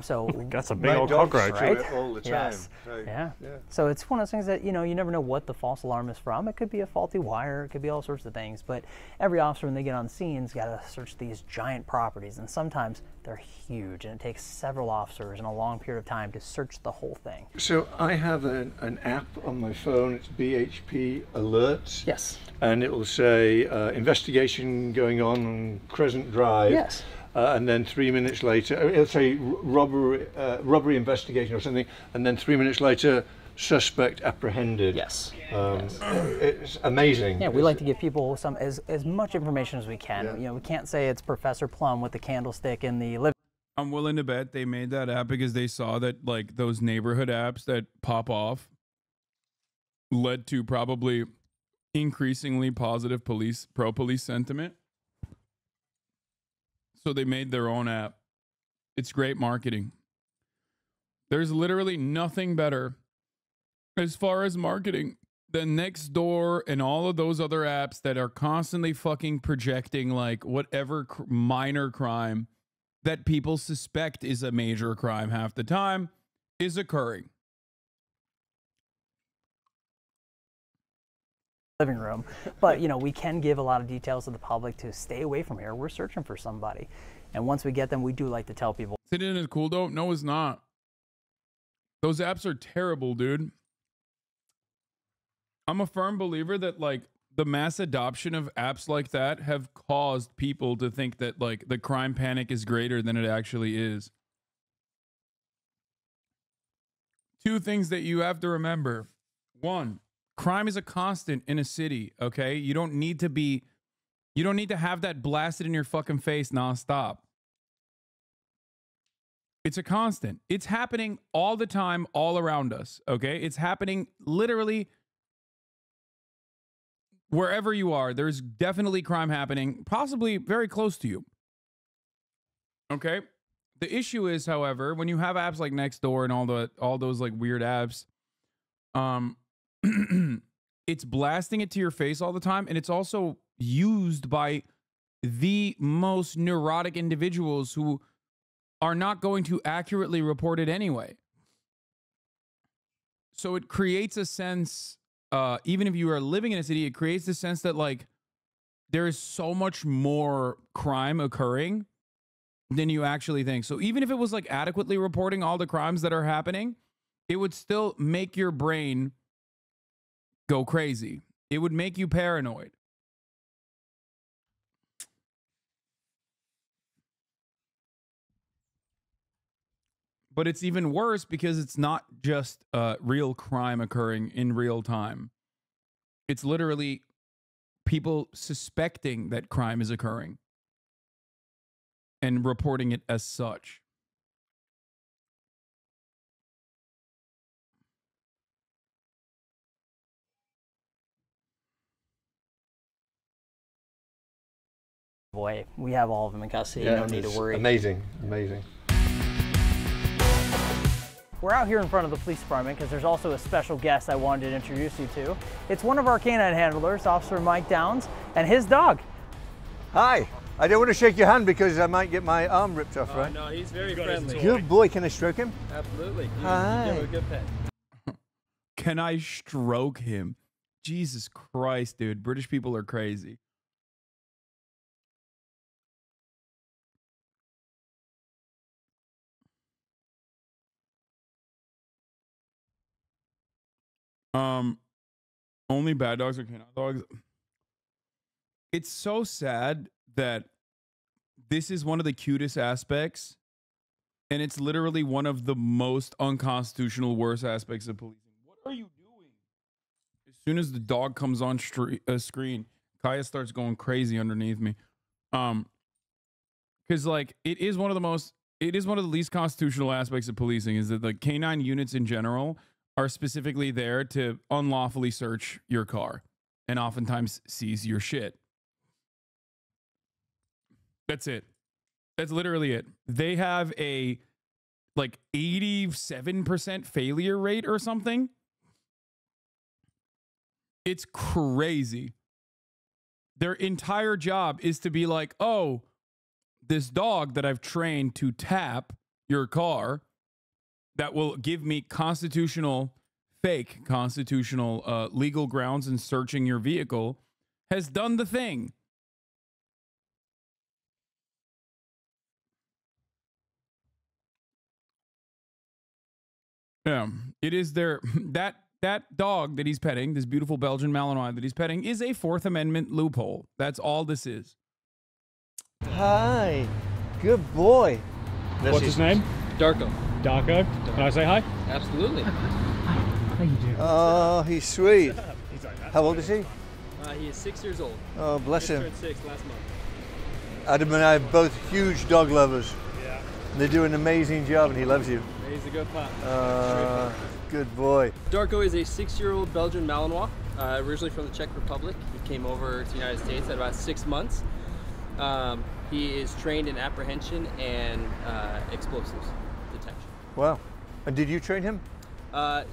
So that's a big old cockroach, right? All the time. Yes. So, yeah. So it's one of those things that, you know, you never know what the false alarm is from. It could be a faulty wire. It could be all sorts of things. But every officer, when they get on scene's got to search these giant properties, and sometimes they're huge, and it takes several officers in a long period of time to search the whole thing. So I have an app on my phone. It's BHP Alerts. Yes. And it will say investigation going on Crescent Drive. Yes. And then 3 minutes later, it'll say robbery investigation or something, and then 3 minutes later, suspect apprehended. Yes. It's amazing. Yeah, we like to give people some as much information as we can. Yeah. You know, we can't say it's Professor Plum with the candlestick in the living. I'm willing to bet they made that app because they saw that, like, those neighborhood apps that pop off led to probably increasingly positive pro-police sentiment. So they made their own app. It's great marketing. There's literally nothing better as far as marketing than Nextdoor and all of those other apps that are constantly fucking projecting, like, whatever minor crime that people suspect is a major crime half the time is occurring. Living room, but you know, we can give a lot of details to the public to stay away from here. We're searching for somebody, and once we get them, we do like to tell people. Sitting is cool though? No, it's not. Those apps are terrible, dude. I'm a firm believer that, like, the mass adoption of apps like that have caused people to think that, like, the crime panic is greater than it actually is. Two things that you have to remember. One, crime is a constant in a city, okay? You don't need to have that blasted in your fucking face nonstop. It's a constant. It's happening all the time, all around us, okay? It's happening literally wherever you are. There's definitely crime happening, possibly very close to you. Okay? The issue is, however, when you have apps like Nextdoor and all those like weird apps, it's blasting it to your face all the time, and it's also used by the most neurotic individuals who are not going to accurately report it anyway. So it creates a sense, even if you are living in a city, it creates the sense that like there is so much more crime occurring than you actually think. So even if it was like adequately reporting all the crimes that are happening, it would still make your brain go crazy. It would make you paranoid. But it's even worse because it's not just real crime occurring in real time. It's literally people suspecting that crime is occurring and reporting it as such. Boy, we have all of them in custody. No need to worry. Amazing, amazing. We're out here in front of the police department because there's also a special guest I wanted to introduce you to. It's one of our canine handlers, Officer Mike Downs, and his dog. Hi. I don't want to shake your hand because I might get my arm ripped off, right? No, he's very friendly. Good boy. Can I stroke him? Absolutely. Hi. Give him a good pet. Can I stroke him? Jesus Christ, dude. British people are crazy. Only bad dogs are canine dogs. It's so sad that this is one of the cutest aspects, and it's literally one of the most unconstitutional, worst aspects of policing. What are you doing? As soon as the dog comes on screen, Kaya starts going crazy underneath me. Because like it is one of the least constitutional aspects of policing is that the canine units in general are specifically there to unlawfully search your car and oftentimes seize your shit. That's it. That's literally it. They have a like 87% failure rate or something. It's crazy. Their entire job is to be like, oh, this dog that I've trained to tap your car that will give me fake constitutional legal grounds in searching your vehicle has done the thing. Yeah, it is their that dog that he's petting, this beautiful Belgian Malinois that he's petting, is a Fourth Amendment loophole. That's all this is. Hi. Good boy. What's his name? Darko. Darko. Can I say hi? Absolutely. How you doing? Oh, he's sweet. How old is he? He is 6 years old. Oh, bless him. Turned 6 last month. Adam and I are both huge dog lovers. Yeah. They do an amazing job, and he loves you. He's a good pup. Good boy. Darko is a 6-year-old Belgian Malinois, originally from the Czech Republic. He came over to the United States at about 6 months. He is trained in apprehension and explosives detection. Wow. And did you train him?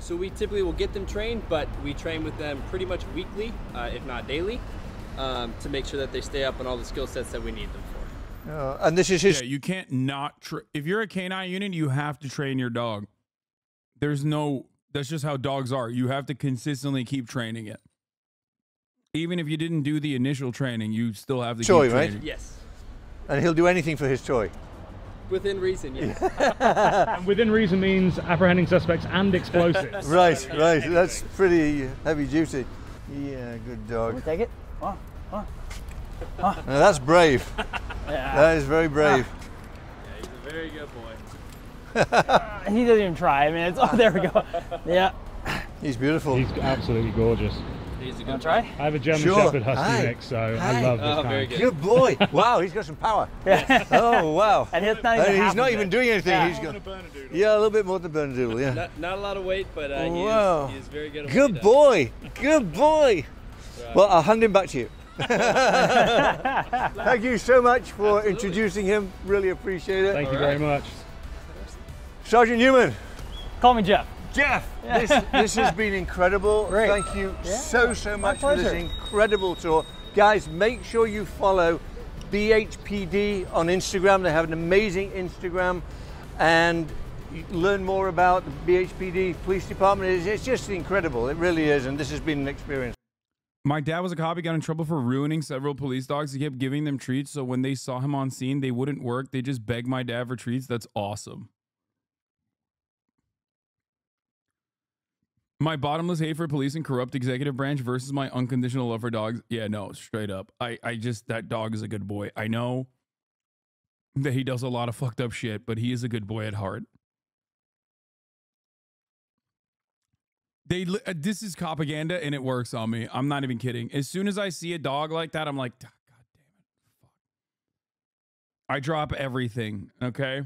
So we typically will get them trained, but we train with them pretty much weekly, if not daily, to make sure that they stay up on all the skill sets that we need them for. And this is his... Yeah, you can't not... if you're a canine unit, you have to train your dog. There's no... That's just how dogs are. You have to consistently keep training it. Even if you didn't do the initial training, you still have to keep training. Right? Yes. And he'll do anything for his toy. Within reason, yes. And within reason means apprehending suspects and explosives. Right. That's pretty heavy duty. Yeah, good dog. Can we take it? Now, that's brave. Yeah. That is very brave. Yeah, he's a very good boy. He doesn't even try. I mean, it's, oh, there we go. Yeah. He's beautiful. He's absolutely gorgeous. He's a good Want to try? I have a German Sure. Shepherd Husky Hi. mix, so Hi. I love this kind. very good. Good boy. Wow, he's got some power. Yeah. Oh, wow. And it's not even half he's not of even it. doing anything. Yeah. He's got, yeah, a little bit more than Bernedoodle, yeah. Not a lot of weight, but Wow. he is very good at what he Good does. boy. Good boy. Well, I'll hand him back to you. Thank you so much for introducing him. Really appreciate it. Thank you very much. Sergeant Newman. Call me Jeff. Jeff, this has been incredible. Great. Thank you so much for this pleasure. incredible tour. Guys, make sure you follow BHPD on Instagram. They have an amazing Instagram, and you learn more about the BHPD Police Department. It's just incredible. It really is, and this has been an experience. My dad was a cop. He got in trouble for ruining several police dogs. He kept giving them treats, so when they saw him on scene, they wouldn't work. They just begged my dad for treats. That's awesome. My bottomless hate for police and corrupt executive branch versus my unconditional love for dogs. Yeah, no, straight up. I just, that dog is a good boy. I know that he does a lot of fucked up shit, but he is a good boy at heart. This is propaganda and it works on me. I'm not even kidding. As soon as I see a dog like that, I'm like, God damn it. Fuck. I drop everything, okay?